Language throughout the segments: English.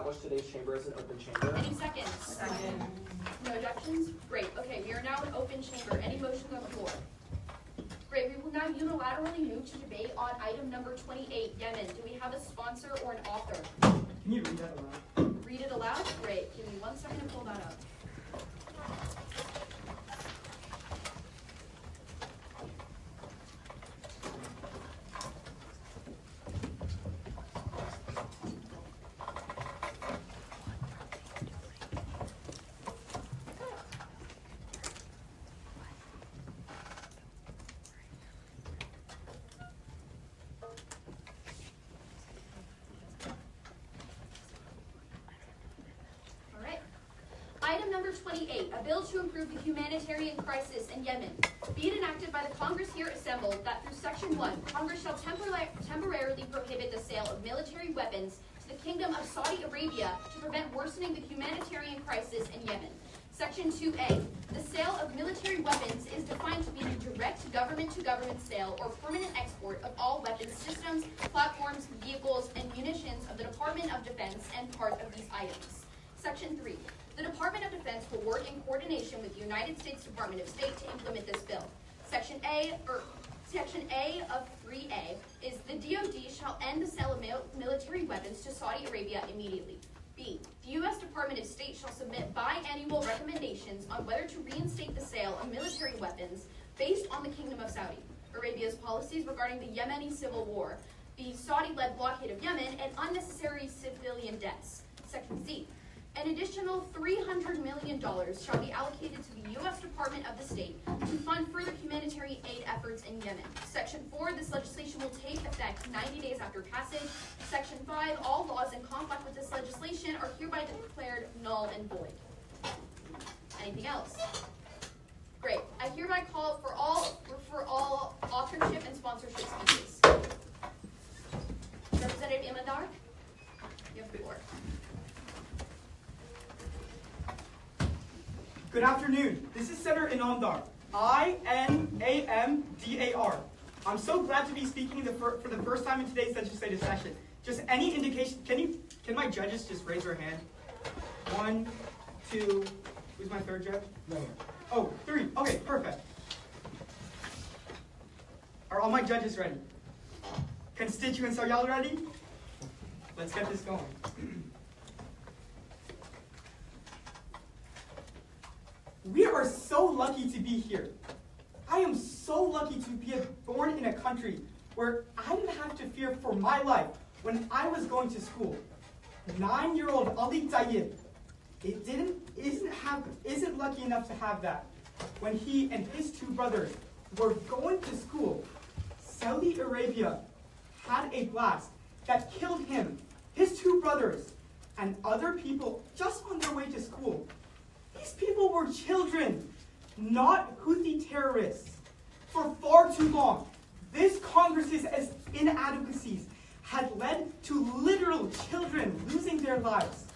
establish today's chamber as an open chamber. Any seconds? Second. No objections? Great. Okay, we are now in open chamber. Any motions on the floor? Great. We will now unilaterally move to debate on item number 28, Yemen. Do we have a sponsor or an author? Can you read that aloud? Read it aloud? Great. Give me 1 second to pull that up. Item number 28, a bill to improve the humanitarian crisis in Yemen. Be it enacted by the Congress here assembled that through Section 1, Congress shall temporarily prohibit the sale of military weapons to the Kingdom of Saudi Arabia to prevent worsening the humanitarian crisis in Yemen. Section 2A, the sale of military weapons is defined to be the direct government-to-government sale or permanent export of all weapons systems, platforms, vehicles, and munitions of the Department of Defense and part of these items. Section 3. The Department of Defense will work in coordination with the United States Department of State to implement this bill. Section A of 3A is the DoD shall end the sale of military weapons to Saudi Arabia immediately. B. The U.S. Department of State shall submit biannual recommendations on whether to reinstate the sale of military weapons based on the Kingdom of Saudi Arabia's policies regarding the Yemeni civil war, the Saudi-led blockade of Yemen, and unnecessary civilian deaths. Section C. An additional $300 million shall be allocated to the U.S. Department of the State to fund further humanitarian aid efforts in Yemen. Section 4, this legislation will take effect 90 days after passage. Section 5, all laws in conflict with this legislation are hereby declared null and void. Anything else? Great. I hereby call for all authorship and sponsorship speeches. Representative Imandar, you have the floor. Good afternoon. This is Senator Inamdar. I-N-A-M-D-A-R. I'm so glad to be speaking for the first time in today's legislative session. Just any indication, can my judges just raise their hand? 1, 2, who's my third judge? No. Oh, 3. Okay, perfect. Are all my judges ready? Constituents, are y'all ready? Let's get this going. We are so lucky to be here. I am so lucky to be born in a country where I didn't have to fear for my life when I was going to school. 9-year-old Ali Tayyib isn't lucky enough to have that. When he and his 2 brothers were going to school, Saudi Arabia had a blast that killed him, his 2 brothers, and other people just on their way to school. These people were children, not Houthi terrorists. For far too long, this Congress's inadequacies had led to literal children losing their lives.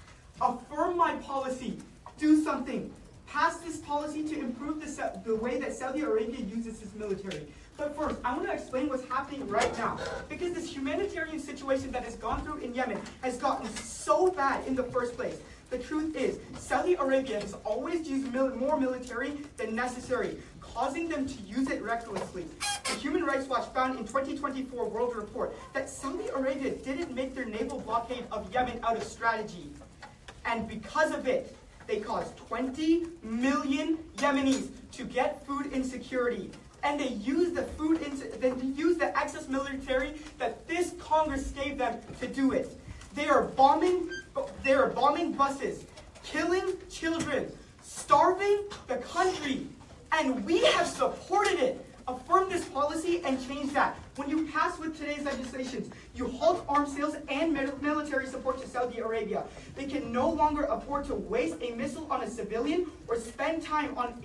Affirm my policy. Do something. Pass this policy to improve the way that Saudi Arabia uses its military. But first, I want to explain what's happening right now. Because this humanitarian situation that has gone through in Yemen has gotten so bad in the first place. The truth is, Saudi Arabia has always used more military than necessary, causing them to use it recklessly. The Human Rights Watch found in 2024 World Report that Saudi Arabia didn't make their naval blockade of Yemen out of strategy. And because of it, they caused 20 million Yemenis to get food insecurity. And they used the excess military that this Congress gave them to do it. They are bombing buses, killing children, starving the country, and we have supported it. Affirm this policy and change that. When you pass with today's legislations, you halt arms sales and military support to Saudi Arabia. They can no longer afford to waste a missile on a civilian or spend time on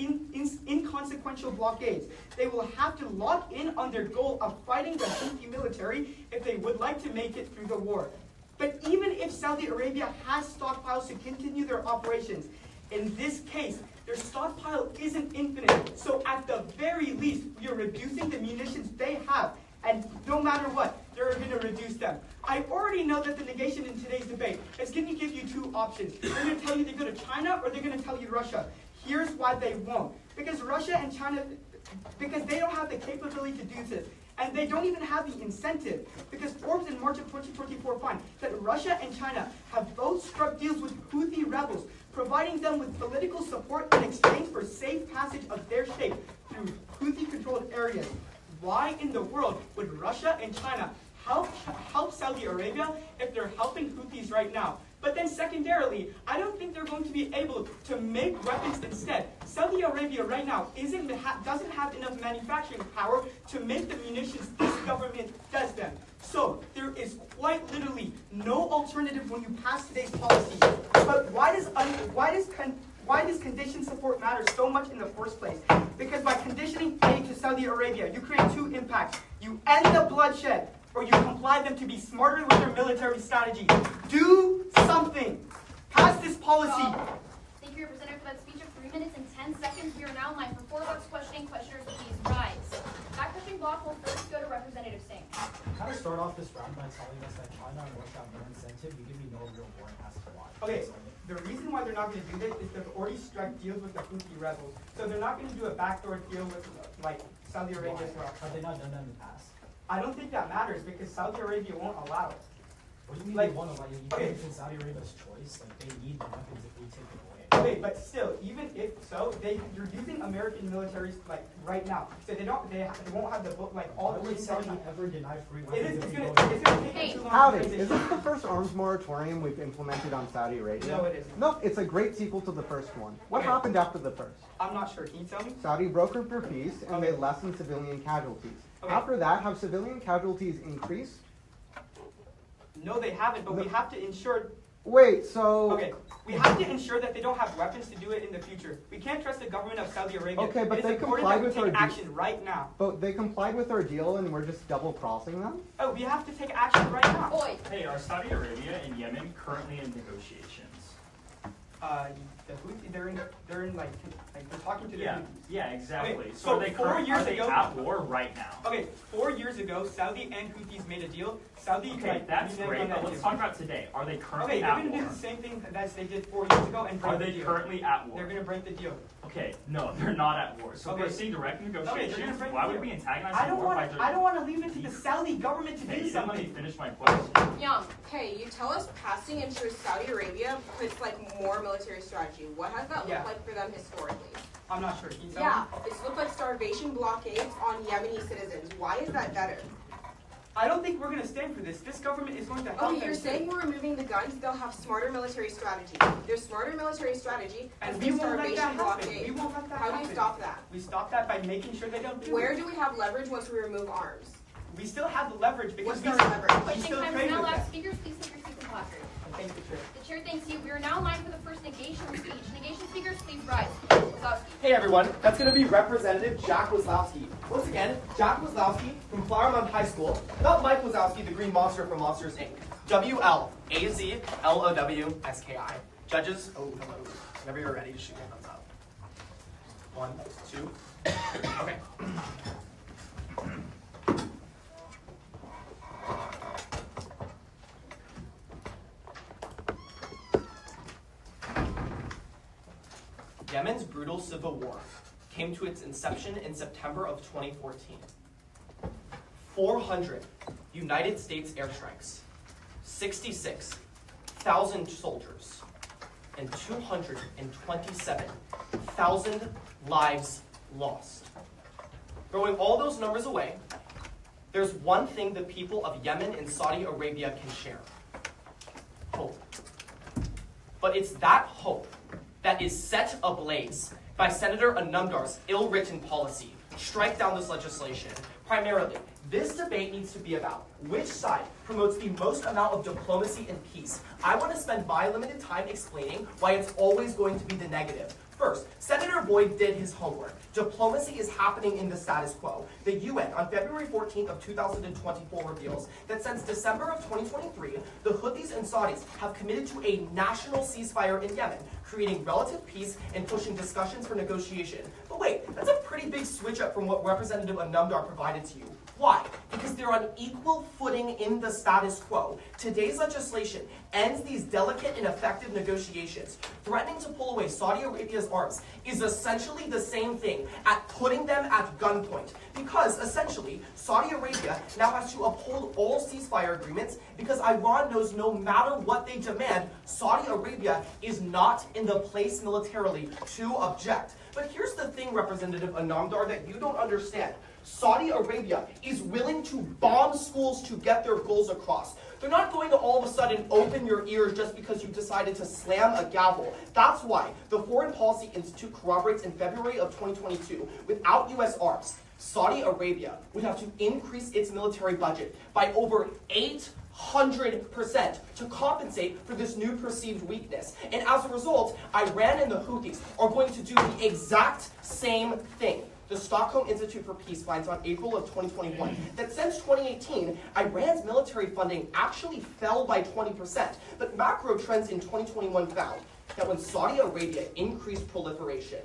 inconsequential blockades. They will have to lock in on their goal of fighting the Houthi military if they would like to make it through the war. But even if Saudi Arabia has stockpiles to continue their operations, in this case, their stockpile isn't infinite. So at the very least, we are reducing the munitions they have. And no matter what, they're going to reduce them. I already know that the negation in today's debate is going to give you 2 options. They're going to tell you to go to China or they're going to tell you Russia. Here's why they won't. Because Russia and China, because they don't have the capability to do this. And they don't even have the incentive. Because Forbes in March of 2024 find that Russia and China have both struck deals with Houthi rebels, providing them with political support in exchange for safe passage of their state through Houthi-controlled areas. Why in the world would Russia and China help Saudi Arabia if they're helping Houthis right now? But then secondarily, I don't think they're going to be able to make weapons instead. Saudi Arabia right now doesn't have enough manufacturing power to make the munitions this government does them. So there is quite literally no alternative when you pass today's policy. But why does condition support matter so much in the first place? Because by conditioning aid to Saudi Arabia, you create two impacts. You end the bloodshed, or you comply them to be smarter with their military strategy. Do something. Pass this policy. Thank you, Representative, for that speech of 3 minutes and 10 seconds. We are now live for 4 blocks questioning. Questioners, please rise. That questioning block will first go to Representative Singh. Kind of start off this round by telling us that China and Russia have no incentive. You give me no real warrant as to why. Okay, the reason why they're not going to do this is they've already struck deals with the Houthi rebels. So they're not going to do a backdoor deal with like Saudi Arabia as well. Have they not done that in the past? I don't think that matters because Saudi Arabia won't allow it. What do you mean Like, they want to allow you? You okay. think it's Saudi Arabia's choice? Like, they need the weapons if we take it away. Okay, but still, even if so, you're using American militaries like right now. So they won't have the book like all Why the would way Saudi down. ever deny free It weapons is. if It's we gonna go take too long. Howdy, to is transition. this the first arms moratorium we've implemented on Saudi Arabia? No, it isn't. No, it's a great sequel to the first one. What Okay. happened after the first? I'm not sure. Can you tell me? Saudi brokered for peace and Okay. they lessened civilian casualties. Okay. After that, have civilian casualties increased? No, they haven't. But we have to ensure. Wait, so... Okay, we have to ensure that they don't have weapons to do it in the future. We can't trust the government of Saudi Arabia. Okay, but it is they important complied that we with take our action right now. But they complied with our deal and we're just double-crossing them? Oh, we have to take action right now. Boy, Hey, are Saudi Arabia and Yemen currently in negotiations? The Houthi, they're in like they're talking to the Yeah, Houthis. yeah, exactly. Okay, so so are they, 4 years are they ago- at war right now? Okay, 4 years ago, Saudi and Houthis made a deal. Saudi, Okay, that's reneged great, on but that let's deal. talk about today. Are they Okay, currently they're at going to war? do the same thing as they did 4 years ago and break Are the they deal. currently at They're war? going to break the deal. Okay, no, they're not at war. So Okay. if we're seeing direct negotiations, break why the would deal. we antagonize I don't war by want to leave it to the Saudi government to Hey, do you didn't let me something. finish my question. Young. Okay, you tell us passing into Saudi Arabia puts like more military strategy. What has that Yeah. looked like for them historically? I'm not sure. Can you tell Yeah, me? it's looked like starvation blockades on Yemeni citizens. Why is that better? I don't think we're going to stand for this. This government is going to help Okay, them. you're saying we're removing the guns, they'll have smarter military strategy. Their smarter military strategy has And we been won't let starvation that happen. We blockades. won't let that How happen. do you stop that? We stop that by making sure they don't do Where it. do we have leverage once we remove arms? We still have the leverage because What's we our leverage? we Questioning still time trade is now with last. them. Speakers, please take your seats and placard. Thank you, Chair. The chair thanks you. We are now live for the first negation speech. Negation speakers, please rise. Wazowski. Hey everyone, that's going to be Representative Jack Wazowski. Once again, Jack Wazowski from Flower Mound High School, not Mike Wazowski, the green monster from Monsters Inc. WLAZLOWSKI. Judges, oh hello. Whenever you're ready, just shoot your thumbs up. 1, 2, okay. Yemen's brutal civil war came to its inception in September of 2014. 400 United States airstrikes, 66,000 soldiers, and 227,000 lives lost. Throwing all those numbers away, there's one thing the people of Yemen and Saudi Arabia can share: hope. But it's that hope that is set ablaze by Senator Anundar's ill-written policy. Strike down this legislation. Primarily, this debate needs to be about which side promotes the most amount of diplomacy and peace. I want to spend my limited time explaining why it's always going to be the negative. First, Senator Boyd did his homework. Diplomacy is happening in the status quo. The UN on February 14th of 2024 reveals that since December of 2023, the Houthis and Saudis have committed to a national ceasefire in Yemen, creating relative peace and pushing discussions for negotiation. But wait, that's a pretty big switch up from what Representative Anundar provided to you. Why? Because they're on equal footing in the status quo. Today's legislation ends these delicate and effective negotiations. Threatening to pull away Saudi Arabia's arms is essentially the same thing at putting them at gunpoint. Because essentially, Saudi Arabia now has to uphold all ceasefire agreements because Iran knows no matter what they demand, Saudi Arabia is not in the place militarily to object. But here's the thing, Representative Anamdar, that you don't understand. Saudi Arabia is willing to bomb schools to get their goals across. They're not going to all of a sudden open your ears just because you decided to slam a gavel. That's why the Foreign Policy Institute corroborates in February of 2022, without U.S. arms, Saudi Arabia would have to increase its military budget by over 800% to compensate for this new perceived weakness. And as a result, Iran and the Houthis are going to do the exact same thing. The Stockholm Institute for Peace finds on April of 2021 that since 2018, Iran's military funding actually fell by 20%. But macro trends in 2021 found that when Saudi Arabia increased proliferation,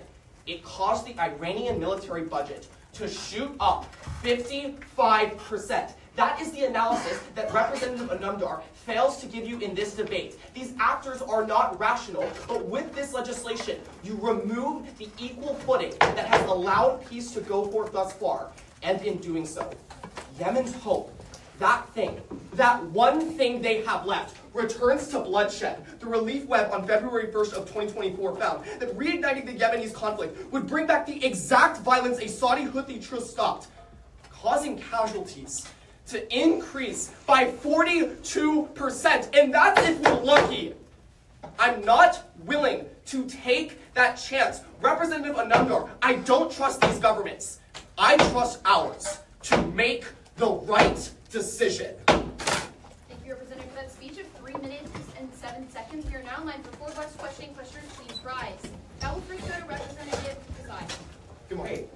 it caused the Iranian military budget to shoot up 55%. That is the analysis that Representative Anamdar fails to give you in this debate. These actors are not rational, but with this legislation, you remove the equal footing that has allowed peace to go forth thus far. And in doing so, Yemen's hope, that one thing they have left, returns to bloodshed. The relief web on February 1st of 2024 found that reigniting the Yemenis conflict would bring back the exact violence a Saudi Houthi truce stopped, causing casualties to increase by 42%, and that's if we're lucky. I'm not willing to take that chance. Representative Anamdar, I don't trust these governments. I trust ours to make the right decision. Thank you, Representative, for that speech of 3 minutes and 7 seconds. We are now in line for 4 West questioning. Questioners, please rise. That will first go to Representative Desai. Good morning. Hey,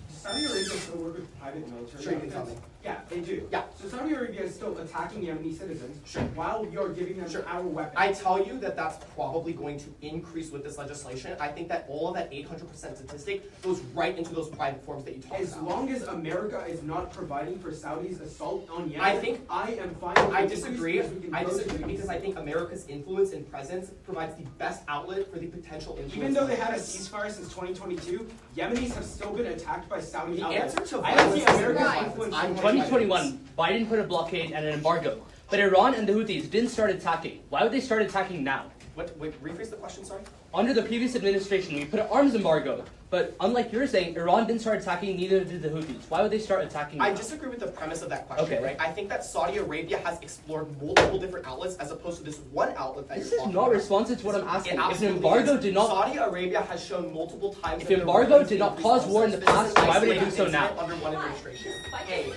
does Saudi Arabia still work with private military? Sure, you can tell me. Yeah, they do. Yeah. So Saudi Arabia is still attacking Yemeni citizens Sure. while you're giving them our weapons. I tell you that that's probably going to increase with this legislation. I think that all of that 800% statistic goes right into those private forms that you talked As about. long as America is not providing for Saudi's assault on Yemen, I am fine with I the increase disagree. because we can I go to disagree peace. because I think America's influence and presence provides the best outlet for the potential influence. Even though of they had a this. ceasefire since 2022, Yemenis have still been attacked by Saudi The outlets. answer to I don't see violence is America's violence. influence. I'm in 2021, Biden put a blockade and an embargo. But Iran and the Houthis didn't start attacking. Why would they start attacking now? Wait, rephrase the question, sorry? Under the previous administration, we put an arms embargo. But unlike you're saying, Iran didn't start attacking, neither did the Houthis. Why would they start attacking now? I disagree with the premise of that question, Okay. right? I think that Saudi Arabia has explored multiple different outlets as opposed to this one outlet that This you're is talking not about. responsive to what I'm It asking. If an absolutely embargo is. did not... Saudi Arabia has shown multiple times If that they're embargo willing to did not increase cause war in the forces. This is past, why would they do isolated so now? incident Under one administration. Hey,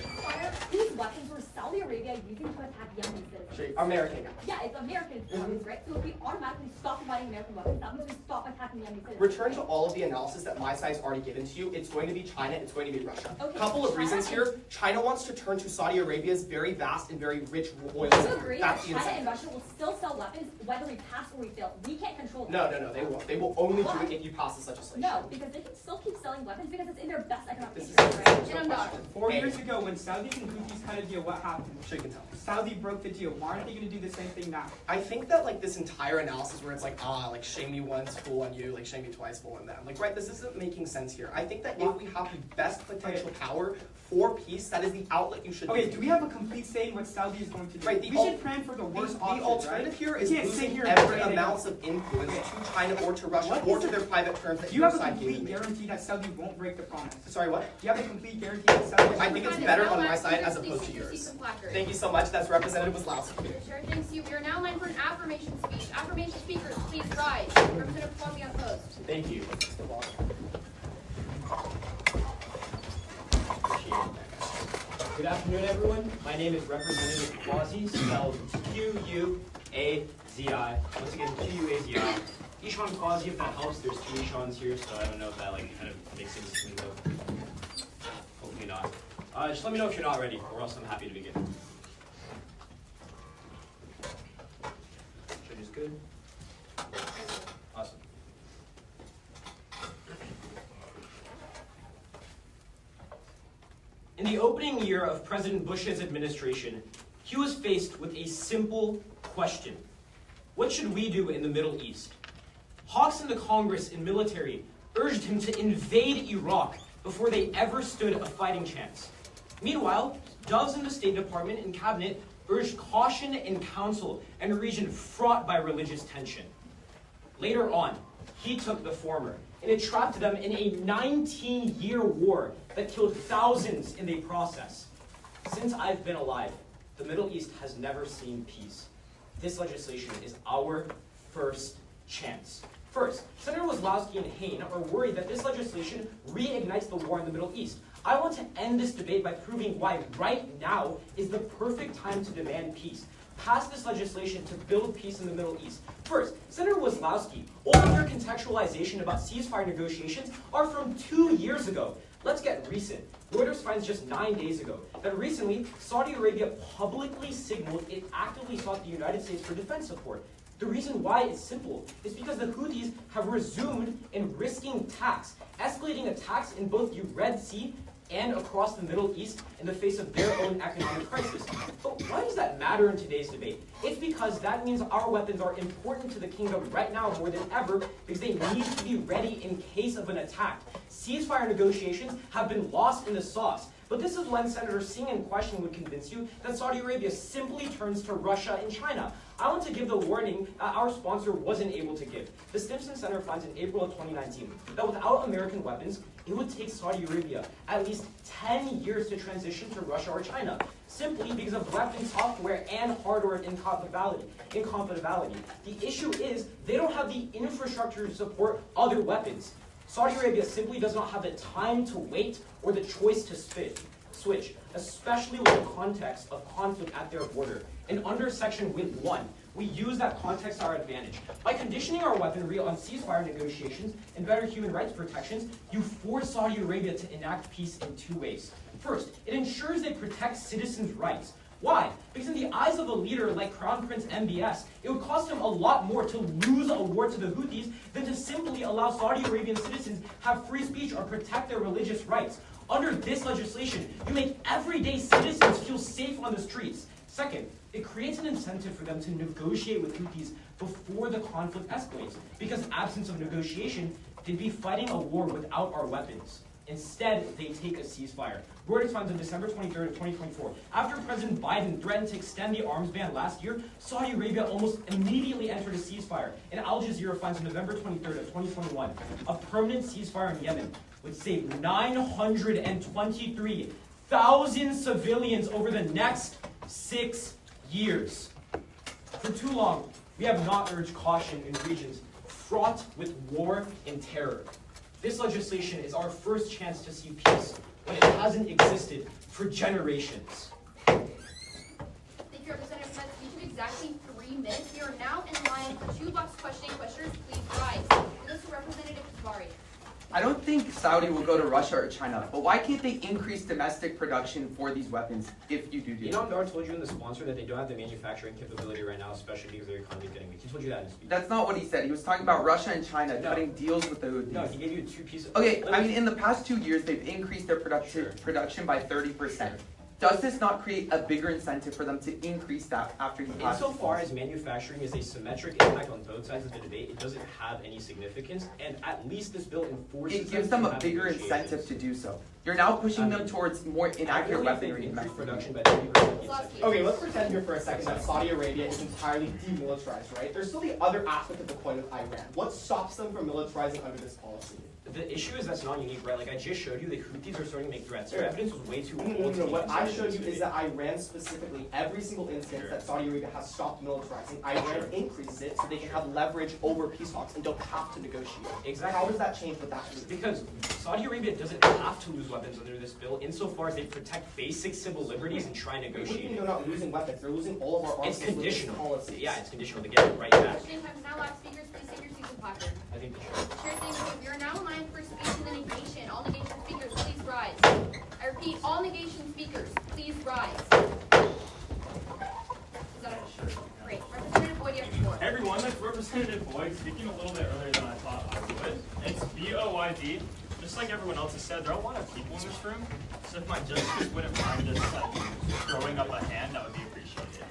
Whose weapons were Saudi Arabia using to attack Yemen citizens? American. Yeah, it's American weapons, right? So if we automatically stop providing American weapons, that means we stop attacking Yemen citizens. Return to all of the analysis that my side's already given to you. It's going to be China, it's going to be Russia. Okay, Couple of China reasons and- here. China wants to turn to Saudi Arabia's very vast and very rich oil Do you sector. agree that That's the China and incentive. Russia will still sell weapons whether we pass or we fail? We can't control that. No, they won't. They will only do Why? it if you pass this legislation. No, because they can still keep selling weapons because it's in their best economic This is interest, right? no And I'm not. question. 4 Hey, years ago, when Saudis and Houthis cut a deal, what happened? sure you can tell. Saudi broke the deal. Why aren't they going to do the same thing now? I think that like this entire analysis where it's like, like shame me once, fool on you, like shame me twice, fool on them. Like, right, this isn't making sense here. I think that if we have the best potential power for peace, that is the outlet you should Okay, use. do we have a complete say in what Saudi is going to do? Right, the we al- should plan for the worst The option, alternative right? here We is can't sit losing here and every pray amounts of influence to China or to Russia What or is to it- their private terms that Do you your have a side gave complete me. guarantee that Saudi won't break the promise? Sorry, what? Do you have a complete guarantee that Saudi I think it's better on my side as opposed to yours. Thank you so much. That's Representative Wazlowski. Your chair thanks you. We are now in line for an affirmation speech. Affirmation speakers, please rise. Representative Kwame unopposed. Thank you. Good afternoon, everyone. My name is Representative Quasi, spelled Q-U-A-Z-I. Once again, Q-U-A-Z-I. Ishan Quasi, if that helps. There's 2 Ishans here, so I don't know if that kind of makes sense to me, though. Hopefully not. Just let me know if you're not ready, or else I'm happy to begin. Should is good. Awesome. In the opening year of President Bush's administration, he was faced with a simple question. What should we do in the Middle East? Hawks in the Congress and military urged him to invade Iraq before they ever stood a fighting chance. Meanwhile, doves in the State Department and Cabinet urged caution and counsel in a region fraught by religious tension. Later on, he took the former, and it trapped them in a 19-year war that killed thousands in the process. Since I've been alive, the Middle East has never seen peace. This legislation is our first chance. First, Senator Wazlowski and Hain are worried that this legislation reignites the war in the Middle East. I want to end this debate by proving why right now is the perfect time to demand peace. Pass this legislation to build peace in the Middle East. First, Senator Wazlowski, all of your contextualization about ceasefire negotiations are from 2 years ago. Let's get recent. Reuters finds just 9 days ago that recently, Saudi Arabia publicly signaled it actively sought the United States for defense support. The reason why is simple. It's because the Houthis have resumed in risking attacks, escalating attacks in both the Red Sea and across the Middle East in the face of their own economic crisis. But why does that matter in today's debate? It's because that means our weapons are important to the kingdom right now more than ever because they need to be ready in case of an attack. Ceasefire negotiations have been lost in the sauce. But this is when Senator Singh in question would convince you that Saudi Arabia simply turns to Russia and China. I want to give the warning that our sponsor wasn't able to give. The Stimson Center finds in April of 2019 that without American weapons, it would take Saudi Arabia at least 10 years to transition to Russia or China, simply because of weapon software and hardware incompatibility. The issue is they don't have the infrastructure to support other weapons. Saudi Arabia simply does not have the time to wait or the choice to switch, especially with the context of conflict at their border. And under Section 1, we use that context to our advantage. By conditioning our weaponry on ceasefire negotiations and better human rights protections, you force Saudi Arabia to enact peace in 2 ways. First, it ensures they protect citizens' rights. Why? Because in the eyes of a leader like Crown Prince MBS, it would cost him a lot more to lose a war to the Houthis than to simply allow Saudi Arabian citizens have free speech or protect their religious rights. Under this legislation, you make everyday citizens feel safe on the streets. Second, it creates an incentive for them to negotiate with Houthis before the conflict escalates, because absence of negotiation, they'd be fighting a war without our weapons. Instead, they take a ceasefire. Reuters finds on December 23rd of 2024, after President Biden threatened to extend the arms ban last year, Saudi Arabia almost immediately entered a ceasefire. And Al Jazeera finds on November 23rd of 2021, a permanent ceasefire in Yemen would save 923,000 civilians over the next 6 years. For too long, we have not urged caution in regions fraught with war and terror. This legislation is our first chance to see peace when it hasn't existed for generations. Thank you, Representative Smith. You took exactly 3 minutes. We are now in line for 2-box questioning. Questioners, please rise. This is Representative Kabari. I don't think Saudi will go to Russia or China, but why can't they increase domestic production for these weapons if you do You know, Dar told you in the sponsor that they don't have the manufacturing capability right now, especially because their economy is getting weak. He told you that in his speech. That's not what he said. He was talking about Russia and China cutting deals with the Houthis. No, he gave you 2 pieces. Okay, I mean, in the past 2 years, they've increased their production by 30%. Does this not create a bigger incentive for them to increase that after he passes? Insofar as manufacturing is a symmetric impact on both sides of the debate, it doesn't have any significance, and at least this bill enforces it gives them a bigger incentive to do so. You're now pushing them towards more inaccurate weaponry. Production by 30%. Okay, let's pretend here for a second that Saudi Arabia is entirely demilitarized, right? There's still the other aspect of the coin with Iran. What stops them from militarizing under this policy? The issue is that's not unique, right? Like I just showed you, the Houthis are starting to make threats. Their evidence was way too old. No. What I showed you is that Iran specifically, every single instance that Saudi Arabia has stopped militarizing, Iran increases it so they can have leverage over peace talks and don't have to negotiate. Exactly. How does that change with that? Because Saudi Arabia doesn't have to lose weapons under this bill insofar as they protect basic civil liberties and try and negotiate. They're not losing weapons, they're losing all of our arms. It's conditional. Policies. Yeah, it's conditional to get it right back. Questioning time is now live. Speakers, please take your seats and placard. I think they should. Chair, thank you. We are now in line for speech in the negation. All negation speakers, please rise. I repeat, all negation speakers, please rise. Is that a great? Representative Boyd, you have the floor. Hey everyone, that's Representative Boyd. Boyd, speaking a little bit earlier than I thought I would. It's BOYD. Just like everyone else has said, there are a lot of people in this room, so if my judges wouldn't mind just like throwing up a hand, that would be appreciated.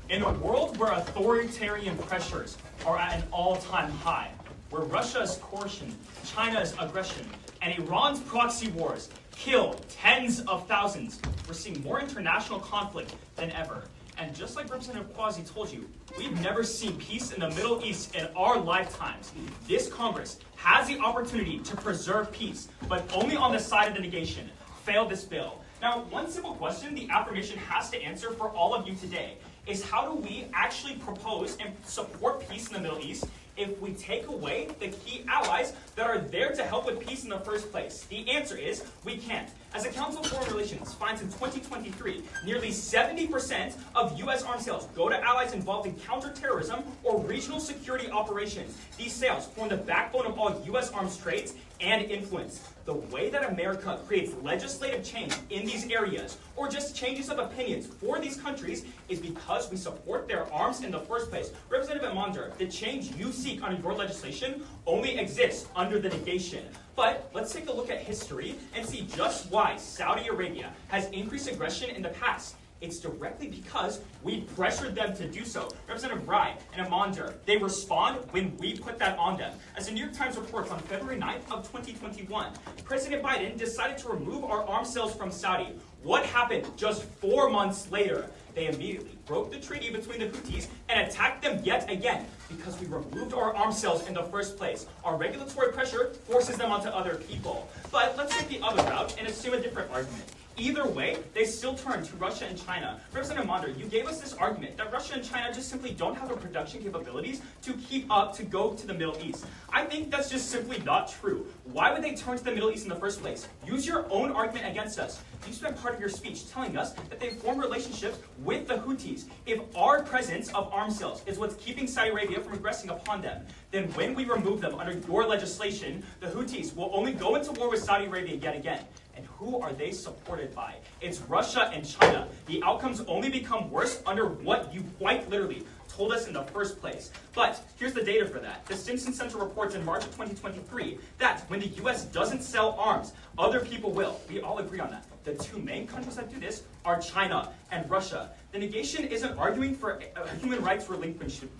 In a world where authoritarian pressures are at an all-time high, where Russia's coercion, China's aggression, and Iran's proxy wars kill tens of thousands, we're seeing more international conflict than ever. And just like Representative Quasi told you, we've never seen peace in the Middle East in our lifetimes. This Congress has the opportunity to preserve peace, but only on the side of the negation. Fail this bill. Now, one simple question the affirmation has to answer for all of you today is how do we actually propose and support peace in the Middle East if we take away the key allies that are there to help with peace in the first place? The answer is we can't. As the Council of Foreign Relations finds in 2023, nearly 70% of U.S. arms sales go to allies involved in counterterrorism or regional security operations. These sales form the backbone of all U.S. arms trades and influence. The way that America creates legislative change in these areas, or just changes of opinions for these countries, is because we support their arms in the first place. Representative Imander, the change you seek under your legislation only exists under the negation. But let's take a look at history and see just why Saudi Arabia has increased aggression in the past. It's directly because we pressured them to do so. Representative Rai and Imander, they respond when we put that on them. As the New York Times reports on February 9th of 2021, President Biden decided to remove our arms sales from Saudi. What happened just 4 months later? They immediately broke the treaty between the Houthis and attacked them yet again because we removed our arms sales in the first place. Our regulatory pressure forces them onto other people. But let's take the other route and assume a different argument. Either way, they still turn to Russia and China. Representative Mander, you gave us this argument that Russia and China just simply don't have the production capabilities to keep up to go to the Middle East. I think that's just simply not true. Why would they turn to the Middle East in the first place? Use your own argument against us. You spent part of your speech telling us that they form relationships with the Houthis. If our presence of arms sales is what's keeping Saudi Arabia from aggressing upon them, then when we remove them under your legislation, the Houthis will only go into war with Saudi Arabia yet again. And who are they supported by? It's Russia and China. The outcomes only become worse under what you quite literally told us in the first place. But here's the data for that. The Stimson Center reports in March of 2023 that when the U.S. doesn't sell arms, other people will. We all agree on that. The two main countries that do this are China and Russia. The negation isn't arguing for human rights relinquishment,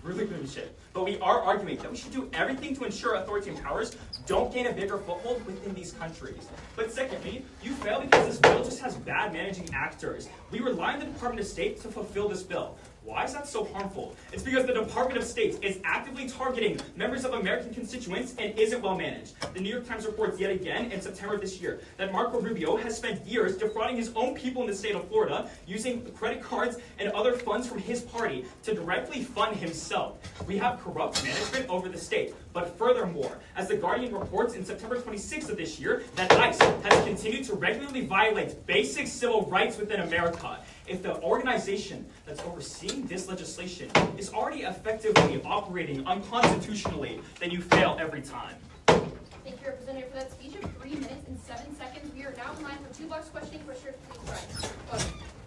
but we are arguing that we should do everything to ensure authoritarian powers don't gain a bigger foothold within these countries. But secondly, you fail because this bill just has bad managing actors. We rely on the Department of State to fulfill this bill. Why is that so harmful? It's because the Department of State is actively targeting members of American constituents and isn't well managed. The New York Times reports yet again in September of this year that Marco Rubio has spent years defrauding his own people in the state of Florida using credit cards and other funds from his party to directly fund himself. We have corrupt management over the state. But furthermore, as The Guardian reports in September 26th of this year, that ICE has continued to regularly violate basic civil rights within America. If the organization that's overseeing this legislation is already effectively operating unconstitutionally, then you fail every time. Thank you, Representative, for that speech of 3 minutes and 7 seconds. We are now in line for 2 blocks questioning. Commissioner, please rise.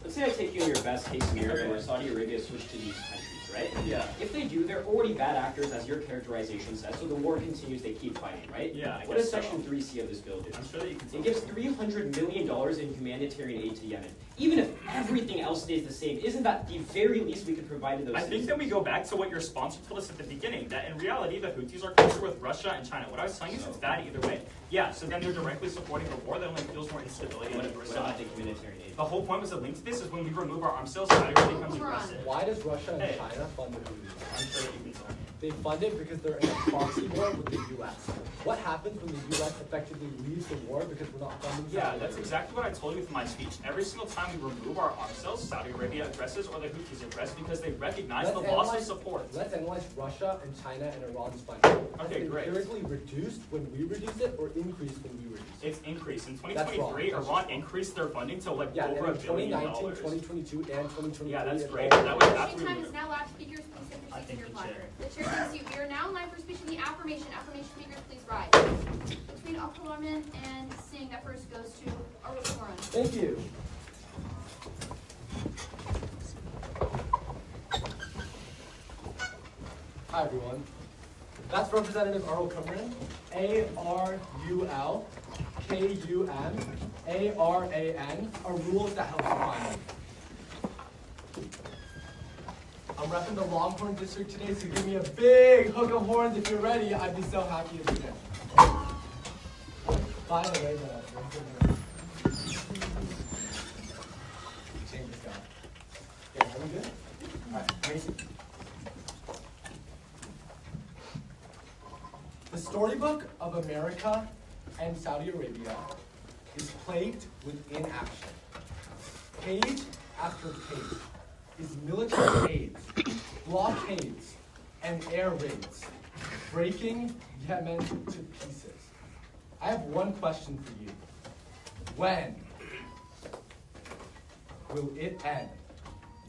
Let's say I take you in your best case scenario where Saudi Arabia switched to these countries, right? Yeah. If they do, they're already bad actors, as your characterization says, so the war continues, they keep fighting, right? Yeah, I What guess does so. Section 3C of this bill do? I'm sure that you can It gives $300 million in humanitarian aid to Yemen. Even if everything else stays the same, isn't that the very least we could provide to those I think citizens? that we go back to what your sponsor told us at the beginning, that in reality the Houthis are closer with Russia and China. What I was telling you is it's bad either way. Yeah, so then they're directly supporting a war that only fuels more instability on the What side. about the humanitarian aid? The whole point was the link to this is when we remove our arms sales, Saudi Arabia becomes Hold on. aggressive. Why does Russia and Hey. China fund the Houthis? I'm sure that you can tell me. They fund it because they're in a proxy war with the U.S. What happens when the U.S. effectively leaves the war because we're not funding Saudi Yeah, Arabia? that's exactly what I told you with my speech. Every single time we remove our arms sales, Saudi Arabia aggresses or the Houthis aggress because they recognize the loss of support. Let's analyze Russia and China and Iran's funding. Okay, Has it great. empirically reduced when we reduce it or increased when we reduce it? It's increased. In That's 2023, wrong. Iran increased their funding to like Yeah, over and $1 in billion. 2019, 2022, and 2023. Yeah, that's it great. all- That was Question after we time moved. is now lapsed. Speakers, please introduce seats in your Thank you, Chair. placard. The chair thanks you. We are now in line for speech in the affirmation. Affirmation speakers, please rise. Between Abdulrahman and Singh, that first goes to Arul Moran. Thank you. Hi everyone. That's Representative Arul Kumran, ARULKUMARAN are rules that help define me. I'm repping the Longhorn district today, so give me a big hook of horns if you're ready. I'd be so happy to be there. By the way, change this guy. Yeah, are we good? Alright, Mason. The storybook of America and Saudi Arabia is plagued with inaction. Page after page is military aids, blockades, and air raids, breaking Yemen to pieces. I have one question for you. When will it end?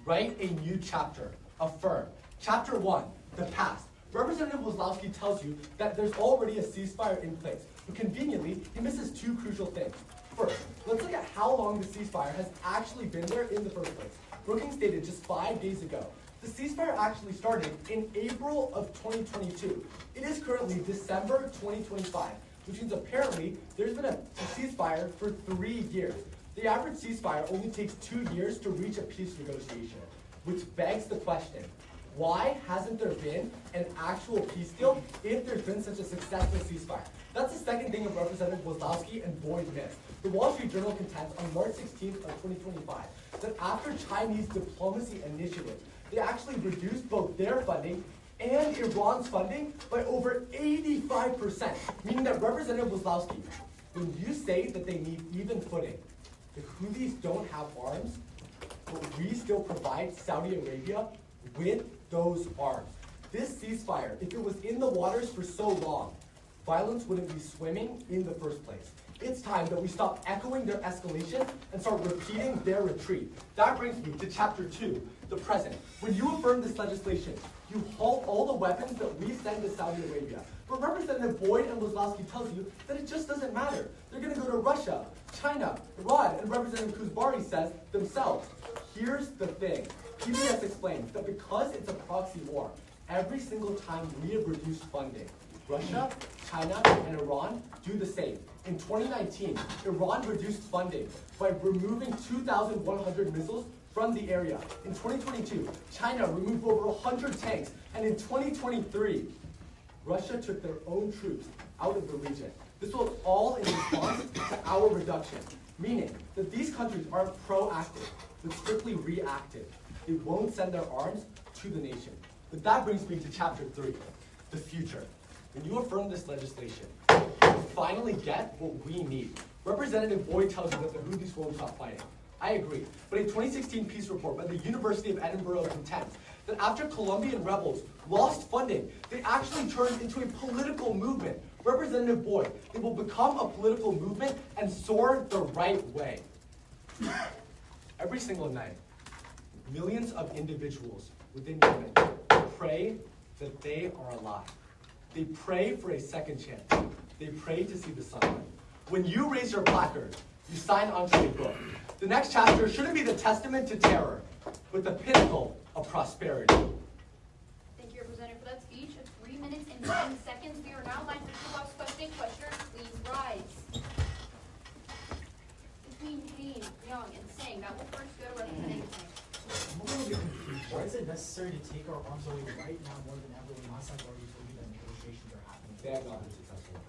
Write a new chapter. Affirm. Chapter 1, the past. Representative Wozlowski tells you that there's already a ceasefire in place, but conveniently, he misses two crucial things. First, let's look at how long the ceasefire has actually been there in the first place. Brookings stated just 5 days ago. The ceasefire actually started in April of 2022. It is currently December 2025, which means apparently there's been a ceasefire for 3 years. The average ceasefire only takes 2 years to reach a peace negotiation, which begs the question, why hasn't there been an actual peace deal if there's been such a successful ceasefire? That's the second thing of Representative Wozlowski and Boyd missed. The Wall Street Journal contends on March 16th of 2025 that after Chinese diplomacy initiatives, they actually reduced both their funding and Iran's funding by over 85%, meaning that Representative Wozlowski, when you say that they need even footing, the Houthis don't have arms, but we still provide Saudi Arabia with those arms. This ceasefire, if it was in the waters for so long, violence wouldn't be swimming in the first place. It's time that we stop echoing their escalation and start repeating their retreat. That brings me to chapter 2, the present. When you affirm this legislation, you halt all the weapons that we send to Saudi Arabia. But Representative Boyd and Wozlowski tells you that it just doesn't matter. They're going to go to Russia, China, Iran, and Representative Kuzbari says themselves. Here's the thing. PBS explains that because it's a proxy war, every single time we have reduced funding, Russia, China, and Iran do the same. In 2019, Iran reduced funding by removing 2,100 missiles from the area. In 2022, China removed over 100 tanks. And in 2023, Russia took their own troops out of the region. This was all in response to our reduction, meaning that these countries aren't proactive, but strictly reactive. They won't send their arms to the nation. But that brings me to chapter 3, the future. When you affirm this legislation, you finally get what we need. Representative Boyd tells you that the Houthis won't stop fighting. I agree. But a 2016 peace report by the University of Edinburgh contends that after Colombian rebels lost funding, they actually turned into a political movement. Representative Boyd, they will become a political movement and soar the right way. Every single night, millions of individuals within Yemen pray that they are alive. They pray for a second chance. They pray to see the sunlight. When you raise your placard, you sign onto a book. The next chapter shouldn't be the testament to terror, but the pinnacle of prosperity. Thank you, Representative, for that speech of 3 minutes and 10 seconds. We are now live for two-box questioning. Questioners, please rise. Between Kane, Young, and Singh, that will first go to Representative Singh. I'm a little bit confused. Why is it necessary to take our arms away right now more than ever when last time I already told you that negotiations are happening? They have not been successful.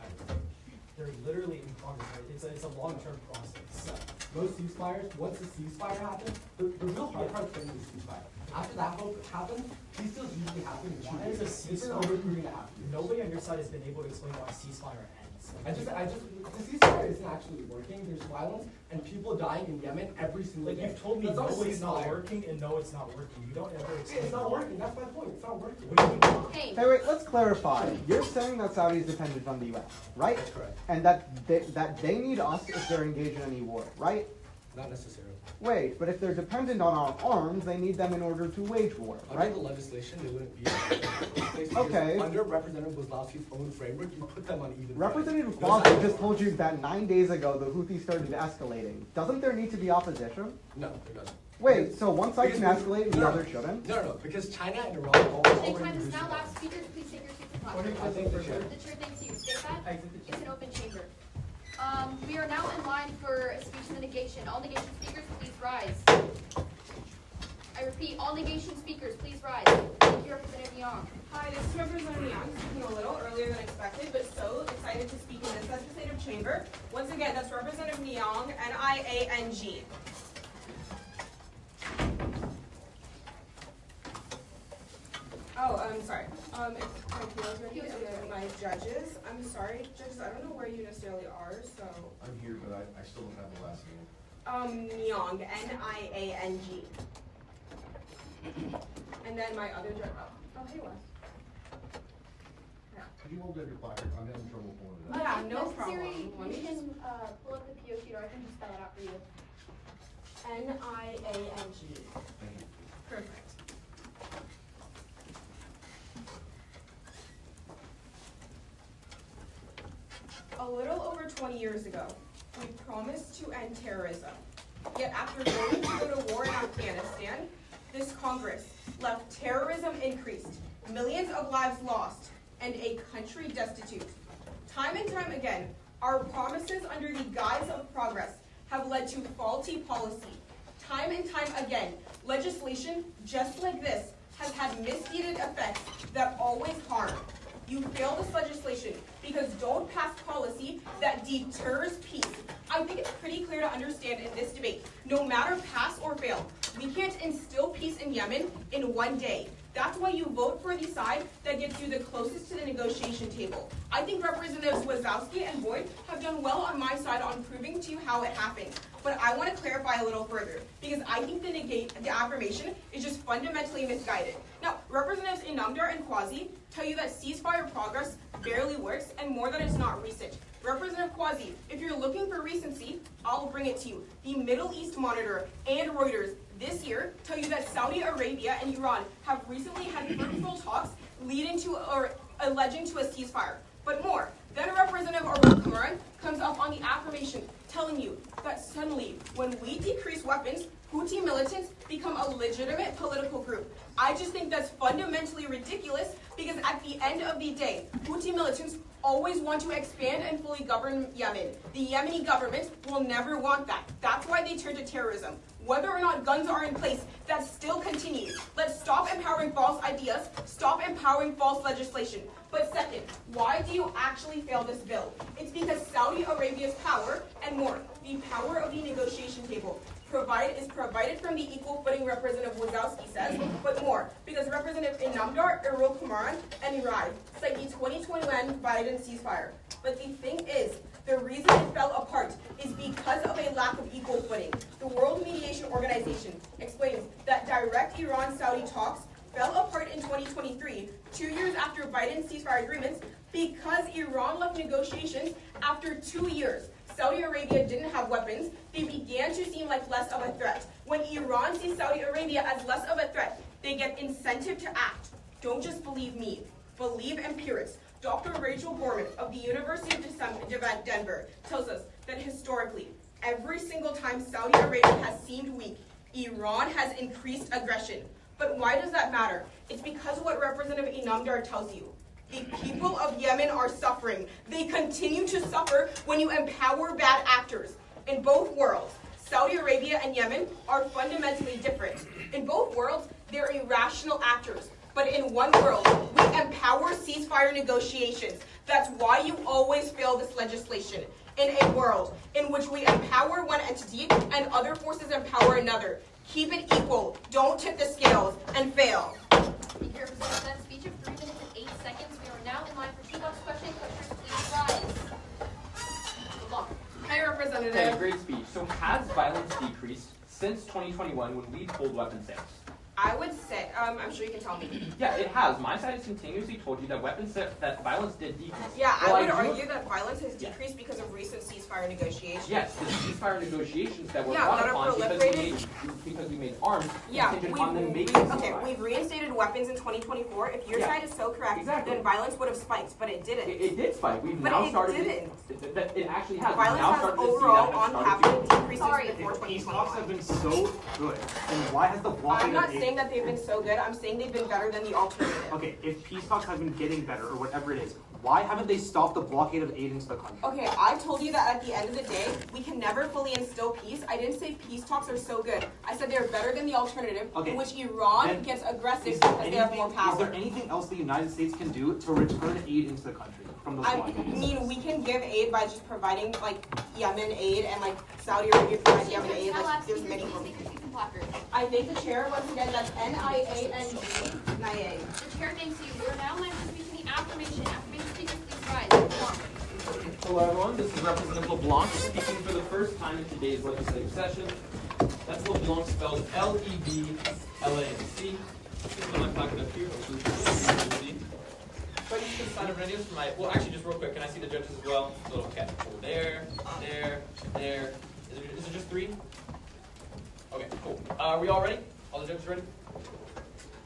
They're literally in progress, right? It's a long-term process. Most ceasefires, once the ceasefire happens, the real hard part is the ceasefire. After that happens, peace deals usually happen in 2 Why years. is a It's been ceasefire? over 3.5 years. Nobody on your side has been able to explain why a ceasefire ends. The ceasefire isn't actually working. There's violence and people dying in Yemen every single Like day. you've told me, That's no, not a it's not ceasefire. working, and no, it's not working. You don't ever explain. It's not why. working. That's my point. It's not working. What do you mean? Hey, Hey, wait, let's clarify. You're saying that Saudi is dependent on the U.S., right? That's correct. And that they need us if they're engaged in any war, right? Not necessarily. Wait, but if they're dependent on our arms, they need them in order to wage war, Under right? the legislation, they wouldn't be. Okay. Under Representative Wazlowski's own framework, you put them on even. Representative footing. Quasi just told you that 9 days ago the Houthis started escalating. Doesn't there need to be opposition? No, there doesn't. Wait, so one side can Because- escalate and the other shouldn't? No, because China and Iran Take already time is reduced now the last. Speakers, please take your seats and What do you platform. I think they should. The chair thanks you. State that. I think It's an open chamber. We are now in line for a speech in the negation. All negation speakers, please rise. I repeat, all negation speakers, please rise. Thank you, Representative Young. Hi, this is Representative Young, speaking a little earlier than expected, but so excited to speak in this legislative chamber. Once again, that's Representative Niang, N-I-A-N-G. Oh, I'm sorry. It's my appeals ready, and then my judges. I'm sorry, judges, I don't know where you necessarily are, so. I'm here, but I still don't have the last name. Niang, N-I-A-N-G. And then my other judge, oh, hey, Wes. Could you hold that your pocket? I'm having trouble pulling it out. Yeah, If no necessary, problem. Let me you can pull up the PO sheet, or I can just spell it out for you. N-I-A-N-G. Thank you. Perfect. A little over 20 years ago, we promised to end terrorism. Yet after voting to go to war in Afghanistan, this Congress left terrorism increased, millions of lives lost, and a country destitute. Time and time again, our promises under the guise of progress have led to faulty policy. Time and time again, legislation just like this has had misguided effects that always harm. You fail this legislation because don't pass policy that deters peace. I think it's pretty clear to understand in this debate, no matter pass or fail, we can't instill peace in Yemen in one day. That's why you vote for the side that gets you the closest to the negotiation table. I think Representatives Wazowski and Boyd have done well on my side on proving to you how it happened. But I want to clarify a little further, because I think the affirmation is just fundamentally misguided. Now, Representatives Inamdar and Quasi tell you that ceasefire progress barely works, and more that it's not recent. Representative Quasi, if you're looking for recency, I'll bring it to you. The Middle East Monitor and Reuters this year tell you that Saudi Arabia and Iran have recently had fruitful talks leading to or alleging to a ceasefire. But more, then Representative Longhorn comes up on the affirmation telling you that suddenly, when we decrease weapons, Houthi militants become a legitimate political group. I just think that's fundamentally ridiculous because at the end of the day, Houthi militants always want to expand and fully govern Yemen. The Yemeni government will never want that. That's why they turn to terrorism. Whether or not guns are in place, that still continues. Let's stop empowering false ideas, stop empowering false legislation. But second, why do you actually fail this bill? It's because Saudi Arabia's power, and more, the power of the negotiation table, is provided from the equal footing Representative Wazowski says, but more, because Representative Inamdar, Errol Kumaran, and Irai cite the 2021 Biden ceasefire. But the thing is, the reason it fell apart is because of a lack of equal footing. The World Mediation Organization explains that direct Iran-Saudi talks fell apart in 2023, 2 years after Biden's ceasefire agreements, because Iran left negotiations after 2 years. Saudi Arabia didn't have weapons. They began to seem like less of a threat. When Iran sees Saudi Arabia as less of a threat, they get incentive to act. Don't just believe me. Believe empirics. Dr. Rachel Borman of the University of Denver tells us that historically, every single time Saudi Arabia has seemed weak, Iran has increased aggression. But why does that matter? It's because of what Representative Inamdar tells you. The people of Yemen are suffering. They continue to suffer when you empower bad actors. In both worlds, Saudi Arabia and Yemen are fundamentally different. In both worlds, they're irrational actors. But in one world, we empower ceasefire negotiations. That's why you always fail this legislation. In a world in which we empower one entity and other forces empower another. Keep it equal. Don't tip the scales and fail. Thank you, Representative. That speech of 3 minutes and 8 seconds. We are now in line for 2 box questions. Questions, please rise. Good luck. Hi, Representative. Okay, great speech. So has violence decreased since 2021 when we pulled weapon sales? I would say, I'm sure you can tell me. Yeah, it has. My side has continuously told you that that violence did decrease. Yeah, Well, I would do- argue that violence has decreased because of recent ceasefire negotiations. Yes, the ceasefire negotiations that were Yeah, brought that are upon proliferated. because we made arms Yeah, contingent we've, on them making okay, ceasefire. we've reinstated weapons in 2024. If your Yeah. side is so correct, Exactly. then violence would have spiked, but it didn't. It did spike. We've But now it started. didn't. That it actually has. Violence We've now has started to see overall that on started to capital increase. decreases Sorry. before If peace 2021. talks have been so good, then why has the blockade I'm not of aid- saying that they've been so good. I'm saying they've been better than the alternative. Okay, if peace talks have been getting better or whatever it is, why haven't they stopped the blockade of aid into the country? Okay, I told you that at the end of the day, we can never fully instill peace. I didn't say peace talks are so good. I said they're better than the alternative, Okay, in which Iran then gets aggressive Is there because they have more Is power. there anything else the United States can do to return aid into the country from those I blockades? mean, we can give aid by just providing like Yemen aid and like Saudi Arabia provides Yemen aid. Like there's many more. I think the chair once again that's NIANG. NIA. The chair thanks you. We are now live to speak to the affirmation. Affirmation speakers, please rise. Hello everyone, this is Representative LeBlanc speaking for the first time in today's legislative session. That's LeBlanc spelled L-E-B-L-A-N-C. Put my pocket up here. So I just get a sign of readiness for my, well actually just real quick, can I see the judges as well? Little okay. Cool. There. Is it just 3? Okay, cool. Are we all ready? All the judges ready?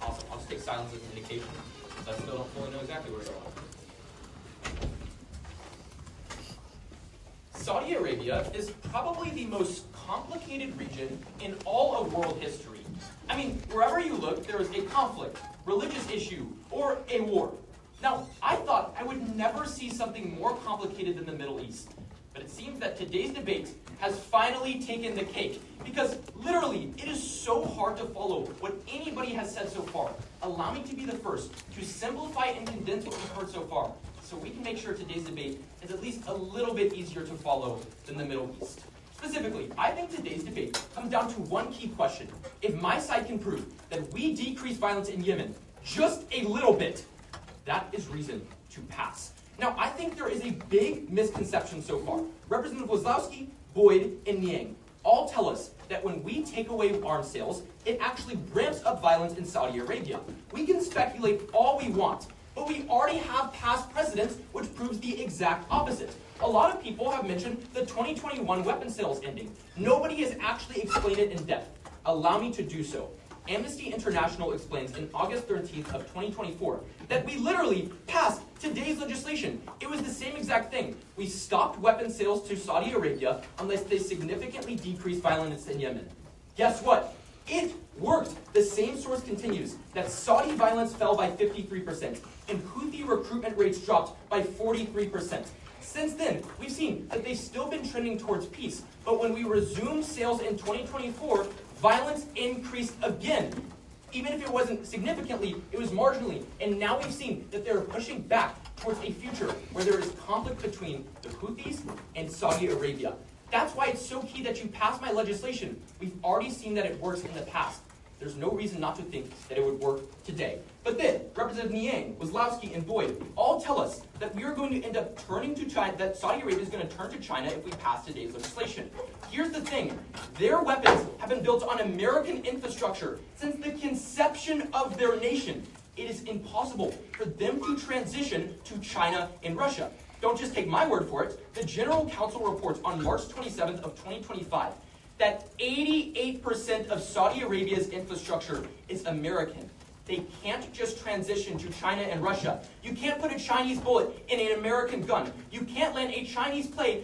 Awesome. I'll just take silence as an indication, since I still don't fully know exactly where to go. Saudi Arabia is probably the most complicated region in all of world history. I mean, wherever you look, there is a conflict, religious issue, or a war. Now, I thought I would never see something more complicated than the Middle East, but it seems that today's debate has finally taken the cake, because literally, it is so hard to follow what anybody has said so far. Allow me to be the first to simplify and condense what we've heard so far, so we can make sure today's debate is at least a little bit easier to follow than the Middle East. Specifically, I think today's debate comes down to one key question. If my side can prove that we decrease violence in Yemen just a little bit, that is reason to pass. Now, I think there is a big misconception so far. Representative Wazlowski, Boyd, and Niang all tell us that when we take away arms sales, it actually ramps up violence in Saudi Arabia. We can speculate all we want, but we already have past precedents which proves the exact opposite. A lot of people have mentioned the 2021 weapon sales ending. Nobody has actually explained it in depth. Allow me to do so. Amnesty International explains in August 13th of 2024 that we literally passed today's legislation. It was the same exact thing. We stopped weapon sales to Saudi Arabia unless they significantly decrease violence in Yemen. Guess what? It worked. The same source continues that Saudi violence fell by 53% and Houthi recruitment rates dropped by 43%. Since then, we've seen that they've still been trending towards peace, but when we resumed sales in 2024, violence increased again. Even if it wasn't significantly, it was marginally. And now we've seen that they're pushing back towards a future where there is conflict between the Houthis and Saudi Arabia. That's why it's so key that you pass my legislation. We've already seen that it works in the past. There's no reason not to think that it would work today. But then, Representative Niang, Wazlowski, and Boyd all tell us that we are going to end up turning to China, that Saudi Arabia is going to turn to China if we pass today's legislation. Here's the thing. Their weapons have been built on American infrastructure since the conception of their nation. It is impossible for them to transition to China and Russia. Don't just take my word for it. The General Counsel reports on March 27th of 2025 that 88% of Saudi Arabia's infrastructure is American. They can't just transition to China and Russia. You can't put a Chinese bullet in an American gun. You can't land a Chinese plane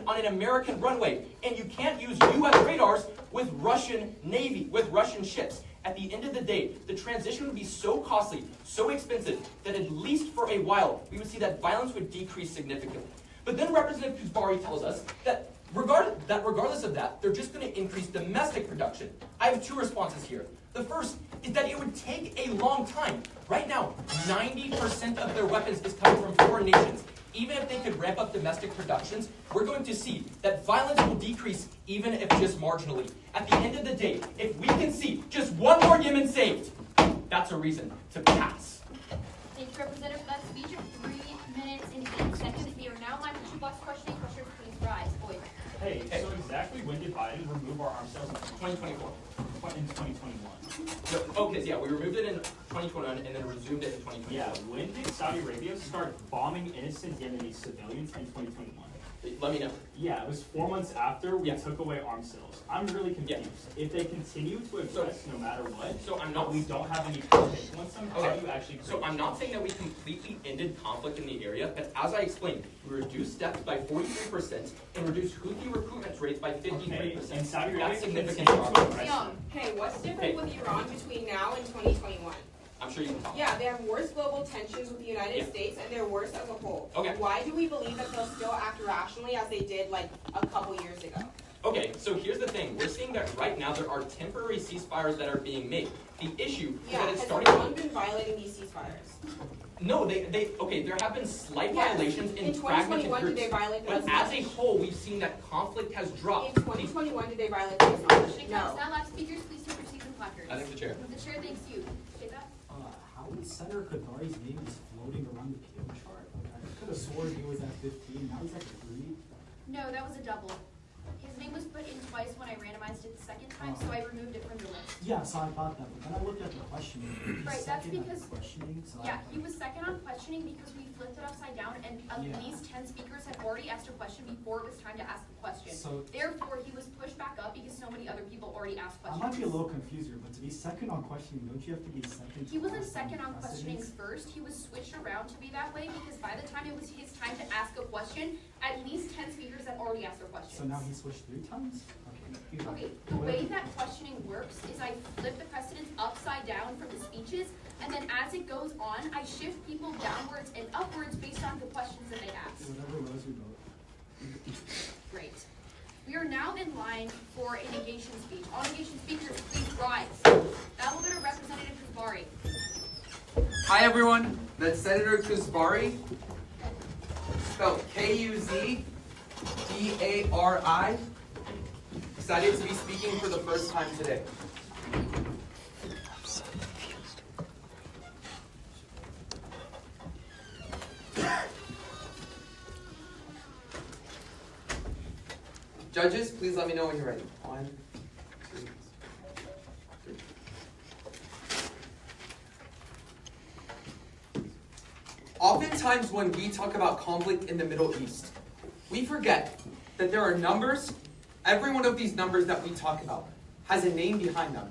on an American runway. And you can't use US radars with Russian Navy, with Russian ships. At the end of the day, the transition would be so costly, so expensive, that at least for a while, we would see that violence would decrease significantly. But then Representative Kuzbari tells us that regardless of that, they're just going to increase domestic production. I have two responses here. The first is that it would take a long time. Right now, 90% of their weapons is coming from foreign nations. Even if they could ramp up domestic productions, we're going to see that violence will decrease even if just marginally. At the end of the day, if we can see just one more Yemen saved, that's a reason to pass. Thank you, Representative, for that speech of 3 minutes and 8 seconds. We are now live for 2 blocks questioning. Questioners, please rise. Boyd. Hey, so exactly when did Biden remove our arms sales? 2024. in 2021. No, okay, so yeah, we removed it in 2021 and then resumed it in 2022. Yeah, when did Saudi Arabia start bombing innocent Yemeni civilians in 2021? Let me know. Yeah, it was 4 months after we took away arms sales. I'm really confused. If they continue to aggress no matter what, so I'm not. We don't have any protection on them. How do you actually? So I'm not saying that we completely ended conflict in the area, but as I explained, we reduced deaths by 43% and reduced Houthi recruitment rates by 53%. And Saudi Arabia That's significant continues to progress. aggress them. Hey, what's different with Iran between now and 2021? I'm sure you can talk. Yeah, they have worse global tensions with the United States, and they're worse as a whole. Okay. Why do we believe that they'll still act rationally as they did like a couple years ago? Okay, so here's the thing. We're seeing that right now there are temporary ceasefires that are being made. The issue is that it's has starting. Iran been violating these ceasefires? No, okay, there have been slight Yes. violations in In fragmented 2021, groups. did they violate but those as a laws? whole, we've seen that conflict has dropped. In 2021, did they violate those laws? Questioning comes now. Last speakers, please take your seats and placards. I think the chair. The chair thanks you. Say that. How is Senator Qadari's name is floating around the PO chart? Like, I could have sworn he was at 15, now he's at 3. No, that was a double. His name was put in twice when I randomized it the second time, so I removed it from the list. Yeah, so I thought that, but then I looked at the questioning. He's Right, that's second at because- questioning, so Yeah, he was second on questioning because we flipped it upside down and at Yeah. least 10 speakers had already asked a question before it was time to ask a question. So- Therefore, he was pushed back up because so many other people already asked I questions. might be a little confused here, but to be second on questioning, don't you have to be second? He wasn't last second on precedence? questioning first, he was switched around to be that way because by the time it was his time to ask a question, at least 10 speakers had already asked their questions. So now he switched 3 times? Okay. Okay, the way that questioning works is I flip the precedence upside down from the speeches, and then as it goes on, I shift people downwards and upwards based on the questions that they ask. Whatever rows we vote. Great. We are now in line for a negation speech. All negation speakers, please rise. That will go to Representative Kuzbari. Hi everyone, that's Senator Kuzbari, spelled Kuzbari. Excited to be speaking for the first time today. Judges, please let me know when you're ready. 1, 2, 3. Oftentimes when we talk about conflict in the Middle East, we forget that there are numbers. Every one of these numbers that we talk about has a name behind them.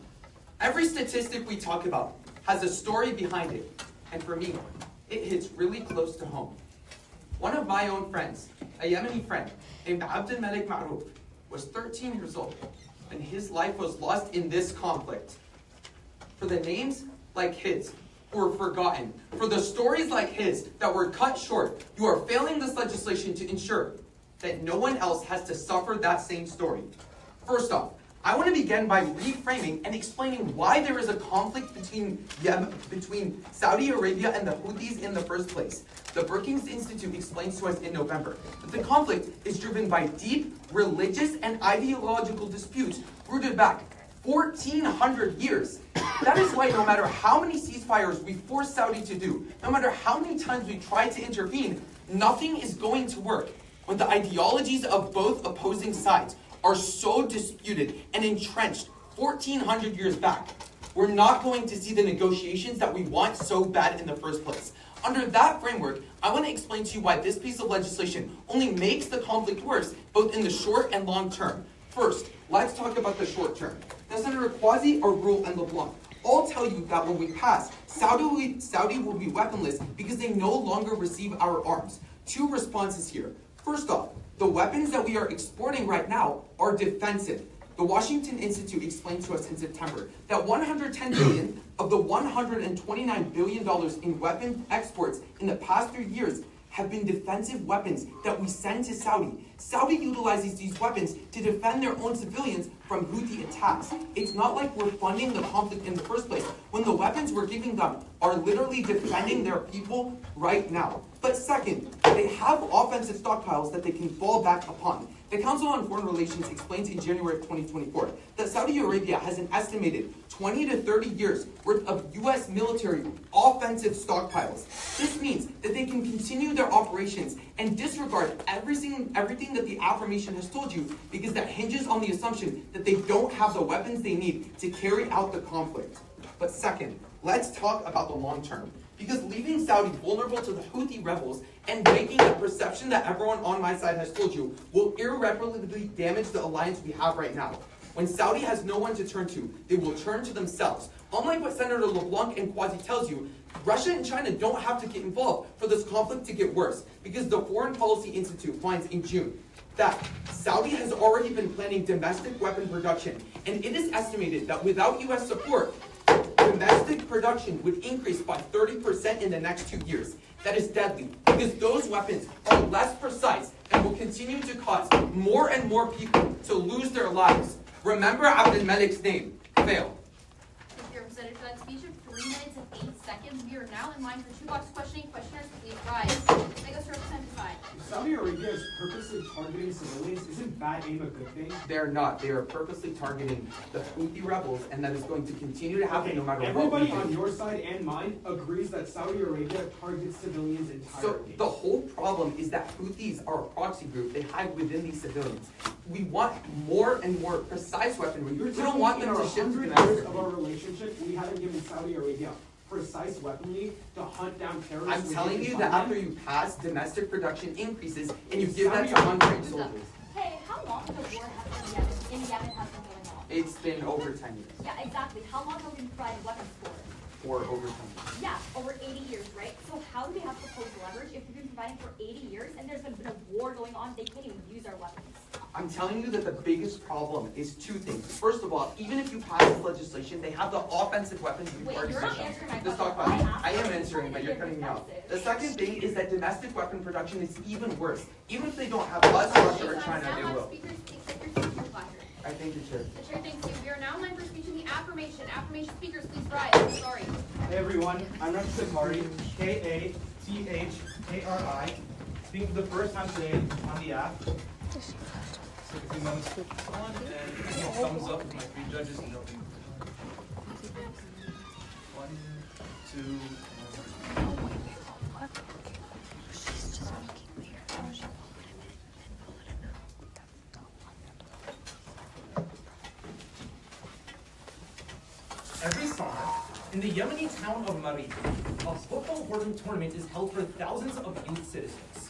Every statistic we talk about has a story behind it. And for me, it hits really close to home. One of my own friends, a Yemeni friend named Abdel Malik Maruf, was 13 years old, and his life was lost in this conflict. For the names like his who were forgotten, for the stories like his that were cut short, you are failing this legislation to ensure that no one else has to suffer that same story. First off, I want to begin by reframing and explaining why there is a conflict between Saudi Arabia and the Houthis in the first place. The Brookings Institute explains to us in November that the conflict is driven by deep religious and ideological disputes rooted back 1,400 years. That is why no matter how many ceasefires we force Saudi to do, no matter how many times we try to intervene, nothing is going to work when the ideologies of both opposing sides are so disputed and entrenched 1,400 years back. We're not going to see the negotiations that we want so bad in the first place. Under that framework, I want to explain to you why this piece of legislation only makes the conflict worse, both in the short and long term. First, let's talk about the short term. Now, Senator Quasi, Arul, and LeBlanc all tell you that when we pass, Saudi will be weaponless because they no longer receive our arms. 2 responses here. First off, the weapons that we are exporting right now are defensive. The Washington Institute explained to us in September that $110 billion of the $129 billion in weapon exports in the past 3 years have been defensive weapons that we send to Saudi. Saudi utilizes these weapons to defend their own civilians from Houthi attacks. It's not like we're funding the conflict in the first place when the weapons we're giving them are literally defending their people right now. But second, they have offensive stockpiles that they can fall back upon. The Council on Foreign Relations explains in January of 2024 that Saudi Arabia has an estimated 20 to 30 years worth of U.S. military offensive stockpiles. This means that they can continue their operations and disregard everything that the affirmation has told you, because that hinges on the assumption that they don't have the weapons they need to carry out the conflict. But second, let's talk about the long term. Because leaving Saudi vulnerable to the Houthi rebels and making the perception that everyone on my side has told you will irreparably damage the alliance we have right now. When Saudi has no one to turn to, they will turn to themselves. Unlike what Senator LeBlanc and Quasi tells you, Russia and China don't have to get involved for this conflict to get worse, because the Foreign Policy Institute finds in June that Saudi has already been planning domestic weapon production, and it is estimated that without U.S. support, domestic production would increase by 30% in the next 2 years. That is deadly, because those weapons are less precise and will continue to cause more and more people to lose their lives. Remember Abdul Malik's name. Fail. Thank you, Representative, for that speech of 3 minutes and 8 seconds. We are now in line for 2-box questioning. Questioners, please rise. That goes to Representative Fine. Saudi Arabia is purposely targeting civilians. Isn't bad aim a good thing? They're not. They are purposely targeting the Houthi rebels, and that is going to continue to happen no matter what we Everybody do. on your side and mine agrees that Saudi Arabia targets civilians entirely. So the whole problem is that Houthis are a proxy group. They hide within these civilians. We want more and more precise weaponry. We don't want them to shift to 100 years domestic. of our relationship, we haven't given Saudi Arabia precise weaponry to hunt down terrorists. I'm telling you that after you pass, domestic production increases, and you It's give that to Saudi untrained soldiers. Hey, how long has the war in Yemen has been going on? It's been over 10 years. Yeah, exactly. How long have we provided weapons for? Or over 10 years. Yeah, over 80 years, right? So how do they have proposed leverage if we've been providing for 80 years and there's been a war going on, they can't even use our weapons? I'm telling you that the biggest problem is two things. First of all, even if you pass this legislation, they have the offensive weapons Wait, required you're to not do answering my Let's question. talk about it. I I am asked answering, you but you're to cutting me off. defensive. The second thing is that domestic weapon production is even worse. Even if they don't have us, Russia, or China, they will. Speakers, please take your seats in the placard. I thank you, Chair. The chair thanks you. We are now in line for speech in the affirmation. Affirmation speakers, please rise. I'm sorry. Hey everyone, I'm Representative Hari, Kathari, speaking for the first time today on the app. Take a few moments to respond, and I need a thumbs up with my 3 judges and open. 1, 2, Every summer, in the Yemeni town of Marib, a football tournament is held for thousands of youth citizens.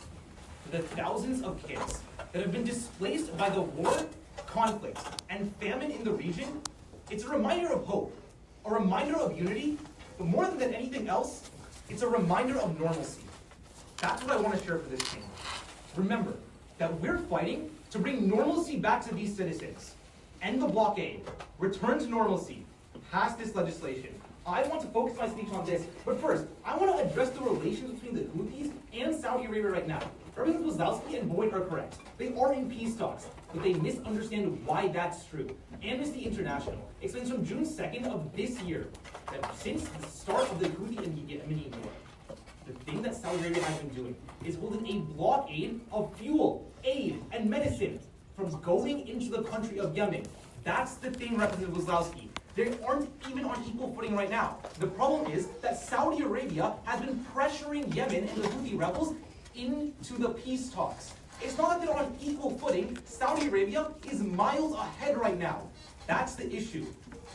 For the thousands of kids that have been displaced by the war, conflict, and famine in the region, it's a reminder of hope, a reminder of unity, but more than anything else, it's a reminder of normalcy. That's what I want to share for this change. Remember that we're fighting to bring normalcy back to these citizens. End the blockade, return to normalcy, pass this legislation. I want to focus my speech on this, but first, I want to address the relations between the Houthis and Saudi Arabia right now. Representatives Wazowski and Boyd are correct. They are in peace talks, but they misunderstand why that's true. Amnesty International explains from June 2nd of this year that since the start of the Houthi and Yemeni war, the thing that Saudi Arabia has been doing is holding a blockade of fuel, aid, and medicine from going into the country of Yemen. That's the thing, Representative Wazowski. They aren't even on equal footing right now. The problem is that Saudi Arabia has been pressuring Yemen and the Houthi rebels into the peace talks. It's not that they're on equal footing. Saudi Arabia is miles ahead right now. That's the issue.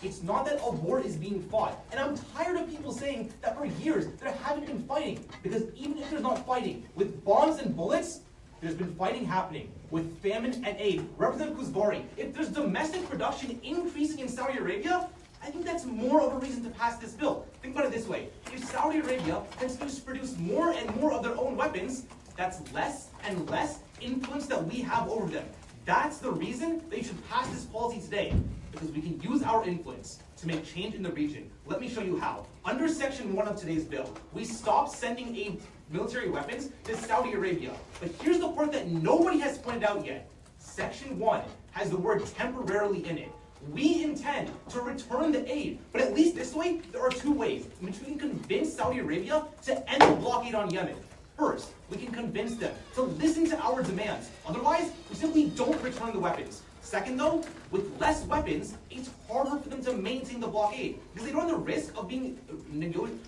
It's not that a war is being fought. And I'm tired of people saying that for years there haven't been fighting. Because even if there's not fighting, with bombs and bullets, there's been fighting happening with famine and aid. Representative Kuzbari, if there's domestic production increasing in Saudi Arabia, I think that's more of a reason to pass this bill. Think about it this way. If Saudi Arabia continues to produce more and more of their own weapons, that's less and less influence that we have over them. That's the reason that you should pass this policy today, because we can use our influence to make change in the region. Let me show you how. Under Section 1 of today's bill, we stop sending aid military weapons to Saudi Arabia. But here's the part that nobody has pointed out yet. Section 1 has the word temporarily in it. We intend to return the aid, but at least this way, there are 2 ways in which we can convince Saudi Arabia to end the blockade on Yemen. First, we can convince them to listen to our demands. Otherwise, we simply don't return the weapons. Second, though, with less weapons, it's harder for them to maintain the blockade because they don't run the risk of being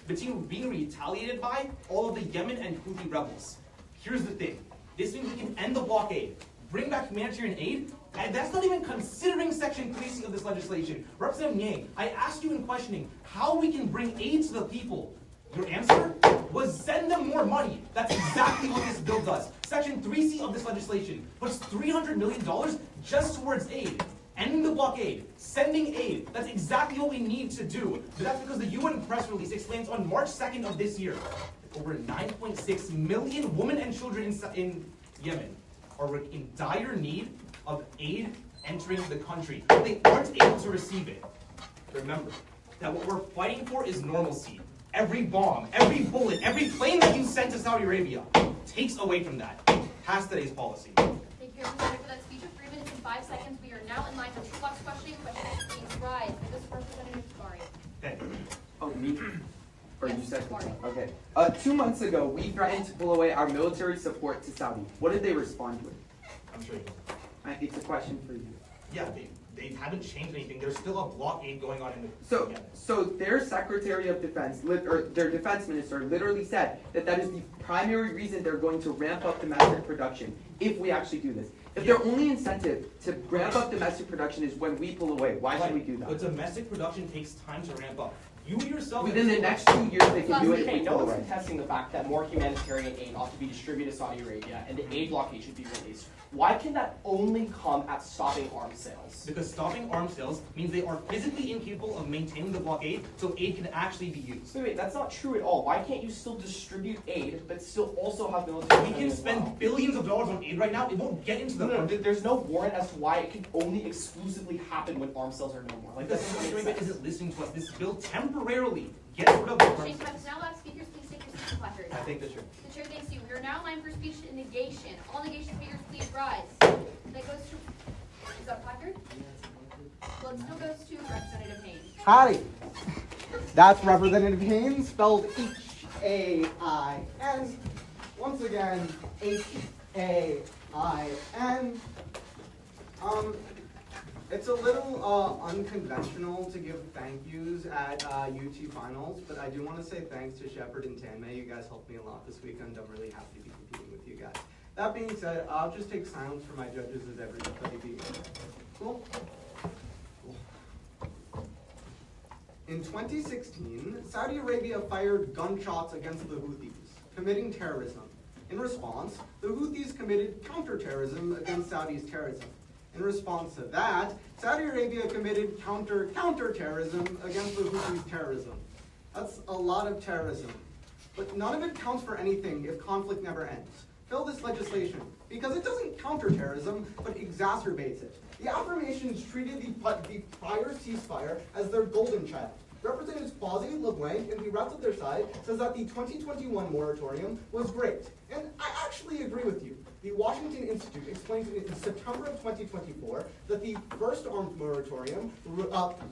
retaliated by all of the Yemen and Houthi rebels. Here's the thing. This means we can end the blockade, bring back humanitarian aid, and that's not even considering Section 3C of this legislation. Representative Yang, I asked you in questioning how we can bring aid to the people. Your answer was send them more money. That's exactly what this bill does. Section 3C of this legislation puts $300 million just towards aid. Ending the blockade, sending aid. That's exactly what we need to do. But that's because the UN press release explains on March 2nd of this year that over 9.6 million women and children in Yemen are in dire need of aid entering the country. But they aren't able to receive it. Remember that what we're fighting for is normalcy. Every bomb, every bullet, every plane that you send to Saudi Arabia takes away from that. Pass today's policy. Thank you, Representative, for that speech of 3 minutes and 5 seconds. We are now in line for toolbox questioning. Questions, please rise. This is Representative Sabari. Okay. Oh, me? Or Yes, you said Sabari. okay. 2 months ago, we threatened to pull away our military support to Saudi. What did they respond with? I'm sure you know. It's a question for you. Yeah, they haven't changed anything. There's still a blockade going on in the So their Secretary of Defense, or their Defense Minister, literally said that is the primary reason they're going to ramp up domestic production if we actually do this. If their only incentive to ramp up domestic production is when we pull away, why should we do that? But domestic production takes time to ramp up. You yourself... Within the next 2 years, they can do it if Okay, we no pull one's away. contesting the fact that more humanitarian aid ought to be distributed to Saudi Arabia and the aid blockade should be released. Why can that only come at stopping arms sales? Because stopping arms sales means they are physically incapable of maintaining the blockade, so aid can actually be used. Wait, that's not true at all. Why can't you still distribute aid, but still also have military We can spending as spend well? billions of dollars on aid right now. It won't get into the... No, there's no warrant as to why it can only exclusively happen when arms sales are no more. Like, Because that Saudi doesn't Arabia make sense. isn't listening to us. This bill temporarily gets rid of arms Shane, sales. time is now up. Speakers, please take your seats and placard. I think that's true. The chair thanks you. We are now in line for speech in negation. All negation speakers, please rise. That goes to... Is that placard? Well, it still goes to Representative Haynes. Howdy. That's Representative Haynes, spelled H-A-I-N. Once again, H-A-I-N. It's a little unconventional to give thank yous at UT finals, but I do want to say thanks to Shepard and Tanmay. You guys helped me a lot this weekend. I'm really happy to be competing with you guys. That being said, I'll just take silence for my judges as everybody be. Cool? In 2016, Saudi Arabia fired gunshots against the Houthis, committing terrorism. In response, the Houthis committed counterterrorism against Saudi's terrorism. In response to that, Saudi Arabia committed counterterrorism against the Houthis' terrorism. That's a lot of terrorism. But none of it counts for anything if conflict never ends. Fill this legislation, because it doesn't counter terrorism, but exacerbates it. The affirmations treated the prior ceasefire as their golden child. Representatives Quasi, LeBlanc, and the rest of their side says that the 2021 moratorium was great. And I actually agree with you. The Washington Institute explains in September of 2024 that the first armed moratorium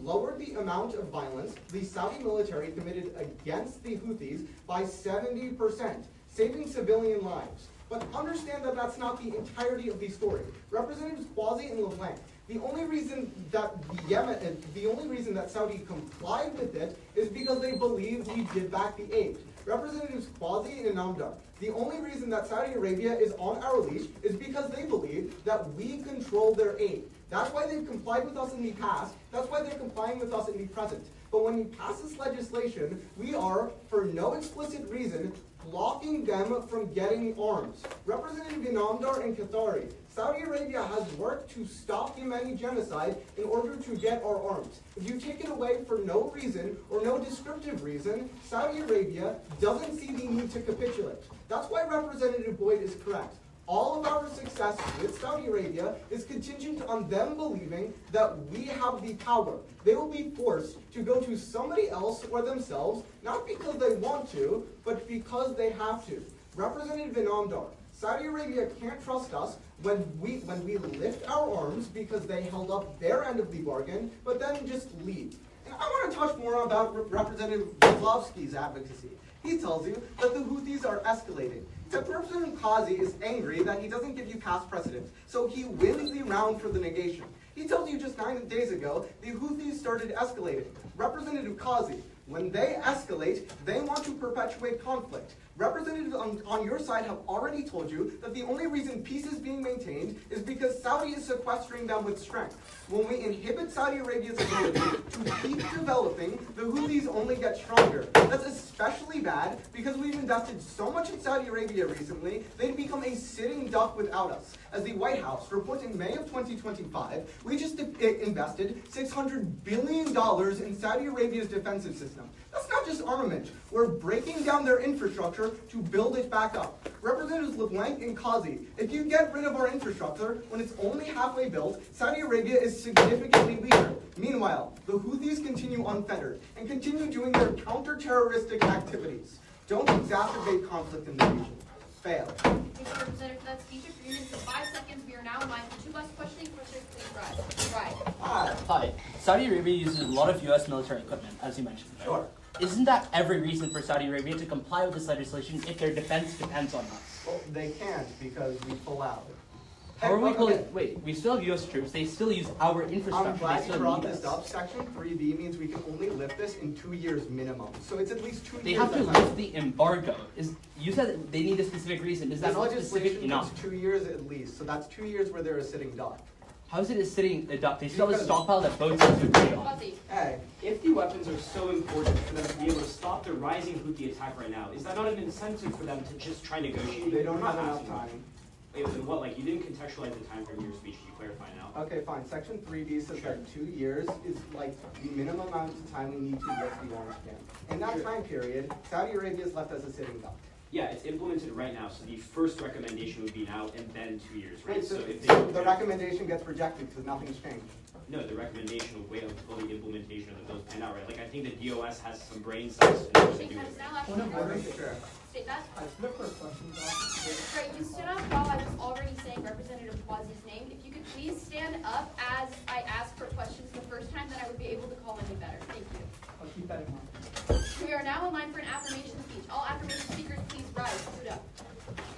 lowered the amount of violence the Saudi military committed against the Houthis by 70%, saving civilian lives. But understand that that's not the entirety of the story. Representatives Quasi and LeBlanc, the only reason that Saudi complied with it is because they believed we did back the aid. Representatives Quasi and Namdar, the only reason that Saudi Arabia is on our leash is because they believe that we control their aid. That's why they've complied with us in the past. That's why they're complying with us in the present. But when we pass this legislation, we are, for no explicit reason, blocking them from getting arms. Representative Inamdar and Qatari, Saudi Arabia has worked to stop Yemeni genocide in order to get our arms. If you take it away for no reason or no descriptive reason, Saudi Arabia doesn't see the need to capitulate. That's why Representative Boyd is correct. All of our success with Saudi Arabia is contingent on them believing that we have the power. They will be forced to go to somebody else or themselves, not because they want to, but because they have to. Representative Inamdar, Saudi Arabia can't trust us when we lift our arms because they held up their end of the bargain, but then just leave. And I want to touch more about Representative Kozlovsky's advocacy. He tells you that the Houthis are escalating. Representative Kazi is angry that he doesn't give you past precedent, so he wins the round for the negation. He tells you just 9 days ago the Houthis started escalating. Representative Kazi, when they escalate, they want to perpetuate conflict. Representatives on your side have already told you that the only reason peace is being maintained is because Saudi is sequestering them with strength. When we inhibit Saudi Arabia's ability to keep developing, the Houthis only get stronger. That's especially bad because we've invested so much in Saudi Arabia recently, they'd become a sitting duck without us. As the White House reports in May of 2025, we just invested $600 billion in Saudi Arabia's defensive system. That's not just armament. We're breaking down their infrastructure to build it back up. Representatives LeBlanc and Kazi, if you get rid of our infrastructure when it's only halfway built, Saudi Arabia is significantly weaker. Meanwhile, the Houthis continue unfettered and continue doing their counter-terroristic activities. Don't exacerbate conflict in the region. Fail. Thank you, Representative, for that speech. Agreements in 5 seconds. We are now in line for 2 last questioning. Questions, please rise. Hi. Saudi Arabia uses a lot of U.S. military equipment, as you mentioned. Right? Sure. Isn't that every reason for Saudi Arabia to comply with this legislation if their defense depends on us? Well, they can't because we pull out. How are we Okay. pulling? Wait, we still have U.S. troops. They still use our infrastructure. I'm glad they you still brought need this us. up. Section 3B means we can only lift this in 2 years minimum. So it's at least 2 They years. have to at time. lift the embargo. You said that they need a specific reason. Is that This not specific legislation enough? takes 2 years at least. So that's 2 years where they're a sitting duck. How is it a sitting duck? They still have a Because- stockpile that boats have to agree on. Hey, If the weapons are so important for them to be able to stop the rising Houthi attack right now, is that not an incentive for them to just try negotiate? they don't I'm have not enough asking. time. Wait, then what? Like, you didn't contextualize the time from your speech. Can you clarify now? Okay, fine. Section 3B says that 2 years is like the minimum amount of time we need to lift the orange can. In that time period, Saudi Arabia is left as a sitting duck. Yeah, it's implemented right now, so the first recommendation would be now and then 2 years, right? Right, so if they the recommendation gets rejected because nothing's changed. No, the recommendation will wait until the implementation of those pan out, right? Like, I think the DOS has some brain cells to know what to do with it. Point of order. Sure. State that. I flip for questions off. Right, you stood up while I was already saying Representative Quasi's name. If you could please stand up as I asked for questions the first time, then I would be able to call on you better. Thank you. I'll keep that in mind. We are now in line for an affirmation speech. All affirmation speakers, please rise. Stood up.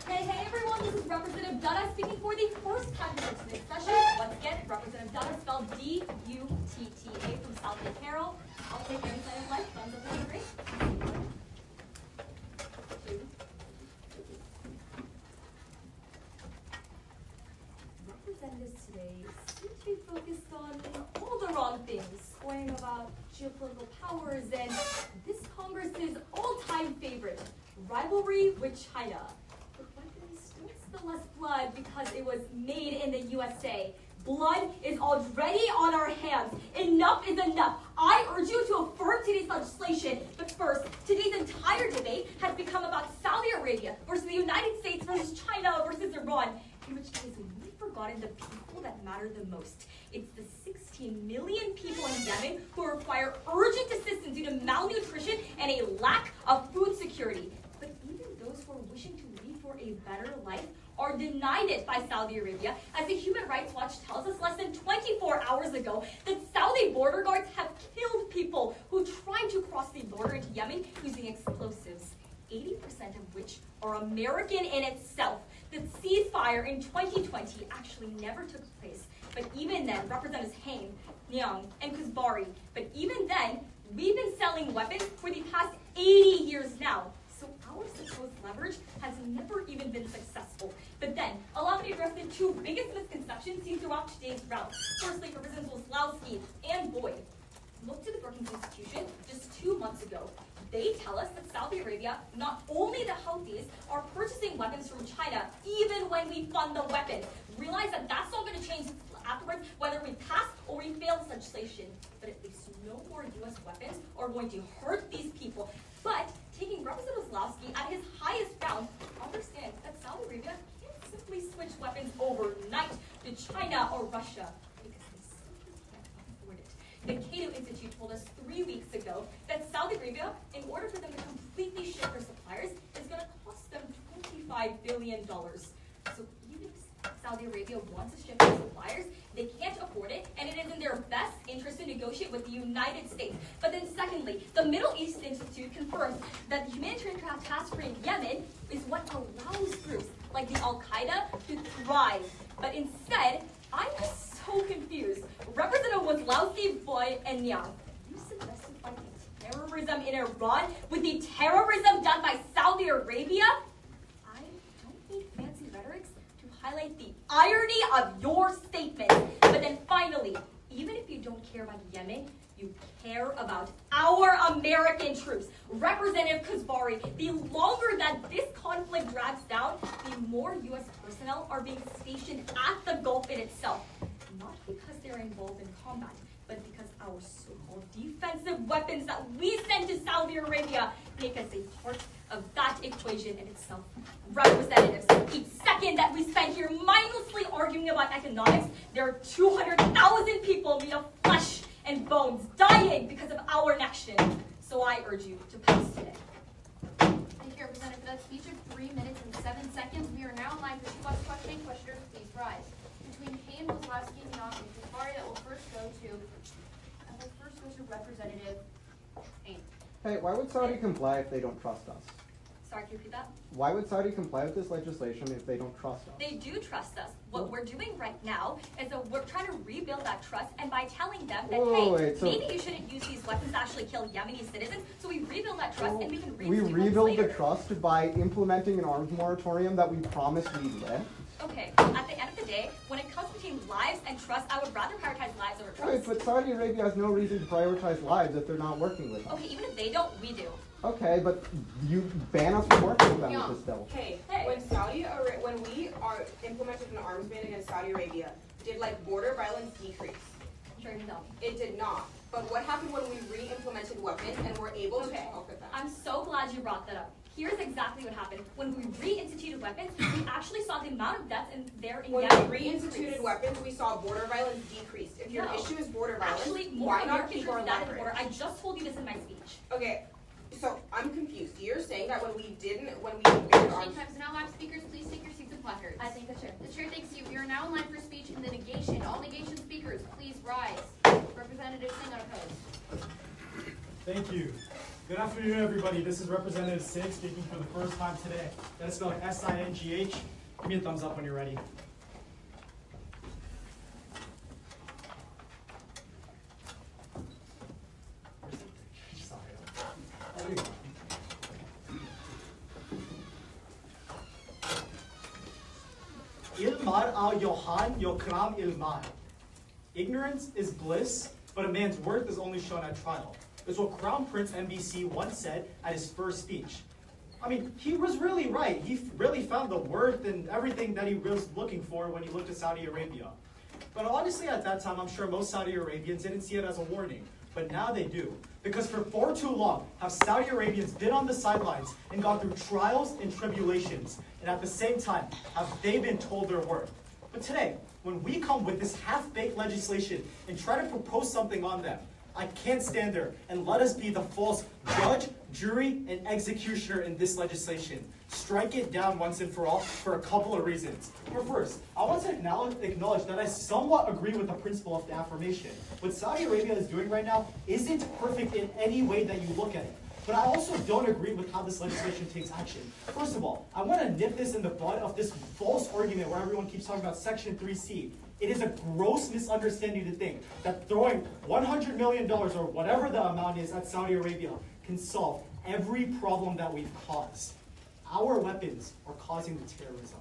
Hey everyone, this is Representative Dutta speaking for the first time in this session. Once again, Representative Dutta spelled D-U-T-T-A from South Lake Carroll. I'll take any side of life. Thumbs up would be great. Representatives today seem to be focused on all the wrong things, worrying about geopolitical powers and this Congress's all-time favorite, rivalry with China. But weapons don't spill less blood because it was made in the USA. Blood is already on our hands. Enough is enough. I urge you to affirm today's legislation. But first, today's entire debate has become about Saudi Arabia versus the United States versus China versus Iran, in which case we've forgotten the people that matter the most. It's the 16 million people in Yemen who require urgent assistance due to malnutrition and a lack of food security. But even those who are wishing to leave for a better life are denied it by Saudi Arabia, as the Human Rights Watch tells us less than 24 hours ago that Saudi border guards have killed people who tried to cross the border into Yemen using explosives, 80% of which are American in itself. The ceasefire in 2020 actually never took place, but even then, Representatives Haim, Nyang, and Kuzbari, but even then, we've been selling weapons for the past 80 years now. So our supposed leverage has never even been successful. But then, allow me to address the two biggest misconceptions seen throughout today's round. Firstly, Representatives Woslowski and Boyd. Look to the Brookings Institution just 2 months ago. They tell us that Saudi Arabia, not only the Houthis, are purchasing weapons from China even when we fund the weapon. Realize that that's not going to change afterwards whether we pass or we fail this legislation. But at least no more U.S. weapons are going to hurt these people. But taking Representative Woslowski at his highest ground, understand that Saudi Arabia can't simply switch weapons overnight to China or Russia because they simply can't afford it. The Cato Institute told us 3 weeks ago that Saudi Arabia, in order for them to completely shift their suppliers, is going to cost them $25 billion. So even if Saudi Arabia wants to shift their suppliers, they can't afford it, and it is in their best interest to negotiate with the United States. But then secondly, the Middle East Institute confirms that the humanitarian catastrophe in Yemen is what allows like the Al-Qaeda to thrive. But instead, I'm just so confused. Representative Wazlowski, Boy, and Yang, you suggest to fight the terrorism in Iran with the terrorism done by Saudi Arabia? I don't need fancy rhetorics to highlight the irony of your statement. But then finally, even if you don't care about Yemen, you care about our American troops. Representative Kuzbari, the longer that this conflict drags down, the more U.S. personnel are being stationed at the Gulf in itself. Not because they're involved in combat, but because our so-called defensive weapons that we send to Saudi Arabia make us a part of that equation in itself. Representatives, each second that we spend here mindlessly arguing about economics, there are 200,000 people made of flesh and bones dying because of our inaction. So I urge you to pass today. Thank you, Representative, for that speech of 3 minutes and 7 seconds. We are now in line for 2 last questioning. Questioners, please rise. Between Kane, Wazlowski, and Young, and Kuzbari, that will first go to Representative Kane. Hey, why would Saudi comply if they don't trust us? Sorry, can you repeat that? Why would Saudi comply with this legislation if they don't trust us? They do trust us. What we're doing right now is that we're trying to rebuild that trust, and by telling them that, maybe you shouldn't use these weapons to actually kill Yemeni citizens, so we rebuild that trust and we can We rebuild the trust by implementing an arms moratorium that we promised we'd lift. Okay, at the end of the day, when it comes between lives and trust, I would rather prioritize lives over trust. Right, but Saudi Arabia has no reason to prioritize lives if they're not working with us. Okay, even if they don't, we do. Okay, but you ban us from working with them with this bill. Hey, when we implemented an arms ban against Saudi Arabia, did border violence decrease? Sure, no. It did not. But what happened when we re-implemented weapons and were able to talk with them? I'm so glad you brought that up. Here's exactly what happened. When we reinstituted weapons, we actually saw the amount of deaths there in Yemen. When we reinstituted weapons, we saw border violence decrease. If your issue is border violence, actually, more why not American keep our troops at the leverage? border. I just told you this in my speech. Okay, so I'm confused. You're saying that when we Questioning time is now live. Speakers, please take your seats and placards. I thank the chair. The chair thanks you. We are now in line for speech in the negation. All negation speakers, please rise. Representative Singh unopposed. Thank you. Good afternoon, everybody. This is Representative Sig speaking for the first time today. That's spelled S-I-N-G-H. Give me a thumbs up when you're ready. Ilmar al Yohan Yokram Ilmar. Ignorance is bliss, but a man's worth is only shown at trial. Is what Crown Prince MBC once said at his first speech. I mean, he was really right. He really found the worth and everything that he was looking for when he looked at Saudi Arabia. But honestly, at that time, I'm sure most Saudi Arabians didn't see it as a warning. But now they do. Because for far too long, have Saudi Arabians been on the sidelines and gone through trials and tribulations. And at the same time, have they been told their worth. But today, when we come with this half-baked legislation and try to propose something on them, I can't stand there and let us be the false judge, jury, and executioner in this legislation. Strike it down once and for all for a couple of reasons. But first, I want to acknowledge that I somewhat agree with the principle of the affirmation. What Saudi Arabia is doing right now isn't perfect in any way that you look at it. But I also don't agree with how this legislation takes action. First of all, I want to nip this in the bud of this false argument where everyone keeps talking about Section 3C. It is a gross misunderstanding to think that throwing $100 million or whatever the amount is at Saudi Arabia can solve every problem that we've caused. Our weapons are causing the terrorism.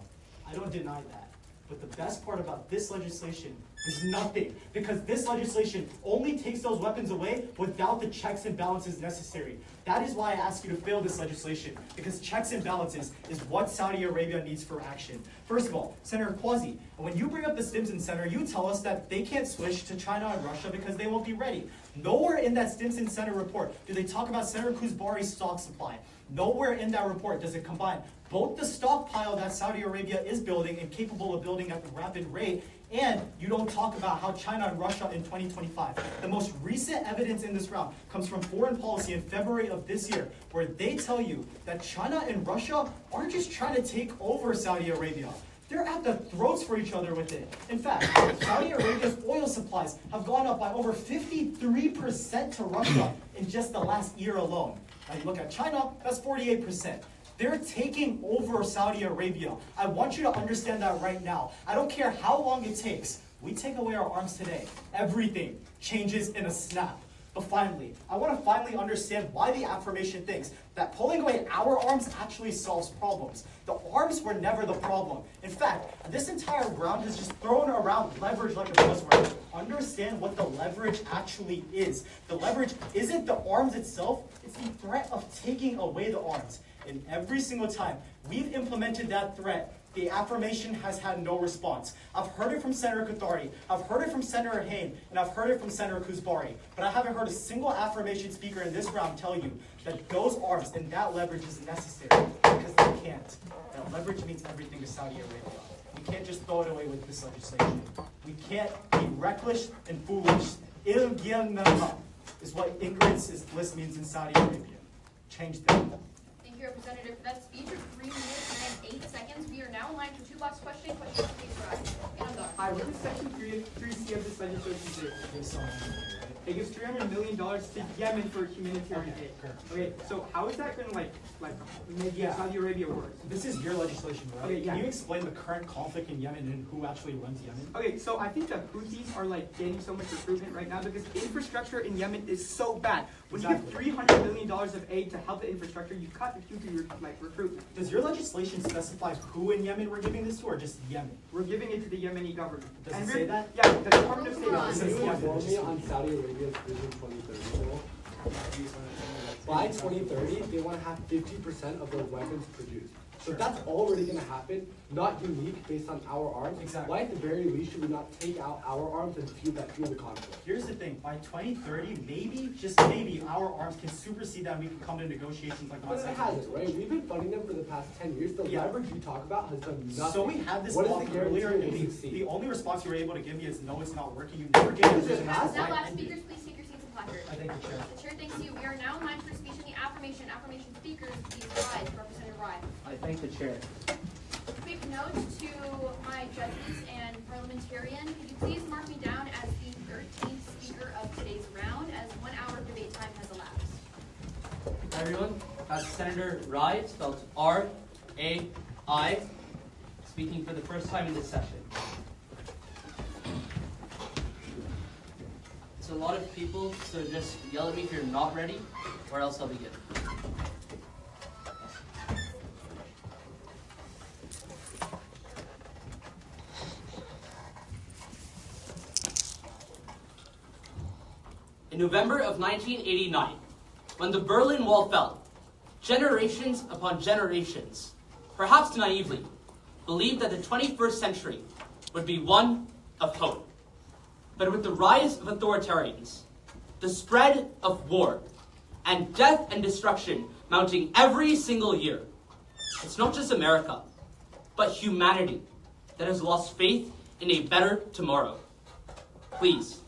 I don't deny that. But the best part about this legislation is nothing, because this legislation only takes those weapons away without the checks and balances necessary. That is why I ask you to fail this legislation, because checks and balances is what Saudi Arabia needs for action. First of all, Senator Quasi, when you bring up the Stimson Center, you tell us that they can't switch to China and Russia because they won't be ready. Nowhere in that Stimson Center report do they talk about Senator Kuzbari's stock supply. Nowhere in that report does it combine both the stockpile that Saudi Arabia is building and capable of building at the rapid rate, and you don't talk about how China and Russia in 2025. The most recent evidence in this round comes from Foreign Policy in February of this year, where they tell you that China and Russia aren't just trying to take over Saudi Arabia. They're at the throats for each other with it. In fact, Saudi Arabia's oil supplies have gone up by over 53% to Russia in just the last year alone. Now you look at China, that's 48%. They're taking over Saudi Arabia. I want you to understand that right now. I don't care how long it takes. We take away our arms today. Everything changes in a snap. But finally, I want to finally understand why the affirmation thinks that pulling away our arms actually solves problems. The arms were never the problem. In fact, this entire round has just thrown around leverage like a buzzword. Understand what the leverage actually is. The leverage isn't the arms itself, it's the threat of taking away the arms. And every single time we've implemented that threat, the affirmation has had no response. I've heard it from Senator Cathari, I've heard it from Senator Hain, and I've heard it from Senator Kuzbari. But I haven't heard a single affirmation speaker in this round tell you that those arms and that leverage is necessary, because they can't. That leverage means everything to Saudi Arabia. We can't just throw it away with this legislation. We can't be reckless and foolish. Il Gyanama is what ignorance is bliss means in Saudi Arabia. Change that. Thank you, Representative, for that speech of 3 minutes and 8 seconds. We are now in line for 2 box question. Questions, please rise. I read section 3C of this legislation today. It gives $300 million to Yemen for humanitarian aid. Okay, so how is that going to make Saudi Arabia worse? This is your legislation, right? Okay, yeah. Can you explain the current conflict in Yemen and who actually runs Yemen? Okay, so I think the Houthis are gaining so much recruitment right now because infrastructure in Yemen is so bad. When you give $300 million of aid to help the infrastructure, you cut the Houthi recruitment. Does your legislation specify who in Yemen we're giving this to, or just Yemen? We're giving it to the Yemeni government. Does it say that? Yeah, the Department of State. Can you inform me on Saudi Arabia's Vision 2030 goal? By 2030, they want to have 50% of their weapons produced. So that's already going to happen, not unique based on our arms. Exactly. Why at the very least should we not take out our arms and fuel the conflict? Here's the thing, by 2030, maybe, just maybe, our arms can supersede that and we can come to negotiations like But it hasn't, right? We've been funding them for the past 10 years. The leverage you talk about has done nothing. So we had this what talk is the earlier, and guarantee they succeed? the only response you were able to give me is no, it's not working. You never gave me a reason Now, why it last ended. speakers, please take your seats and placards. I thank the chair. The chair thanks you. We are now in line for speech in the affirmation. Affirmation speakers, please rise. Representative Rye. I thank the chair. Quick note to my judges and parliamentarian, could you please mark me down as the 13th speaker of today's round, as 1 hour of debate time has elapsed. Hi everyone, that's Senator Rye, spelled R-A-I, speaking for the first time in this session. It's a lot of people, so just yell at me if you're not ready, or else I'll begin. In November of 1989, when the Berlin Wall fell, generations upon generations, perhaps naively, believed that the 21st century would be one of hope. But with the rise of authoritarians, the spread of war, and death and destruction mounting every single year, it's not just America, but humanity that has lost faith in a better tomorrow. Please,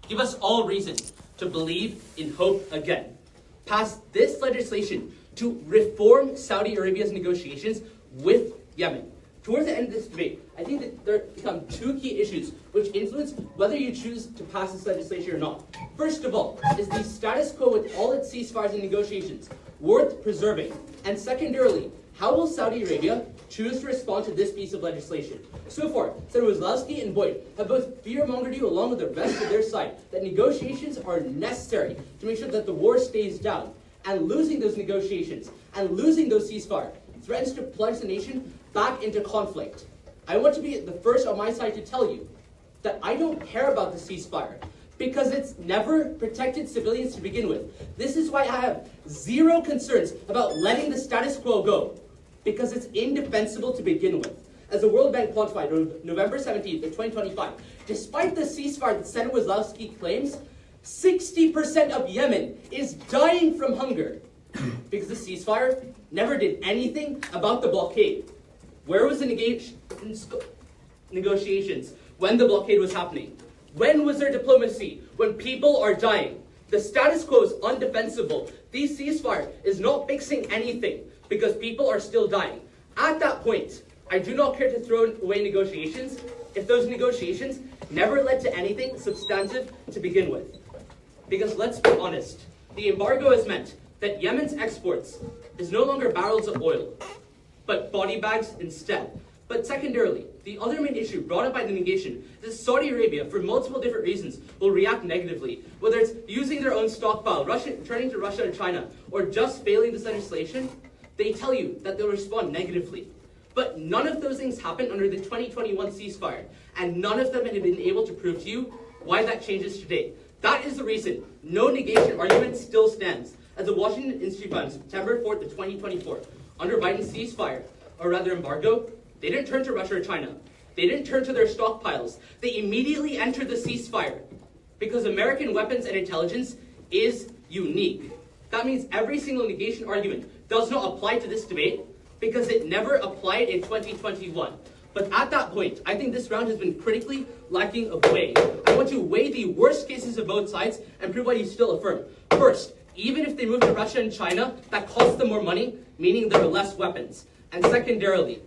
give us all reason to believe in hope again. Pass this legislation to reform Saudi Arabia's negotiations with Yemen. Towards the end of this debate, I think that there become 2 key issues which influence whether you choose to pass this legislation or not. First of all, is the status quo with all its ceasefires and negotiations worth preserving? And secondarily, how will Saudi Arabia choose to respond to this piece of legislation? So far, Senator Wazlowski and Boyd have both fear-mongered you along with the rest of their side that negotiations are necessary to make sure that the war stays down. And losing those negotiations and losing those ceasefires threatens to plunge the nation back into conflict. I want to be the first on my side to tell you that I don't care about the ceasefire because it's never protected civilians to begin with. This is why I have zero concerns about letting the status quo go, because it's indefensible to begin with. As the World Bank quantified on November 17th of 2025, despite the ceasefire that Senator Wazlowski claims, 60% of Yemen is dying from hunger because the ceasefire never did anything about the blockade. Where was the negotiations when the blockade was happening? When was there diplomacy when people are dying? The status quo is undefensible. This ceasefire is not fixing anything because people are still dying. At that point, I do not care to throw away negotiations if those negotiations never led to anything substantive to begin with. Because let's be honest, the embargo has meant that Yemen's exports is no longer barrels of oil, but body bags instead. But secondarily, the other main issue brought up by the negation is that Saudi Arabia, for multiple different reasons, will react negatively. Whether it's using their own stockpile, turning to Russia and China, or just failing this legislation, they tell you that they'll respond negatively. But none of those things happened under the 2021 ceasefire, and none of them have been able to prove to you why that changes today. That is the reason no negation argument still stands. As the Washington Institute found September 4th of 2024, under Biden's ceasefire, or rather embargo, they didn't turn to Russia or China. They didn't turn to their stockpiles. They immediately entered the ceasefire because American weapons and intelligence is unique. That means every single negation argument does not apply to this debate because it never applied in 2021. But at that point, I think this round has been critically lacking of weighing. I want to weigh the worst cases of both sides and prove why you still affirm. First, even if they move to Russia and China, that costs them more money, meaning there are less weapons. And secondarily,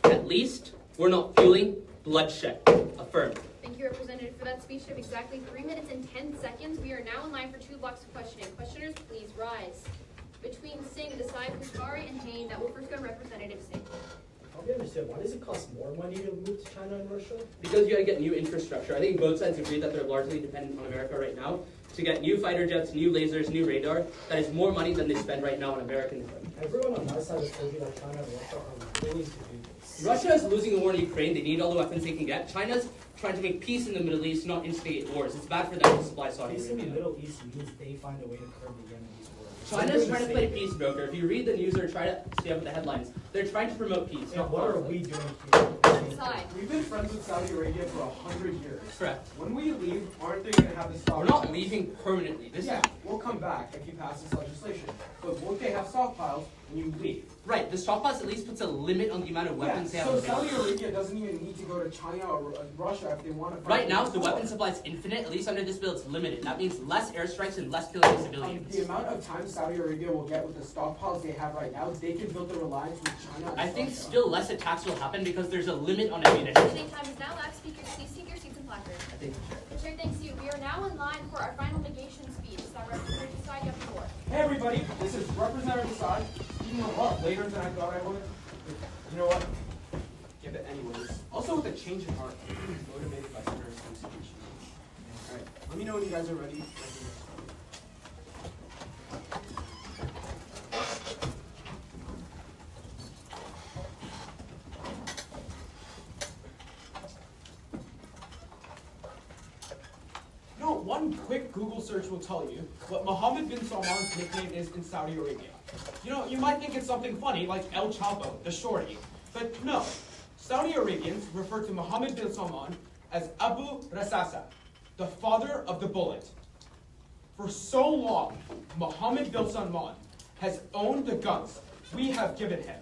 at least we're not fueling bloodshed. Affirm. Thank you, Representative, for that speech of exactly 3 minutes and 10 seconds. We are now in line for 2 blocks of questioning. Questioners, please rise. Between Singh, Desai, Pushkari, and Hain, that will first go to Representative Singh. Help me understand, why does it cost more money to move to China and Russia? Because you gotta get new infrastructure. I think both sides agree that they're largely dependent on America right now. To get new fighter jets, new lasers, new radar, that is more money than they spend right now on American equipment. Everyone on my side has told you that China and Russia are willing to do this. Russia is losing the war in Ukraine. They need all the weapons they can get. China's trying to make peace in the Middle East, not instigate wars. It's bad for them to supply Saudi Peace in the Arabia. Middle East means they find a way to curb the Yemenis war. China's trying to play peace broker. If you read the news or try to stay up with the headlines, they're trying to promote peace. Yeah, not what are conflict. we doing here? Desai. We've been friends with Saudi Arabia for 100 years. Correct. When we leave, aren't they going to have the stockpiles? We're not leaving permanently. This Yeah, we'll come back if you pass this legislation. But won't they have stockpiles when you leave? Right. The stockpiles at least puts a limit on the amount of weapons they have so available. Saudi Arabia doesn't even need to go to China or Russia if they want to fight. Right now, the weapon supply is infinite. At least under this bill, it's limited. That means less airstrikes and less killing of civilians. The amount of time Saudi Arabia will get with the stockpiles they have right now, they can build the reliance with China. I think still less attacks will happen because there's a limit on ammunition. Questioning time is now up. Speakers, please take your seats and placards. I think. The chair thanks you. We are now in line for our final negation speech. That Representative Desai, you have the floor. Hey everybody, this is Representative Desai. Even a lot later than I thought I would. You know what? Give it anyways. Also with a change in heart, motivated by Senator Singh's speech. Alright, let me know when you guys are ready. No, one quick Google search will tell you what Mohammed bin Salman's nickname is in Saudi Arabia. You know, you might think it's something funny like El Chapo, the shorty. But no, Saudi Arabians refer to Mohammed bin Salman as Abu Rasasa, the father of the bullet. For so long, Mohammed bin Salman has owned the guns we have given him.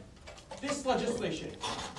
This legislation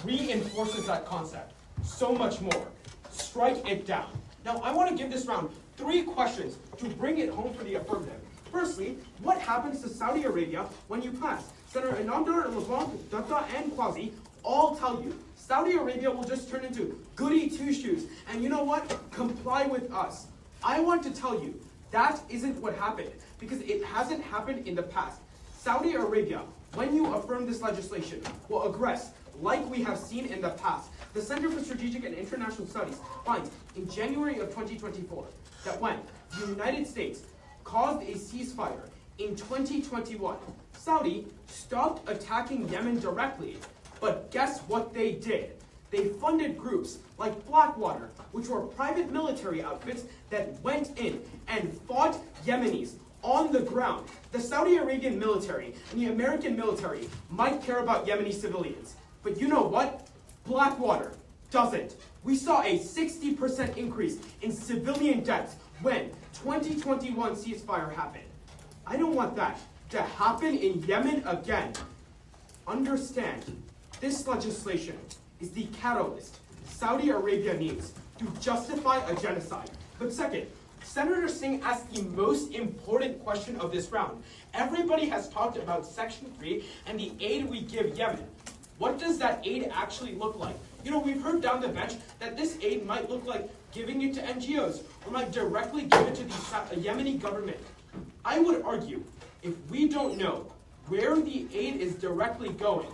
reinforces that concept so much more. Strike it down. Now, I want to give this round 3 questions to bring it home for the affirmative. Firstly, what happens to Saudi Arabia when you pass? Senator Inamdar, LeBlanc, Dutta, and Quasi all tell you Saudi Arabia will just turn into goody two-shoes. And you know what? Comply with us. I want to tell you that isn't what happened because it hasn't happened in the past. Saudi Arabia, when you affirm this legislation, will aggress like we have seen in the past. The Center for Strategic and International Studies finds in January of 2024 that when the United States caused a ceasefire in 2021, Saudi stopped attacking Yemen directly. But guess what they did? They funded groups like Blackwater, which were private military outfits that went in and fought Yemenis on the ground. The Saudi Arabian military and the American military might care about Yemeni civilians. But you know what? Blackwater doesn't. We saw a 60% increase in civilian deaths when 2021 ceasefire happened. I don't want that to happen in Yemen again. Understand, this legislation is the catalyst Saudi Arabia needs to justify a genocide. But second, Senator Singh asked the most important question of this round. Everybody has talked about Section 3 and the aid we give Yemen. What does that aid actually look like? You know, we've heard down the bench that this aid might look like giving it to NGOs or might directly give it to the Yemeni government. I would argue if we don't know where the aid is directly going,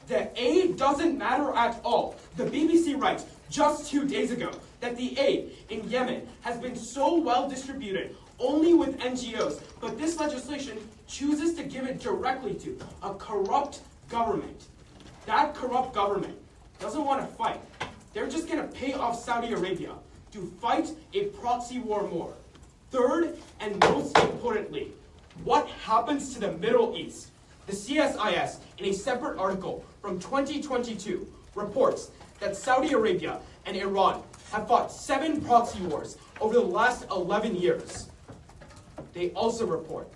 the aid doesn't matter at all. The BBC writes just 2 days ago that the aid in Yemen has been so well distributed only with NGOs, but this legislation chooses to give it directly to a corrupt government. That corrupt government doesn't want to fight. They're just going to pay off Saudi Arabia to fight a proxy war more. Third, and most importantly, what happens to the Middle East? The CSIS, in a separate article from 2022, reports that Saudi Arabia and Iran have fought 7 proxy wars over the last 11 years. They also report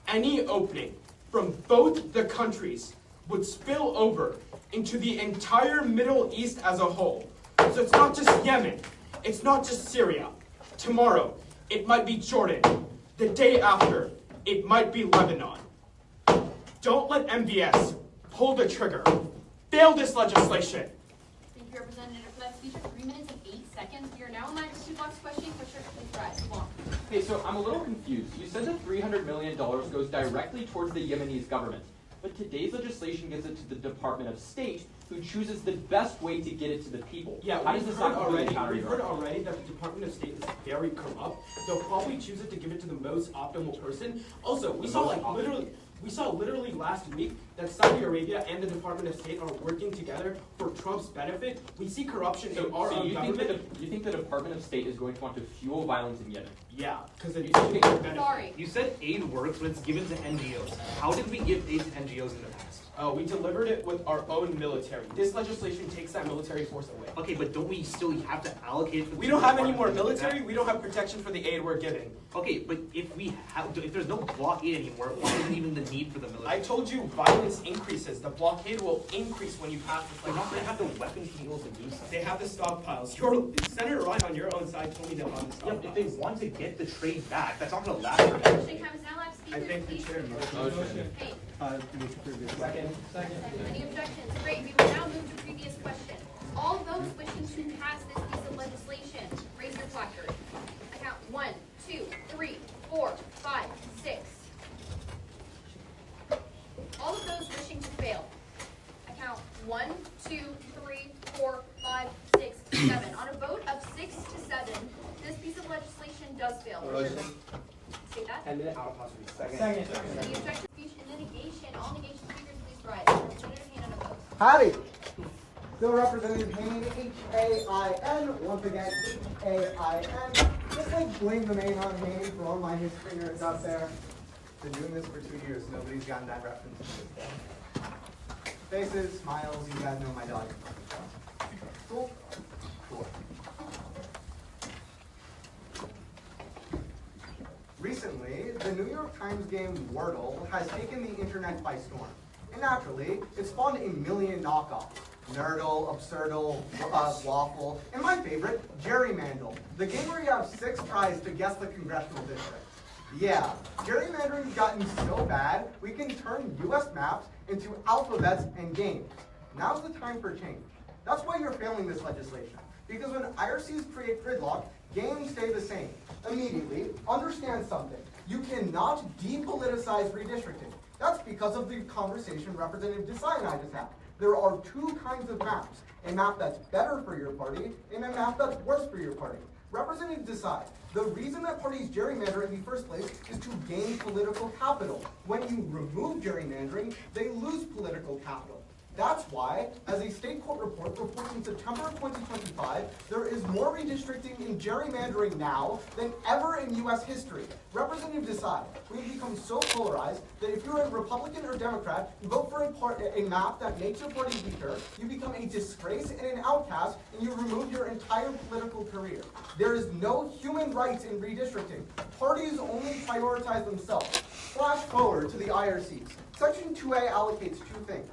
any opening from both the countries would spill over into the entire Middle East as a whole. So it's not just Yemen, it's not just Syria. Tomorrow, it might be Jordan. The day after, it might be Lebanon. Don't let MBS pull the trigger. Fail this legislation. Thank you, Representative, for that speech of 3 minutes and 8 seconds. We are now on line for 2 blocks questioning. Commissioner, please rise. Come on. Okay, so I'm a little confused. You said that $300 million goes directly towards the Yemenis government, but today's legislation gives it to the Department of State, who chooses the best way to get it to the people. Yeah, How does this not completely we've heard already that the Department of State is very corrupt. They'll probably choose it to give it to the most optimal person. Also, we saw literally last week that Saudi Arabia and the Department of State are working together for Trump's benefit. We see corruption in our own government. You think the Department of State is going to want to fuel violence in Yemen? Yeah, because You Sorry. said aid works when it's given to NGOs. How did we give aid to NGOs in the past? we delivered it with our own military. This legislation takes that military force away. Okay, but don't we still have to allocate it? We don't have any more military. We don't have protection for the aid we're giving. Okay, but if there's no blockade anymore, why isn't even the need for the military? I told you violence increases. The blockade will increase when you pass this They're not going to legislation. have the weapons to be able to do something. They have the stockpiles. Your Senator Ryan on your own side told me they have the Yeah, stockpiles. if they want to get the trade back, that's not going to last forever. Question time is now lapsed. I Speakers, thank the please. chair. Motion. Hey, Second. any objections? Great. We will now move to previous question. All those wishing to pass this piece of legislation, raise your placard. I count 1, 2, 3, 4, 5, 6. All of those wishing to fail. I count 1, 2, 3, 4, 5, 6, 7. On a vote of 6 to 7, this piece of legislation does fail. Say that. 10-minute out of Second. Any objection, speech, and litigation? All negation speakers, please rise. Representative Hannon opposed. Howdy. Still Representative Hain, H-A-I-N, once again, H-A-I-N. Just like blame the main on Hain for all my history nerds out there. Been doing this for 2 years, nobody's gotten that reference to this day. Faces, smiles, you guys know my dog. Cool? Cool. Recently, the New York Times game Wordle has taken the internet by storm. And naturally, it spawned a million knockoffs. Nerdle, Absurdle, Waffle, and my favorite, Gerrymandle, the game where you have 6 tries to guess the congressional district. Yeah, gerrymandering's gotten so bad, we can turn US maps into alphabets and games. Now's the time for change. That's why you're failing this legislation. Because when IRCs create gridlock, games stay the same. Immediately, understand something. You cannot depoliticize redistricting. That's because of the conversation Representative Desai and I just had. There are 2 kinds of maps. A map that's better for your party, and a map that's worse for your party. Representative Desai, the reason that parties gerrymander in the first place is to gain political capital. When you remove gerrymandering, they lose political capital. That's why, as a state court report reporting September of 2025, there is more redistricting in gerrymandering now than ever in U.S. history. Representative Desai, we've become so polarized that if you're a Republican or Democrat, you vote for a map that makes your party weaker, you become a disgrace and an outcast, and you remove your entire political career. There is no human rights in redistricting. Parties only prioritize themselves. Flash forward to the IRCs. Section 2A allocates 2 things.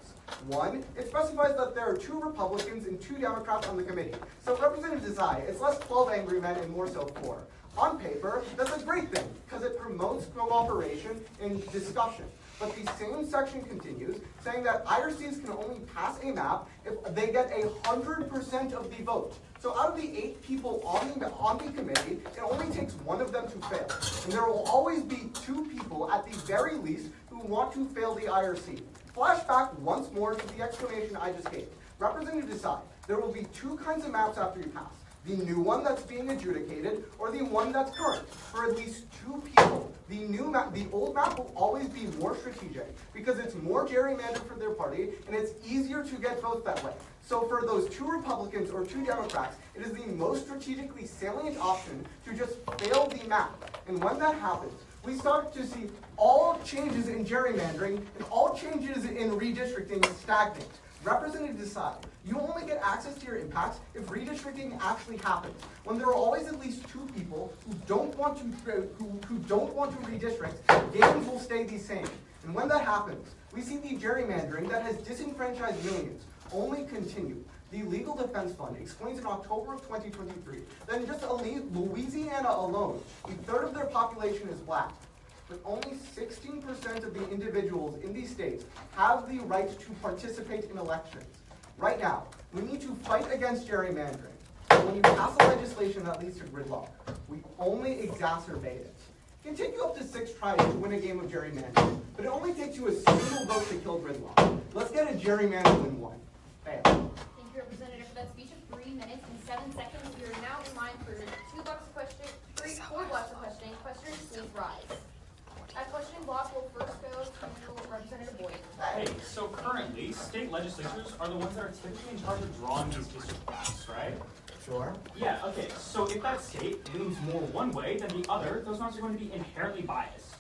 1, it specifies that there are 2 Republicans and 2 Democrats on the committee. So Representative Desai, it's less 12 angry men and more so 4. On paper, that's a great thing, because it promotes cooperation and discussion. But the same section continues, saying that IRCs can only pass a map if they get 100% of the vote. So So out of the 8 people on the committee, it only takes one of them to fail. And there will always be 2 people at the very least who want to fail the IRC. Flashback once more to the explanation I just gave. Representative Desai, there will be 2 kinds of maps after you pass. The new one that's being adjudicated, or the one that's current. For at least 2 people, the old map will always be more strategic because it's more gerrymandered for their party and it's easier to get votes that way. So for those 2 Republicans or 2 Democrats, it is the most strategically salient option to just fail the map. And when that happens, we start to see all changes in gerrymandering and all changes in redistricting stagnate. Representative Desai, you only get access to your impacts if redistricting actually happens. When there are always at least 2 people who don't want to redistrict, gains will stay the same. And when that happens, we see the gerrymandering that has disenfranchised millions only continue. The Legal Defense Fund explains in October of 2023 that in just Louisiana alone, a third of their population is black. But only 16% of the individuals in these states have the right to participate in elections. Right now, we need to fight against gerrymandering. When you pass a legislation that leads to gridlock, we only exacerbate it. It can take you up to 6 tries to win a game of gerrymandering, but it only takes you a single vote to kill gridlock. Let's get a gerrymander in 1. Fail. Thank you, Representative, for that speech of 3 minutes and 7 seconds. We are now in line for 4 blocks of questioning. Questioners, please rise. That questioning block will first go to Representative Boyd. Hey, so currently, state legislatures are the ones that are typically in charge of drawing these district maps, right? Sure. Yeah, okay, so if that state leans more one way than the other, those maps are going to be inherently biased,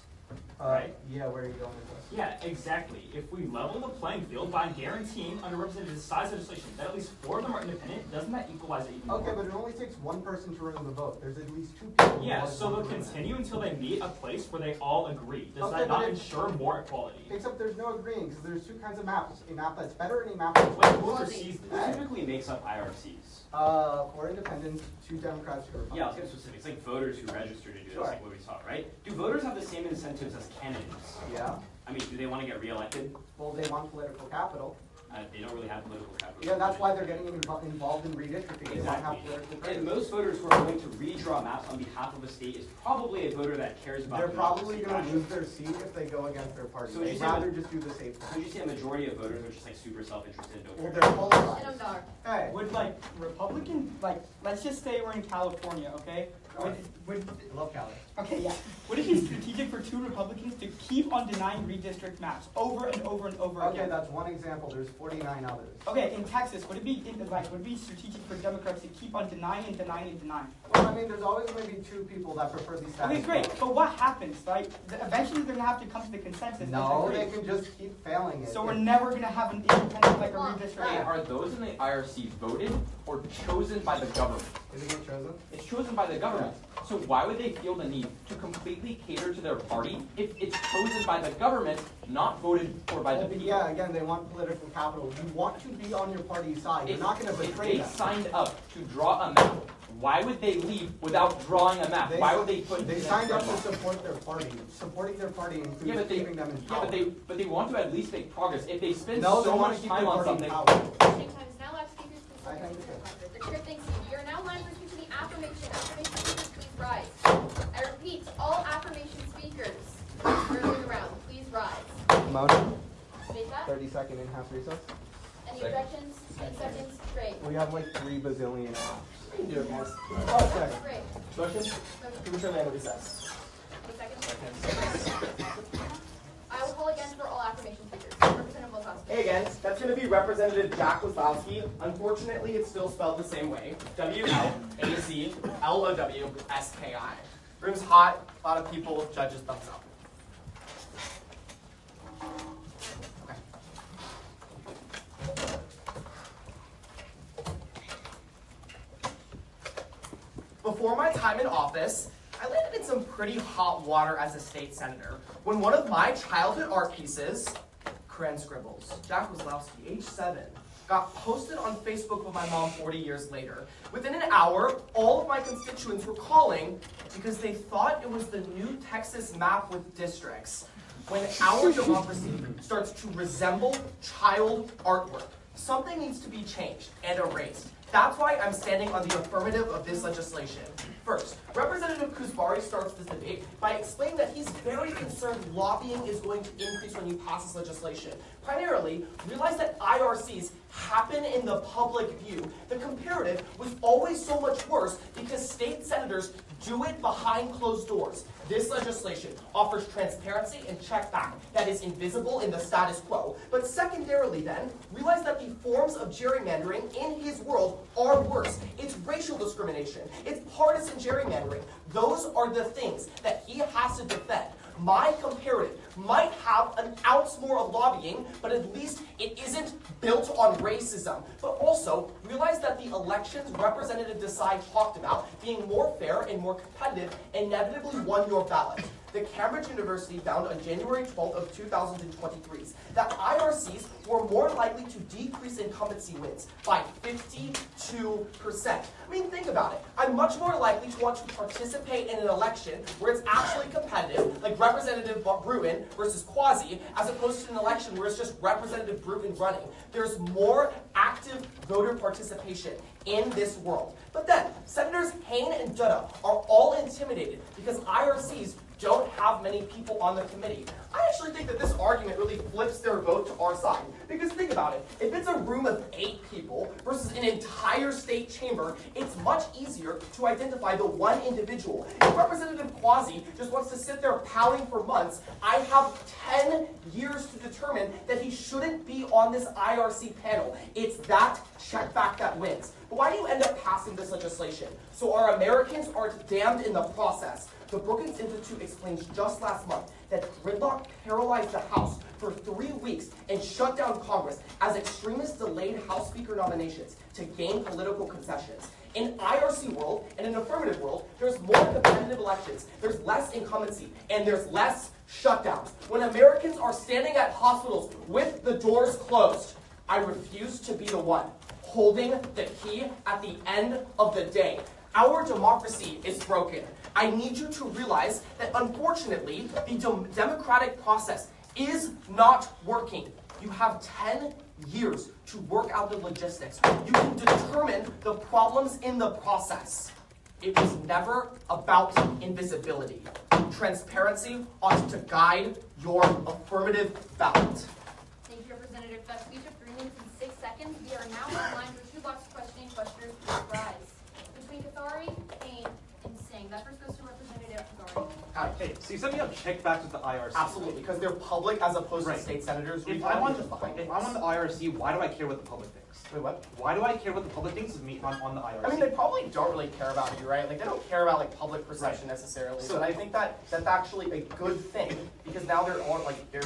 right? Yeah, where are you going with this? Yeah, exactly. If we level the playing field by guaranteeing under represented size legislation that at least 4 of them are independent, doesn't that equalize it even more? Okay, but it only takes 1 person to ruin the vote. There's at least 2 people. Yeah, so they'll continue until they meet a place where they all agree. Does Okay, that not but ensure more equality? Except there's no agreeing, because there's 2 kinds of maps. A map that's better and a map that's Wait, worse. who oversees Who this? typically makes up IRCs? 4 independents, 2 Democrats, 2 Republicans. Yeah, let's get specific. It's like voters who register to do this, Sure. like what we saw, right? Do voters have the same incentives as candidates? Yeah. I mean, do they want to get reelected? Well, they want political capital. They don't really have political capital. Yeah, that's why they're getting involved in redistricting. They want to have Exactly. political And credit. most voters who are going to redraw maps on behalf of a state is probably a voter that cares about They're probably democracy. going to lose their seat if they go against their party. So would you They'd say rather that- just do the safe So thing. you see a majority of voters are just like super self-interested. Don't Well, care. they're polarized. Madam Dar. Hey. Would like Republican, like, let's just say we're in California, okay? Would, I love Cali. okay, yeah. Would it be strategic for 2 Republicans to keep on denying redistrict maps over and over and over Okay, again? that's one example. There's 49 others. Okay, in Texas, would it be would it be strategic for Democrats to keep on denying and denying and denying? Well, I mean, there's always going to be 2 people that prefer these Okay, great. But what happens, right? Eventually, they're gonna have to come to the consensus. and No, agree. they can just keep failing it. So we're never gonna have an independent like a Hey, redistricting. are those in the IRC voted or chosen by the government? Is it get chosen? It's chosen by the government. So why would they feel the need to completely cater to their party if it's chosen by the government, not voted for by the Well, people? yeah, again, they want political capital. You want to be on your party's side. You're not going to If betray they them. signed up to draw a map, why would they leave without drawing a map? Why would they put? They signed up to support their party. Supporting their party includes Yeah, but they, keeping them in yeah, power. but they want to at least make progress. If they spend No, they so want much to keep time their on party in something, power. Questioning time is now up. Speakers, please I focus think on so. your conference. The chair thanks you. You're now in line for speech to the affirmation. Affirmation speakers, please rise. I repeat, all affirmation speakers, early round, please rise. Motion. State that. 30-second in-house recess. Any objections? 10 seconds. Great. We have like 3 bazillion apps. We can do it, guys. That's great. Motion? To return land recess. Any seconds? I will call again for all affirmation speakers. Representative Volkowski. Hey again, that's going to be Representative Jack Wazlowski. Unfortunately, it's still spelled the same way. W-L-A-Z-L-O-W-S-K-I. Room's hot, a lot of people, judges thumbs up. Before my time in office, I landed in some pretty hot water as a state senator when one of my childhood art pieces, Crayon Scribbles, Jack Wazlowski, age 7, got posted on Facebook with my mom 40 years later. Within an hour, all of my constituents were calling because they thought it was the new Texas map with districts. When our democracy starts to resemble child artwork, something needs to be changed and erased. That's why I'm standing on the affirmative of this legislation. First, Representative Kuzbari starts this debate by explaining that he's very concerned lobbying is going to increase when you pass this legislation. Primarily, realize that IRCs happen in the public view. The comparative was always so much worse because state senators do it behind closed doors. This legislation offers transparency and check back that is invisible in the status quo. But secondarily then, realize that the forms of gerrymandering in his world are worse. It's racial discrimination. It's partisan gerrymandering. Those are the things that he has to defend. My comparative might have an ounce more of lobbying, but at least it isn't built on racism. But also, realize that the elections Representative Desai talked about being more fair and more competitive inevitably won your ballot. The Cambridge University found on January 12th of 2023 that IRCs were more likely to decrease incumbency wins by 52%. I mean, think about it. I'm much more likely to want to participate in an election where it's actually competitive, like Representative Bruin versus Quasi, as opposed to an election where it's just Representative Bruin running. There's more active voter participation in this world. But then, Senators Hain and Dutta are all intimidated because IRCs don't have many people on the committee. I actually think that this argument really flips their vote to our side. Because think about it, if it's a room of 8 people versus an entire state chamber, it's much easier to identify the one individual. If Representative Quasi just wants to sit there pouting for months, I have 10 years to determine that he shouldn't be on this IRC panel. It's that check back that wins. But why do you end up passing this legislation? So our Americans aren't damned in the process. The Brookings Institute explained just last month that gridlock paralyzed the House for 3 weeks and shut down Congress as extremists delayed House Speaker nominations to gain political concessions. In IRC world and in affirmative world, there's more competitive elections, there's less incumbency, and there's less shutdowns. When Americans are standing at hospitals with the doors closed, I refuse to be the one holding the key at the end of the day. Our democracy is broken. I need you to realize that unfortunately, the democratic process is not working. You have 10 years to work out the logistics. You can determine the problems in the process. It was never about invisibility. Transparency ought to guide your affirmative ballot. Thank you, Representative. That speech of 3 minutes and 6 seconds. We are now in line for 2 blocks of questioning. Questioners, please rise. Between Kathari, Hain, and Singh. That first goes to Representative Kathari. Hey, so you said we have checkbacks with the IRC. Absolutely, because they're public as opposed to state senators. If I'm on the IRC, why do I care what the public thinks? Wait, what? Why do I care what the public thinks of me on the IRC? I mean, they probably don't really care about you, right? Like, they don't care about, like, public perception necessarily. So I think that that's actually a good thing, because now they're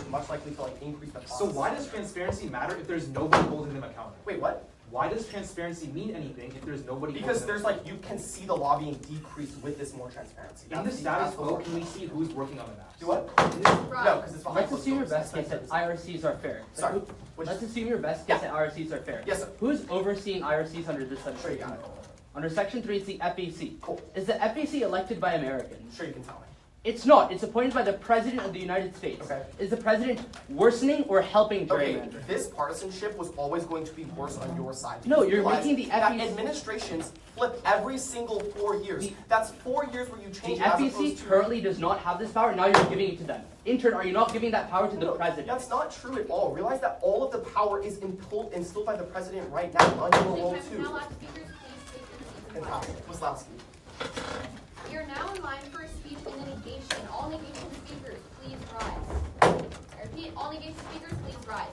much likely to, like, increase the process. So why does transparency matter if there's nobody holding them accountable? Wait, what? Why does transparency mean anything if there's nobody? Because there's like, you can see the lobbying decrease with this more transparency. In the status quo, can we see who's working on the maps? Do what? No, because it's behind Let's closed assume your doors. best case that IRCs are fair. Sorry. Let's assume your best case that IRCs are fair. Yes, sir. Who's overseeing IRCs under this legislation? Sure, you got it. Under Section 3, it's the FEC. Cool. Is the FEC elected by Americans? Sure, you can tell me. It's not. It's appointed by the President of the United States. Okay. Is the President worsening or helping Okay, gerrymandering? this partisanship was always going to be worse on your side. No, you're Realize making the that FEC administrations flip every single 4 years. That's 4 years where you The change it as opposed FEC to... currently does not have this power. Now you're giving it to them. In turn, are you not giving that power to the No, President? that's not true at all. Realize that all of the power is instilled by the President right now under your role Next time, too. now last speakers, please take your seats and quiet. Fantastic. Kozlowski. We are now in line for a speech in the negation. All negation speakers, please rise. I repeat, all negation speakers, please rise.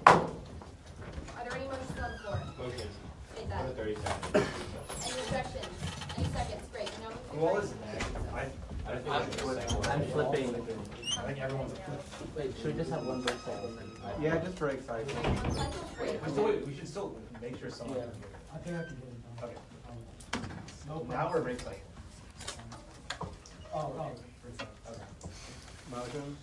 Are there any motions on the floor? Motion. State that. Under 30 seconds. Any objections? Any seconds? Great. Now move to What was I don't think I should say I'm flipping. I think everyone's. Wait, should we just have one break cycle? Yeah, just for excitement. cycle break. We should still make sure someone. I think I can get it done. Okay. No Now we're break cycle. Oh. Motion.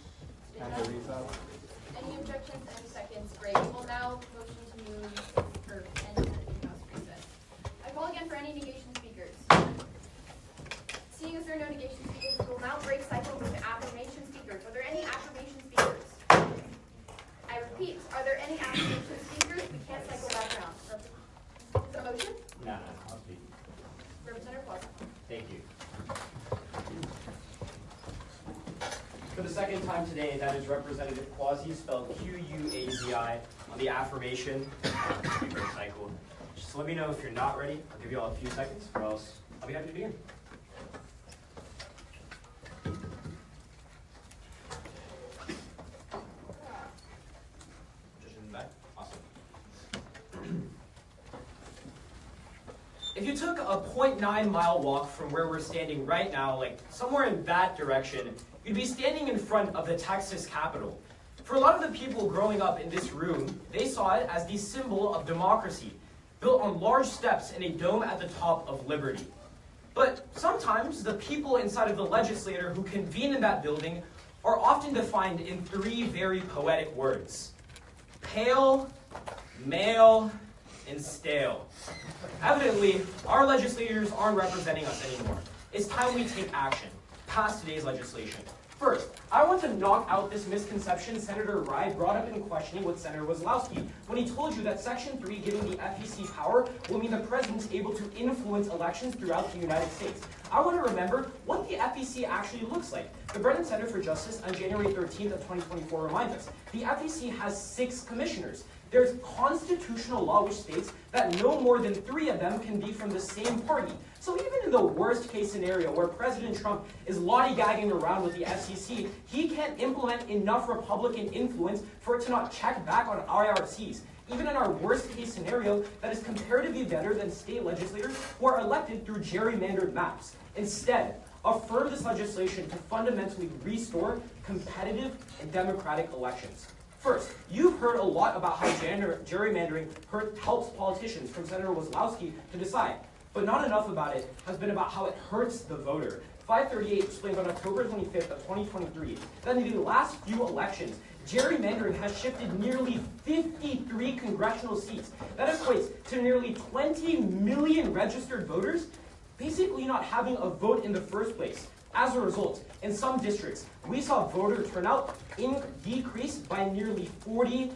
Any objections? Any seconds? Great. We will now motion to move or end House recess. I call again for any negation speakers. Seeing as there are no negation speakers, we will now break cycle and move to affirmation speakers. Are there any affirmation speakers? I repeat, are there any affirmation speakers? We can't cycle back around. Is there a motion? No. second time today, that is Representative Quasi, spelled Q-U-A-Z-I, on the affirmation cycle. Just let me know if you're not ready. I'll give you all a few seconds, or else I'll be happy to begin. Just in the back? Awesome. If you took a 0.9-mile walk from where we're standing right now, like somewhere in that direction, you'd be standing in front of the Texas Capitol. For a lot of the people growing up in this room, they saw it as the symbol of democracy, built on large steps in a dome at the top of liberty. But sometimes the people inside of the legislature who convene in that building are often defined in three very poetic words: pale, male, and stale. Evidently, our legislators aren't representing us anymore. It's time we take action. Pass today's legislation. First, I want to knock out this misconception Senator Rye brought up in questioning with Senator Wazlowski when he told you that Section 3 giving the FEC power will mean the president's able to influence elections throughout the United States. I want to remember what the FEC actually looks like. The Brennan Center for Justice on January 13th of 2024 reminds us the FEC has 6 commissioners. There's constitutional law which states that no more than 3 of them can be from the same party. So even in the worst case scenario where President Trump is lollygagging around with the FCC, he can't implement enough Republican influence for it to not check back on IRCs. Even in our worst case scenario, that is comparatively better than state legislators who are elected through gerrymandered maps. Instead, affirm this legislation to fundamentally restore competitive and democratic elections. First, you've heard a lot about how gerrymandering helps politicians, from Senator Wazlowski to decide. But not enough about it has been about how it hurts the voter. 538 explains on October 25th of 2023 that in the last few elections, gerrymandering has shifted nearly 53 congressional seats. That equates to nearly 20 million registered voters basically not having a vote in the first place. As a result, in some districts, we saw voter turnout decrease by nearly 47%.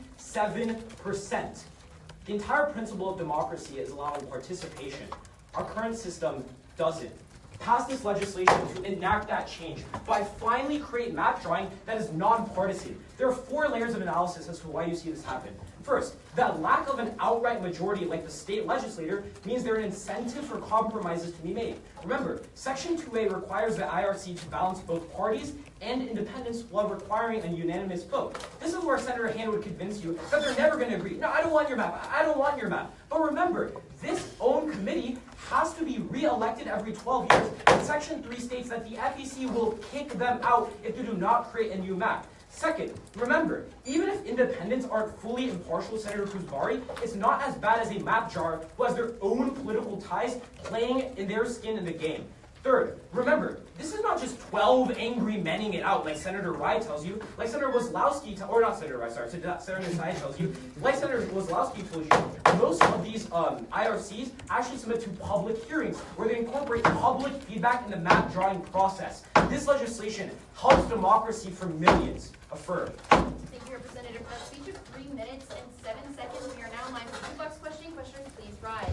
The entire principle of democracy is allowing participation. Our current system doesn't. Pass this legislation to enact that change by finally create map drawing that is nonpartisan. There are 4 layers of analysis as to why you see this happen. First, that lack of an outright majority like the state legislature means there are incentives for compromises to be made. Remember, Section 2A requires the IRC to balance both parties and independents while requiring a unanimous vote. This is where Senator Hand would convince you that they're never going to agree. No, I don't want your map. I don't want your map. But remember, this own committee has to be re-elected every 12 years, and Section 3 states that the FEC will kick them out if they do not create a new map. Second, remember, even if independents aren't fully impartial, Senator Kuzbari, it's not as bad as a map jar who has their own political ties playing in their skin in the game. Third, remember, this is not just 12 angry menning it out like Senator Rye tells you, like Senator Wazlowski, or not Senator Rye, sorry, Senator Tsai tells you, like Senator Wazlowski told you, most of these IRCs actually submit to public hearings where they incorporate public feedback in the map drawing process. This legislation helps democracy for millions. Affirm. Thank you, Representative. For a speech of 3 minutes and 7 seconds, we are now in line for 2 bucks questioning. Questioners, please rise.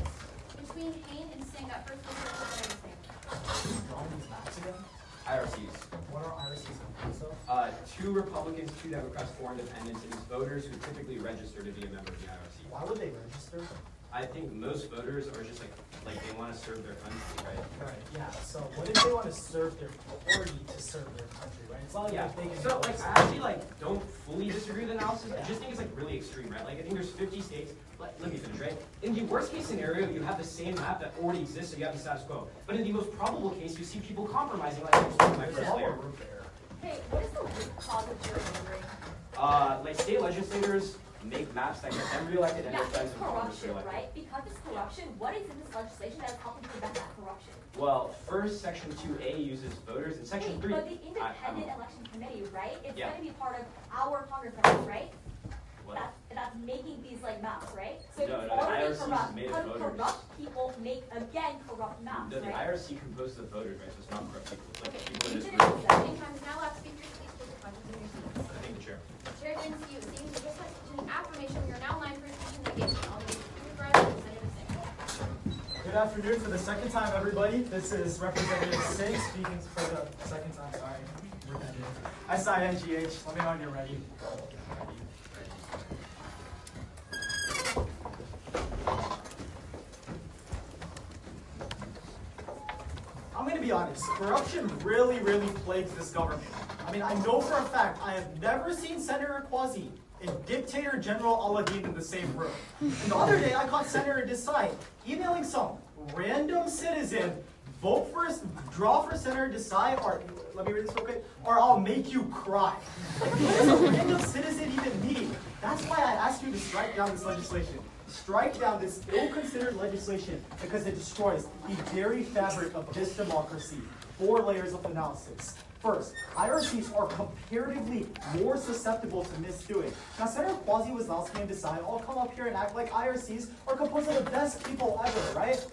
Between Hain and Singh, up first, Representative Singh. Drawing these maps again? IRCs. What are IRCs composed of? 2 Republicans, 2 Democrats, 4 independents, and it's voters who typically register to be a member of the IRC. Why would they register? I think most voters are just like they want to serve their country, right? Right, yeah. So what if they want to serve their party to serve their country, right? It's not like they can So like I actually don't fully disagree with the analysis. I just think it's really extreme, right? Like I think there's 50 states. Let me finish, right? In the worst case scenario, you have the same map that already exists, so you have the status quo. But in the most probable case, you see people compromising, like my first layer. Hey, what is the root cause of gerrymandering? Like state legislators make maps that get them reelected and Yeah, their friends it's and Congress corruption, reelected. right? Because it's corruption, what is in this legislation that is helping prevent that corruption? Well, first, Section 2A uses voters, and Section 3... But the independent election committee, right? It's Yeah. going to be part of our Congress members, right? What? That's making these maps, right? So No, it's the already IRC is corrupt. made of Because voters. corrupt people make, again, corrupt maps, No, the right? IRC composed of voters, right? So it's not corrupt people. Like, people You in this did it. group. Voting time is now up. Speakers, please put the questions in your seats. I think the chair. Chair turns to you. Seeing just like an affirmation, we are now in line for a speech in negation. All the speakers rise. Representative Singh. Good afternoon for the second time, everybody. This is Representative Singh speaking for the second time. Sorry, repetitive. SINGH, let me know when you're ready. I'm going to be honest, corruption really plagues this government. I mean, I know for a fact I have never seen Senator Quasi and Dictator General Aladdin in the same room. And the other day, I caught Senator Desai emailing some random citizen, draw for Senator Desai, or, let me read this real quick, or I'll make you cry. Like, what does a random citizen even mean? That's why I asked you to strike down this legislation. Strike down this ill-considered legislation because it destroys the very fabric of this democracy. 4 layers of analysis. First, IRCs are comparatively more susceptible to misdoing. Now, Senator Quasi, Wazowski, and Desai all come up here and act like IRCs are composed of the best people ever, right?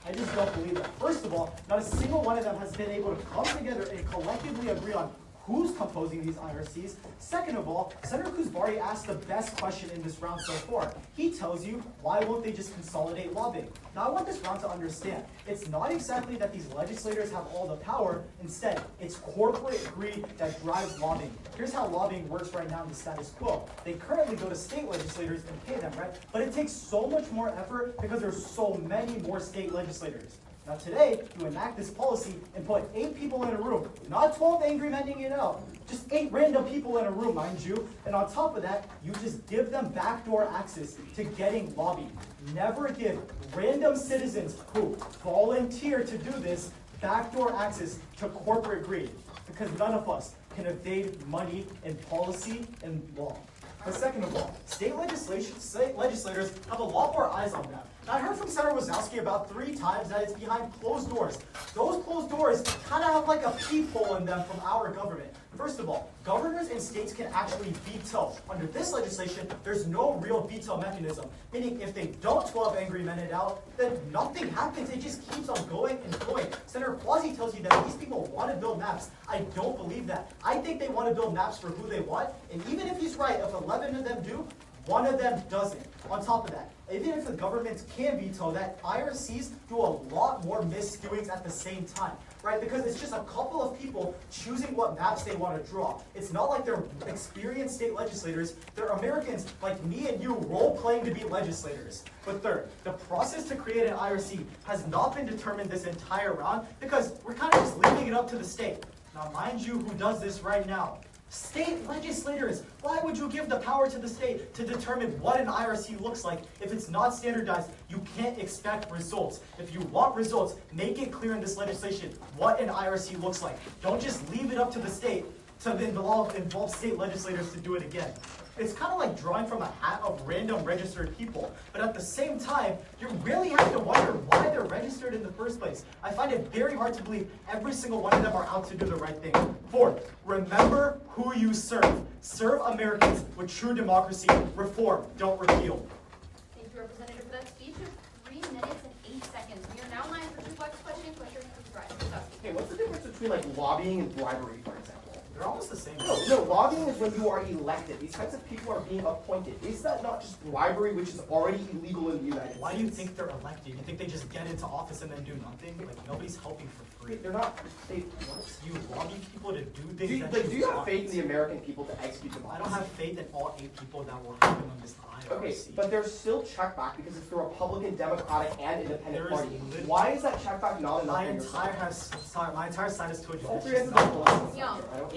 I just don't believe that. First of all, not a single one of them has been able to come together and collectively agree on who's composing these IRCs. Second of all, Senator Kuzbari asked the best question in this round so far. He tells you, why won't they just consolidate lobbying? Now, I want this round to understand, it's not exactly that these legislators have all the power. Instead, it's corporate greed that drives lobbying. Here's how lobbying works right now in the status quo. They currently go to state legislators and pay them, right? But it takes so much more effort because there's so many more state legislators. Now today, you enact this policy and put 8 people in a room, not 12 angry men hanging out, just 8 random people in a room, mind you, and on top of that, you just give them backdoor access to getting lobbied. Never give random citizens who volunteer to do this backdoor access to corporate greed, because none of us can evade money in policy and law. But second of all, state legislators have a lot more eyes on them. Now, I heard from Senator Wazowski about 3 times that it's behind closed doors. Those closed doors kind of have like a peephole in them from our government. First of all, governors and states can actually veto. Under this legislation, there's no real veto mechanism. Meaning, if they don't 12 angry men it out, then nothing happens. It just keeps on going and going. Senator Quasi tells you that these people want to build maps. I don't believe that. I think they want to build maps for who they want. And even if he's right, if 11 of them do, 1 of them doesn't. On top of that, even if the government can veto that, IRCs do a lot more misdoings at the same time, right? Because it's just a couple of people choosing what maps they want to draw. It's not like they're experienced state legislators. They're Americans like me and you role-playing to be legislators. But third, the process to create an IRC has not been determined this entire round because we're kind of just leaving it up to the state. Now, mind you, who does this right now? State legislators. Why would you give the power to the state to determine what an IRC looks like if it's not standardized? You can't expect results. If you want results, make it clear in this legislation what an IRC looks like. Don't just leave it up to the state to involve state legislators to do it again. It's kind of like drawing from a hat of random registered people, but at the same time, you really have to wonder why they're registered in the first place. I find it very hard to believe every single one of them are out to do the right thing. 4, remember who you serve. Serve Americans with true democracy. Reform, don't repeal. Thank you, Representative, for that speech of 3 minutes and 8 seconds. We are now live for 2 questions. Okay, what's the difference between like lobbying and bribery, for example? They're almost the same. No, lobbying is when you are elected. These types of people are being appointed. Is that not just bribery, which is already illegal in the United States? Why do you think they're elected? You think they just get into office and then do nothing? Like, nobody's helping for free. They're not. You lobby people to do things do you have faith in the American people to execute democracy? I don't have faith in all 8 people that were helping on this IRC. Okay, but there's still check back because it's the Republican, Democratic, and Independent Party. Why is that check back not enough? My entire side has told you.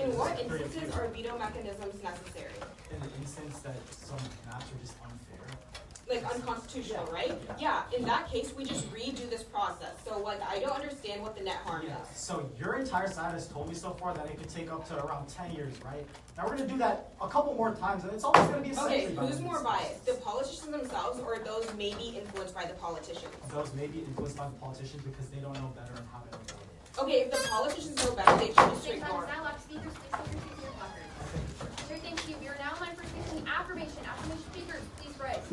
In what instances are veto mechanisms necessary? In the instance that some maps are just unfair. Like unconstitutional, right? Yeah, in that case, we just redo this process. So like, I don't understand what the net harm is. So your entire side has told me so far that it could take up to around 10 years, right? Now we're going to do that a couple more times, and it's almost going to be a Okay, who's more biased? The politicians themselves or those maybe influenced by the politicians? Those may be influenced by the politicians because they don't know better and haven't avoided it. Okay, if the politicians know better, they should just Time ignore. is now up. Speakers, please take your seats in your placards. Sure, thank you. We are now live for speaking affirmation. Affirmation speakers, please rise.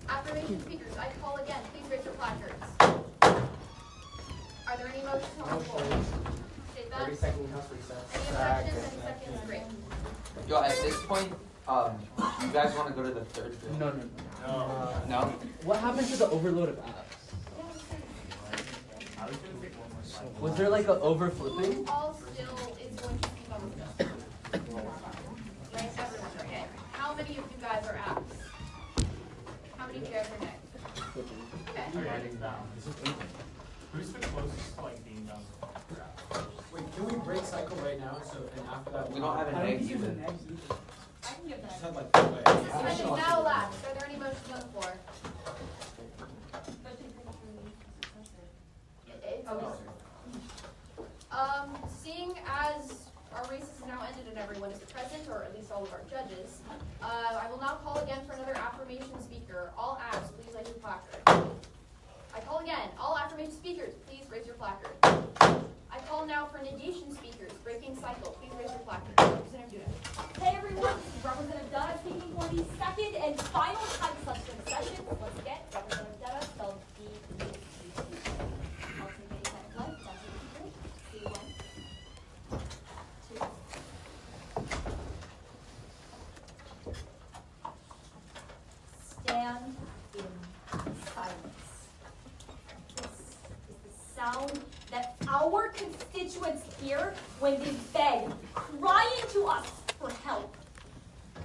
Affirmation speakers, I call again. Please raise your placards. Are there any motions on the floor? State that. 30-second house recess. Any objections? Any seconds? Great. Yo, at this point, you guys want to go to the 3rd drill? No? What happened to the overload of apps? Was there like an overflipping? Who all still is going to speak on this? many of you guys are apps? How many of you guys are next? Okay. Who's the closest to like being done? Wait, can we break cycle right now? So and after that We don't have an egg even. I can give Just that. had like Discussion is now elapsed. Are there any motions on the floor? Seeing as our race is now ended and everyone is present, or at least all of our judges, I will now call again for another affirmation speaker. All apps, please raise your placard. I call again. All affirmation speakers, please raise your placard. I call now for negation speakers. Breaking cycle, please raise your placard. Representative Duda. Hey everyone, this is Representative Dutta speaking for the second and final time subsequent session. Let's get Representative Dutta spelled D-U-T-T. I'll take any kind of blood. That's what you do. See you one. Two. Stand in silence. This is the sound that our constituents hear when they beg, crying to us for help.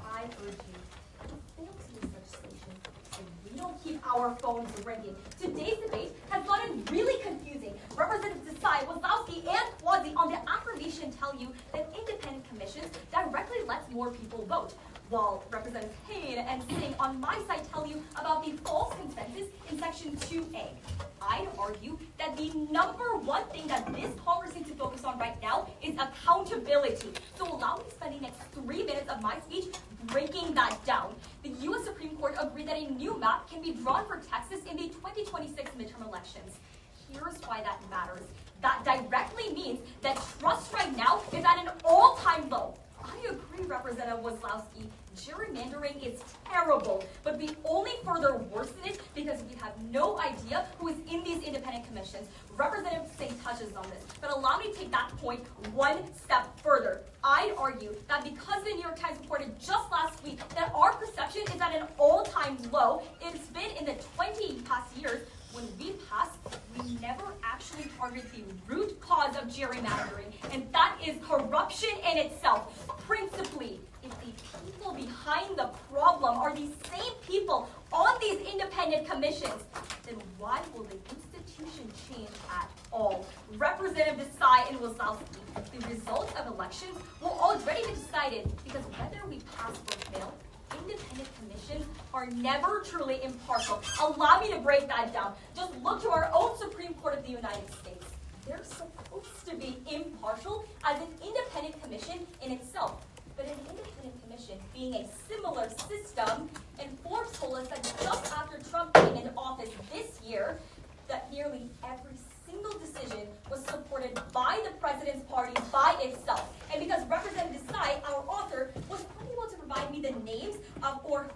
I urge you to fail to this legislation so we don't keep our phones ringing. Today's debate has gotten really confusing. Representatives Desai, Wazowski, and Quasi on the affirmation tell you that independent commissions directly lets more people vote, while Representatives Payne and Singh on my side tell you about the false consensus in Section 2A. I'd argue that the number one thing that this Congress needs to focus on right now is accountability. So allow me to spend the next 3 minutes of my speech breaking that down. The U.S. Supreme Court agreed that a new map can be drawn for Texas in the 2026 midterm elections. Here's why that matters. That directly means that trust right now is at an all-time low. I agree, Representative Wazowski. Gerrymandering is terrible, but we only further worsen it because we have no idea who is in these independent commissions. Representative Singh touches on this, but allow me to take that point one step further. I'd argue that because the New York Times reported just last week that our perception is at an all-time low, it's been in the 20 past years. When we pass, we never actually target the root cause of gerrymandering, and that is corruption in itself. Principally, if the people behind the problem are the same people on these independent commissions, then why will the institution change at all? Representative Desai and Wazowski, the results of elections will already be decided because whether we pass or fail, independent commissions are never truly impartial. Allow me to break that down. Just look to our own Supreme Court of the United States. They're supposed to be impartial as an independent commission in itself. But an independent commission being a similar system, and Forbes told us that just after Trump came into office this year, that nearly every single decision was supported by the president's party by itself. And because Representative Desai, our author, was unable to provide me the names of or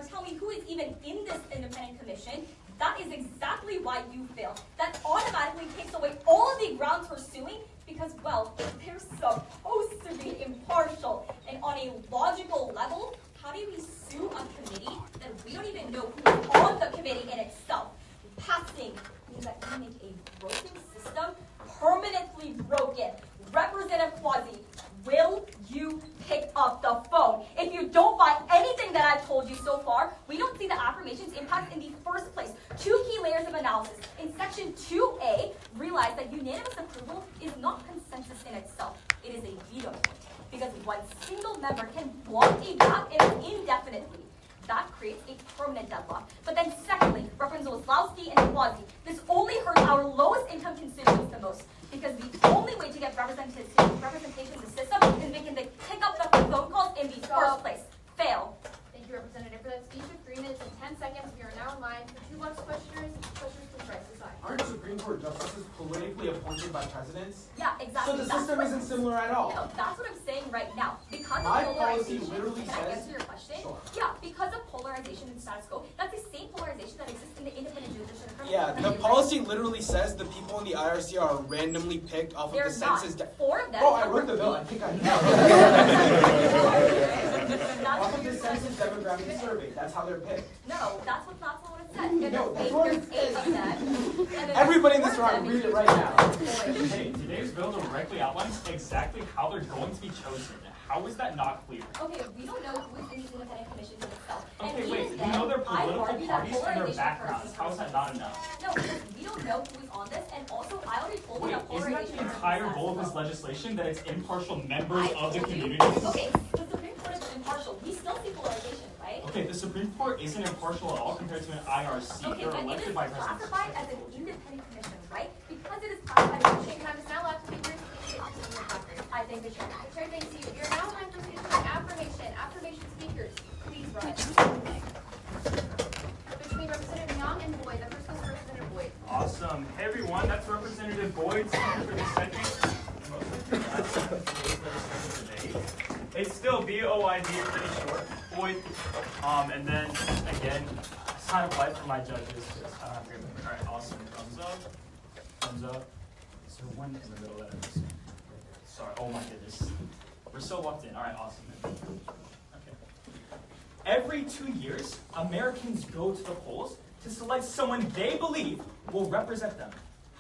tell me who is even in this independent commission, that is exactly why you fail. That automatically takes away all of the grounds for suing because, well, they're supposed to be impartial. And on a logical level, how do we sue a committee that we don't even know who's on the committee in itself? Passing means that we make a broken system permanently broken. Representative Quasi, will you pick up the phone? If you don't buy anything that I've told you so far, we don't see the affirmation's impact in the first place. Two key layers of analysis. In Section 2A, realize that unanimous approval is not consensus in itself. It is a veto point, because one single member can block a map indefinitely. That creates a permanent deadlock. But then secondly, Representatives Wazowski and Quasi, this only hurts our lowest income constituents the most, because the only way to get representation in the system is making them pick up the phone calls in the first place. Fail. Thank you, Representative, for that speech of 3 minutes and 10 seconds. We are now in line for 2 Lux questioners. Questioners, please rise to the side. Aren't Supreme Court justices politically appointed by presidents? Yeah, exactly. So the system isn't similar at all. No, that's what I'm saying right now. Because My of policy polarization, literally can I says- answer your question? Sure. Yeah, because of polarization and status quo, that's the same polarization that exists in the independent judicial and criminal Yeah, the justice. policy literally says the people in the IRC are randomly picked off of They're the not. census. 4 of them. Oh, I wrote the bill. I think I know. Off of the census demographic survey. That's how they're picked. No, that's not what it says. There's No, that's eight, what there's it 8 says. of them. And then Everybody in there's this 4 of room, them read in it right now. Hey, today's bill directly outlines exactly how they're going to be chosen. How is that not clear? Okay, we don't know who is in these independent commissions itself. And Okay, wait, even you know their then, I political argue that parties and their polarization backgrounds. occurs How is that not enough? No, because we don't know who is on this, and also I already told you Wait, that isn't that polarization the occurs entire as goal of well. this legislation, that it's impartial members I of the told you- communities? Okay, the Supreme Court is impartial. We still see polarization, right? Okay, the Supreme Court isn't impartial at all compared to an IRC. Okay, They're but it elected is by presidents. classified as an independent commission, right? Because it is classified as Okay, time is now left to be briefed. I think the chair. The chair thanks you. You're now on proceed to affirmation. Affirmation speakers, please rise. Between Representative Young and Boyd, the first goes to Representative Boyd. Awesome. Hey everyone, that's Representative Boyd speaking for the second. It's still BOID, pretty short. Boyd. And then again, sign of life for my judges. I don't have to remember. All right, awesome. Thumbs up. Thumbs up. So one in the middle of that. Sorry. Oh my goodness. We're so locked in. All right, awesome. Okay. Every 2 years, Americans go to the polls to select someone they believe will represent them.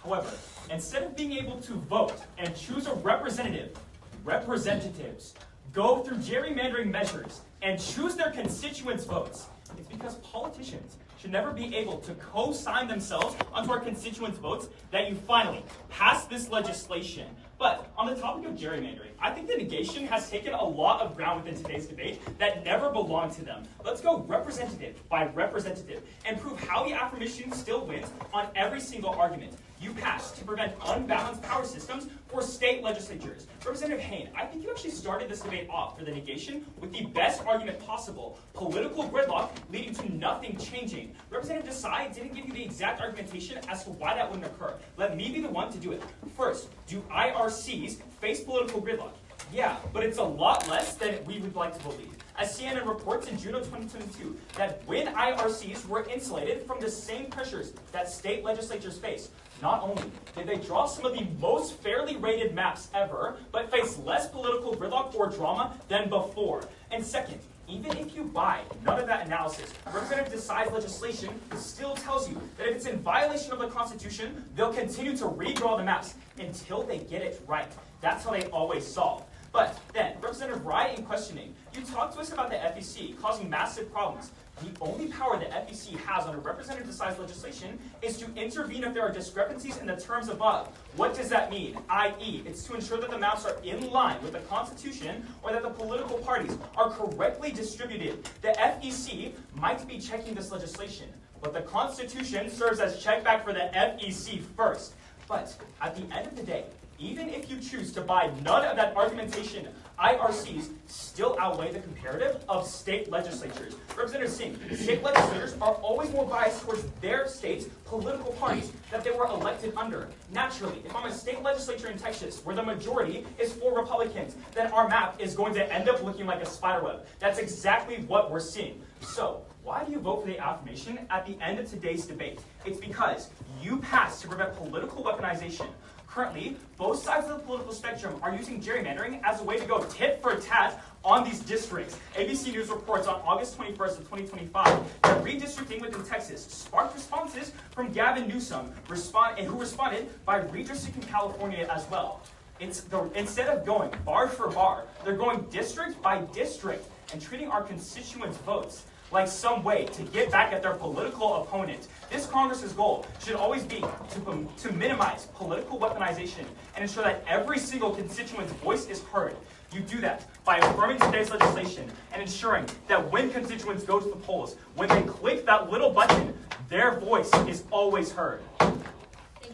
However, instead of being able to vote and choose a representative, representatives go through gerrymandering measures and choose their constituents' votes. It's because politicians should never be able to co-sign themselves onto our constituents' votes that you finally pass this legislation. But on the topic of gerrymandering, I think the negation has taken a lot of ground within today's debate that never belonged to them. Let's go representative by representative and prove how the affirmation still wins on every single argument you passed to prevent unbalanced power systems for state legislatures. Representative Hain, I think you actually started this debate off for the negation with the best argument possible, political gridlock leading to nothing changing. Representative Desai didn't give you the exact argumentation as to why that wouldn't occur. Let me be the one to do it. First, do IRCs face political gridlock? Yeah, but it's a lot less than we would like to believe. As CNN reports in June of 2022, that when IRCs were insulated from the same pressures that state legislatures face, not only did they draw some of the most fairly rated maps ever, but face less political gridlock or drama than before. And second, even if you buy none of that analysis, Representative Desai's legislation still tells you that if it's in violation of the Constitution, they'll continue to redraw the maps until they get it right. That's how they always solve. But then, Representative Wright, in questioning, you talked to us about the FEC causing massive problems. The only power the FEC has under Representative Desai's legislation is to intervene if there are discrepancies in the terms above. What does that mean? I.e., it's to ensure that the maps are in line with the Constitution or that the political parties are correctly distributed. The FEC might be checking this legislation, but the Constitution serves as check back for the FEC first. But at the end of the day, even if you choose to buy none of that argumentation, IRCs still outweigh the comparative of state legislatures. Representative Singh, state legislators are always more biased towards their state's political parties that they were elected under. Naturally, if I'm a state legislature in Texas where the majority is for Republicans, then our map is going to end up looking like a spiderweb. That's exactly what we're seeing. So, why do you vote for the affirmation at the end of today's debate? It's because you passed to prevent political weaponization. Currently, both sides of the political spectrum are using gerrymandering as a way to go tit for tat on these districts. ABC News reports on August 21st of 2025 that redistricting within Texas sparked responses from Gavin Newsom, who responded by redistricting California as well. Instead of going bar for bar, they're going district by district and treating our constituents' votes like some way to get back at their political opponent. This Congress's goal should always be to minimize political weaponization and ensure that every single constituent's voice is heard. You do that by affirming today's legislation and ensuring that when constituents go to the polls, when they click that little button, their voice is always heard. Thank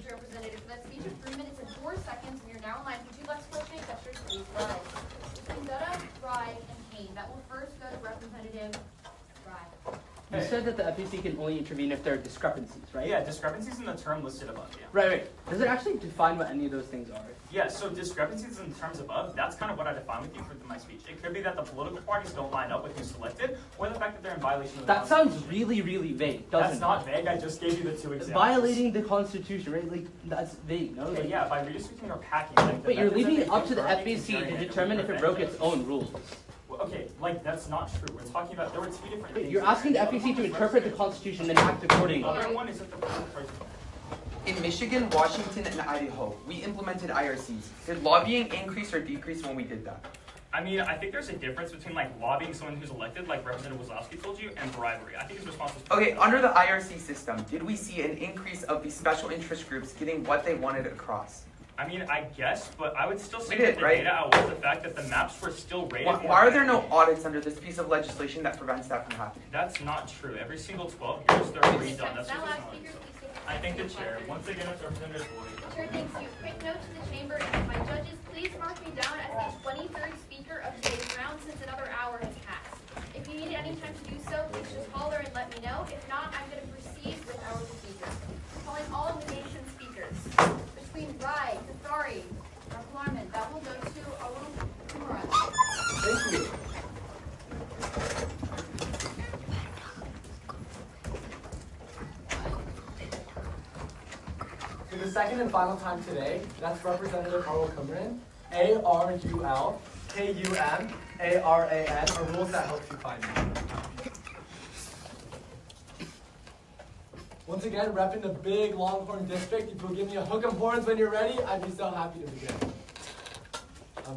you, Representative, for that speech of 3 minutes and 4 seconds. We are now in line for 2 left questioning sessions. Please rise. Between Dutta, Rye, and Hain, that will first go to Representative Rye. You said that the FEC can only intervene if there are discrepancies, right? Yeah, discrepancies in the term listed above, yeah. Right. Does it actually define what any of those things are? Yeah, so discrepancies in terms above, that's kind of what I define with you for my speech. It could be that the political parties don't line up with who's selected, or the fact that they're in violation of the That sounds really, really vague, doesn't it? That's not vague, I just gave you the 2 examples. Violating the Constitution, right? Like, that's vague, no? Okay, Like, yeah, by redistricting or packing. Like, but you're leaving it up to the FEC FEC to determine if it broke its own rules. Well, okay, like, that's not true. We're talking about, there were 2 different things. You're asking the FEC to interpret the Constitution and act accordingly. The other one is that the political parties. In Michigan, Washington, and Idaho, we implemented IRCs. Did lobbying increase or decrease when we did that? I mean, I think there's a difference between like lobbying someone who's elected, like Representative Wazowski told you, and bribery. I think his response was Okay, under the IRC system, did we see an increase of the special interest groups getting what they wanted across? I mean, I guess, but I would still say We did, that the right? data outweighs the fact that the maps were still rated more. Why are there no audits under this piece of legislation that prevents that from happening? That's not true. Every single 12 years they're redone. That's just not. I thank the chair. Once again, it's Representative Boyd. Chair, thank you. Quick note to the chamber and my judges, please mark me down as the 23rd speaker of today's round since another hour has passed. If you need any time to do so, please just holler and let me know. If not, I'm going to proceed with our procedure. Calling all of the nation's speakers. Between Rai, Kathari, Rahlarman, that will go to Arun Kumara. Thank you. For the second and final time today, that's Representative Arul Kumran, ARULKUMARAN, are rules that help you find me. Once again, repping the big Longhorn district. If you'll give me a hook 'em horns when you're ready, I'd be so happy to begin.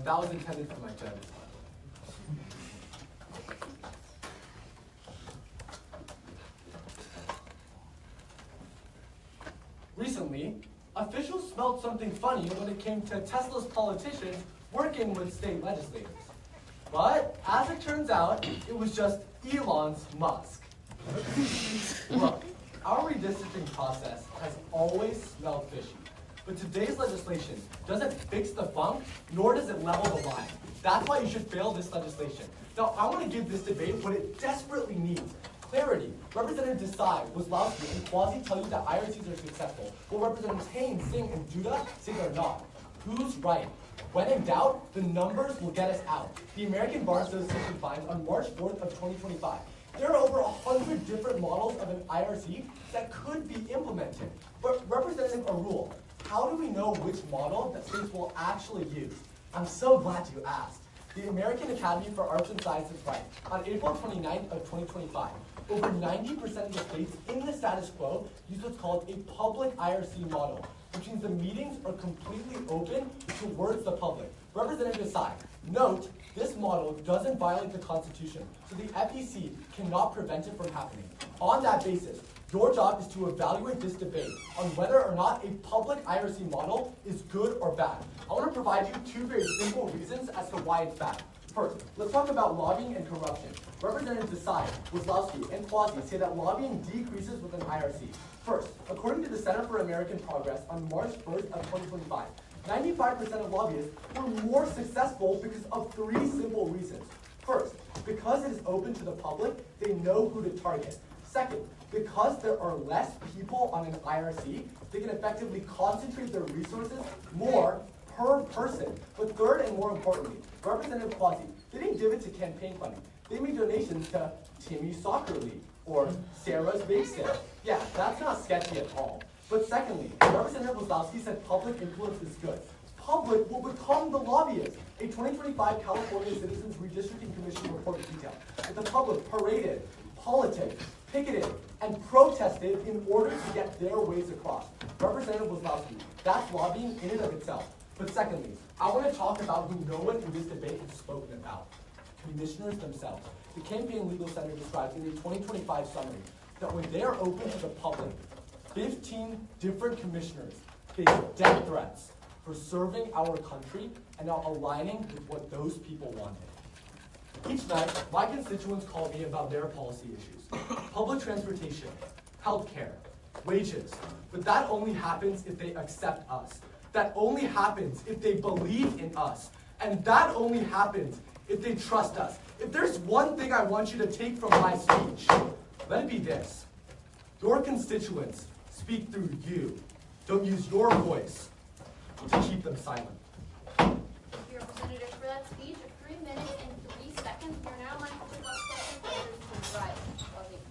That was intended for my judges. Recently, officials smelled something funny when it came to Tesla's politicians working with state legislators. But as it turns out, it was just Elon's Musk. Look, our redistricting process has always smelled fishy. But today's legislation doesn't fix the funk, nor does it level the line. That's why you should fail this legislation. Now, I want to give this debate what it desperately needs. Clarity. Representative Desai, Wazlowski, and Quasi tell you that IRCs are successful, while Representatives Haynes, Singh, and Duda say they're not. Who's right? When in doubt, the numbers will get us out. The American Bar Association finds on March 4th of 2025, there are over 100 different models of an IRC that could be implemented. But Representative Arul, how do we know which model that states will actually use? I'm so glad you asked. The American Academy for Arts and Sciences right. On April 29th of 2025, over 90% of the states in the status quo use what's called a public IRC model, which means the meetings are completely open towards the public. Representative Desai, note, this model doesn't violate the Constitution, so the FEC cannot prevent it from happening. On that basis, your job is to evaluate this debate on whether or not a public IRC model is good or bad. I want to provide you two very simple reasons as to why it's bad. First, let's talk about lobbying and corruption. Representatives Desai, Wazlowski, and Quasi say that lobbying decreases with an IRC. First, according to the Center for American Progress on March 1st of 2025, 95% of lobbyists were more successful because of three simple reasons. First, because it is open to the public, they know who to target. Second, because there are less people on an IRC, they can effectively concentrate their resources more per person. But third and more importantly, Representative Quasi, they didn't give it to campaign funding. They made donations to Timmy's Soccer League or Sarah's Bake Sale. Yeah, that's not sketchy at all. But secondly, Representative Wazlowski said public influence is good. Public will become the lobbyists. A 2025 California Citizens Redistricting Commission report detailed that the public paraded, politicked, picketed, and protested in order to get their ways across. Representative Wazlowski, that's lobbying in and of itself. But secondly, I want to talk about who no one in this debate has spoken about. Commissioners themselves. The Campaign Legal Center describes in the 2025 summary that when they are open to the public, 15 different commissioners face death threats for serving our country and now aligning with what those people wanted. Each night, my constituents call me about their policy issues. Public transportation, healthcare, wages. But that only happens if they accept us. That only happens if they believe in us. And that only happens if they trust us. If there's one thing I want you to take from my speech, let it be this. Your constituents speak through you. Don't use your voice to keep them silent. Thank you, Representative, for that speech of 3 minutes and 3 seconds. You're now my public questions.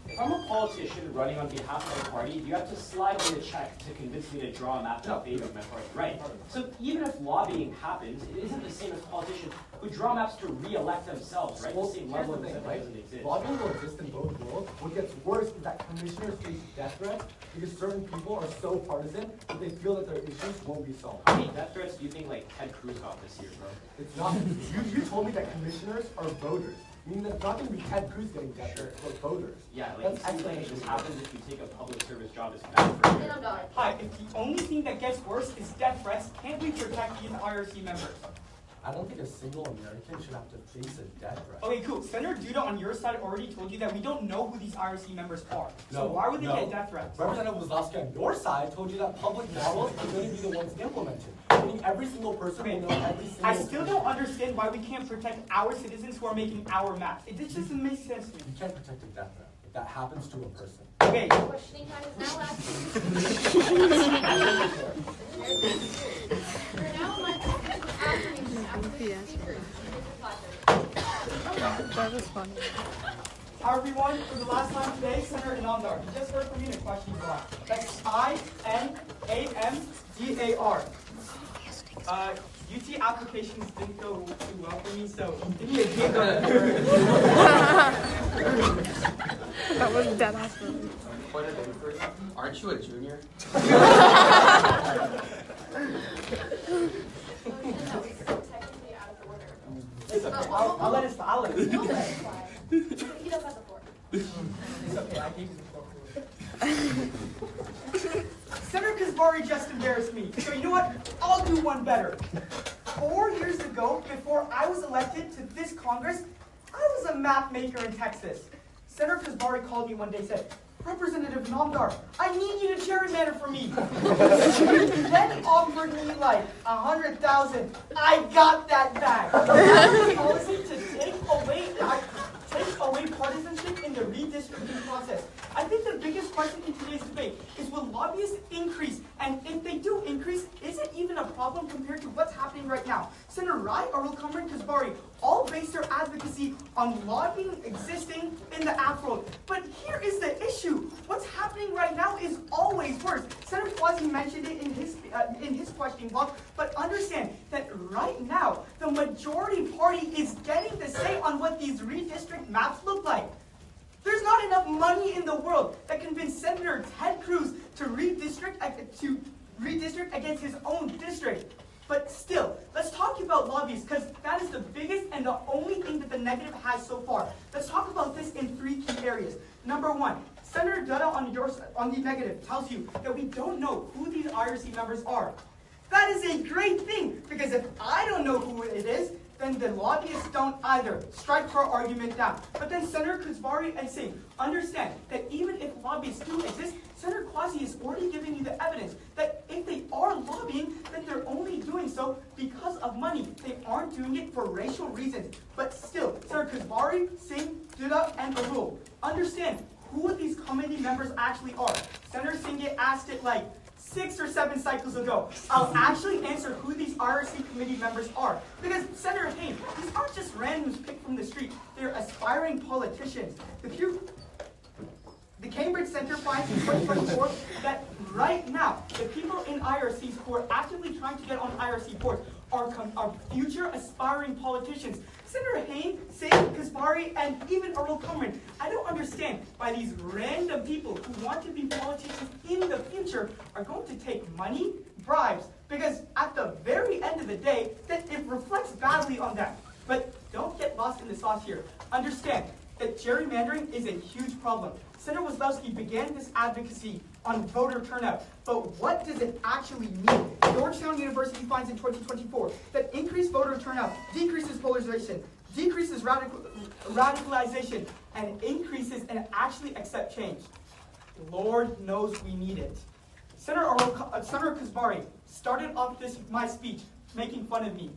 If I'm a politician running on behalf of the party, you have to slide me a check to convince me to draw a map in favor of my party. Right. So even if lobbying happens, it isn't the same as politicians who draw maps to re-elect themselves, right? Well, The same here's level the of thing, incentive right? doesn't exist. Lobbying will exist in both worlds. What gets worse is that commissioners face death threats because certain people are so partisan that they feel that their issues won't be solved. How many death threats do you think like Ted Cruz got this year, bro? It's not. You told me that commissioners are voters. Meaning that it's not going to be Ted Cruz getting death threats, but voters. Yeah, like That's it seems like actually this happens if you take a public service job as bad for you. Hi, if the only thing that gets worse is death threats, can't we protect these IRC members? I don't think a single American should have to face a death threat. Okay, cool. Senator Duda on your side already told you that we don't know who these IRC members are. So why would they get death threats? Representative Wazowski on your side told you that public models are going to be the ones implemented. Meaning every single person will know every single I still don't understand why we can't protect our citizens who are making our maps. It just doesn't make sense to me. You can't protect a death threat if that happens to a person. Okay. Questioning time is now lasting. We're now on after speakers. That was funny. Hi everyone, for the last time today, Senator Inamdar. You just heard from me in a question block. That's INAMDAR. UT applications didn't go too well for me, so give me a gift. That was dead ass funny. Quite a bit for you. Aren't you a junior? It's okay. I'll let it slide. I'll let it No, let it slide. He does have the floor. It's okay. I gave you the floor. Senator Kasbari just embarrassed me. So you know what? I'll do one better. 4 years ago, before I was elected to this Congress, I was a map maker in Texas. Senator Kasbari called me one day and said, Representative Namdar, I need you to gerrymander for me. Then offered me like 100,000. I got that back. That policy to take away partisanship in the redistricting process. I think the biggest question in today's debate is will lobbyists increase? And if they do increase, is it even a problem compared to what's happening right now? Senator Rai, Arul Kamran, Kasbari all base their advocacy on lobbying existing in the app world. But here is the issue. What's happening right now is always worse. Senator Quasi mentioned it in his questioning block, but understand that right now, the majority party is getting the say on what these redistrict maps look like. There's not enough money in the world that convinced Senator Ted Cruz to redistrict against his own district. But still, let's talk about lobbies, because that is the biggest and the only thing that the negative has so far. Let's talk about this in 3 key areas. Number 1, Senator Dutta on the negative tells you that we don't know who these IRC members are. That is a great thing, because if I don't know who it is, then the lobbyists don't either. Strike her argument down. But then Senator Kasbari and Singh understand that even if lobbyists do exist, Senator Quasi is already giving you the evidence that if they are lobbying, then they're only doing so because of money. They aren't doing it for racial reasons. But still, Senator Kasbari, Singh, Duda, and Arul understand who these committee members actually are. Senator Singh asked it like 6 or 7 cycles ago. I'll actually answer who these RRC committee members are. Because, Senator Haynes, these aren't just randoms picked from the street. They're aspiring politicians. The Cambridge Center finds in 2024 that right now, the people in IRCs who are actively trying to get on IRC boards are future aspiring politicians. Senator Haynes, Singh, Kasbari, and even Arul Kamran, I don't understand why these random people who want to be politicians in the future are going to take money, bribes, because at the very end of the day, that it reflects badly on them. But don't get lost in the sauce here. Understand that gerrymandering is a huge problem. Senator Wazowski began this advocacy on voter turnout, but what does it actually mean? Georgetown University finds in 2024 that increased voter turnout decreases polarization, decreases radicalization, and increases and actually accept change. Lord knows we need it. Senator Kasbari started off my speech making fun of me.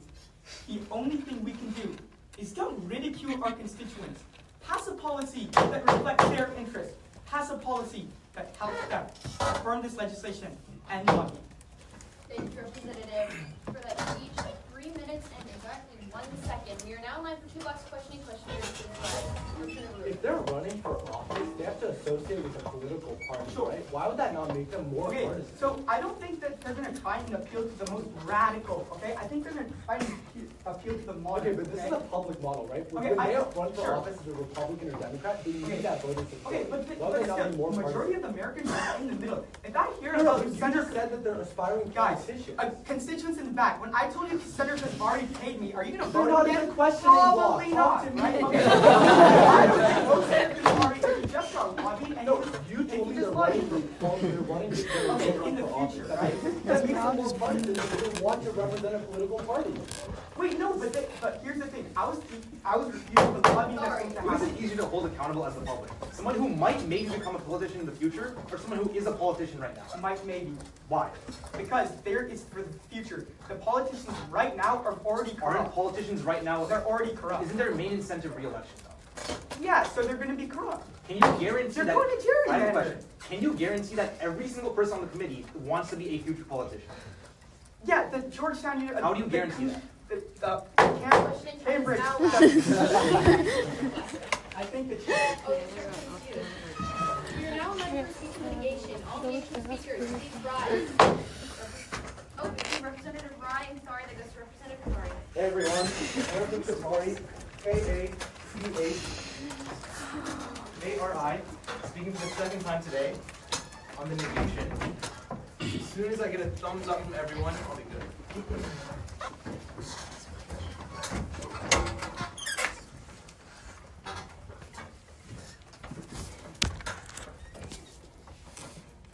The only thing we can do is don't ridicule our constituents. Pass a policy that reflects their interests. Pass a policy that helps them. Affirm this legislation and lobby. Thank you, Representative, for that speech of 3 minutes and exactly 1 second. We are now live for 2 blocks questioning questioners. If they're running for office, they have to associate associated with a political party, Sure. right? Why would that not make them more Okay, partisan? so I don't think that they're going to try and appeal to the most radical, okay? I think they're going to try and appeal to the moderate. Okay, but this is a public model, right? Okay, When they I- run for sure. office as a Republican or Democrat, they need Okay. that voter support. Okay, but Why would they not be still, more the majority partisan? of Americans are in the middle. If I hear No, about but you Senator just said that they're aspiring guys, politicians. constituents in the back, when I told you senators have already paid me, are you going to They're vote not again? even questioning law. Probably Talk not, to me. right? Okay. Most senators have already just got lobbied, and No, you told me they're running to Okay, in the future, right? That makes them more partisan because they want to represent a political party. Wait, no, but here's the thing. I was refusing the lobbying that's going to Who is happen. it easier to hold accountable as the public? Someone who might maybe become a politician in the future, or someone who is a politician right now? Might maybe. Why? Because there is for the future. The politicians right now are already Aren't corrupt. politicians right now? They're already corrupt. Isn't their main incentive re-election though? Yeah, so they're going to be corrupt. Can you guarantee They're that? going to I have a gerrymander. question. Can you guarantee that every single person on the committee wants to be a future politician? Yeah, the Georgetown. How do you guarantee that? Cambridge. Now- I think that. Oh, you're confused. We are now live for speech litigation. All names speakers, please rise. Oh, Representative Rye, I'm sorry, that goes to Representative Rye. Hey everyone, Eric Kabari, K-A-C-H-A-R-I, speaking for the second time today on the negation. As soon as I get a thumbs up from everyone, I'll be good.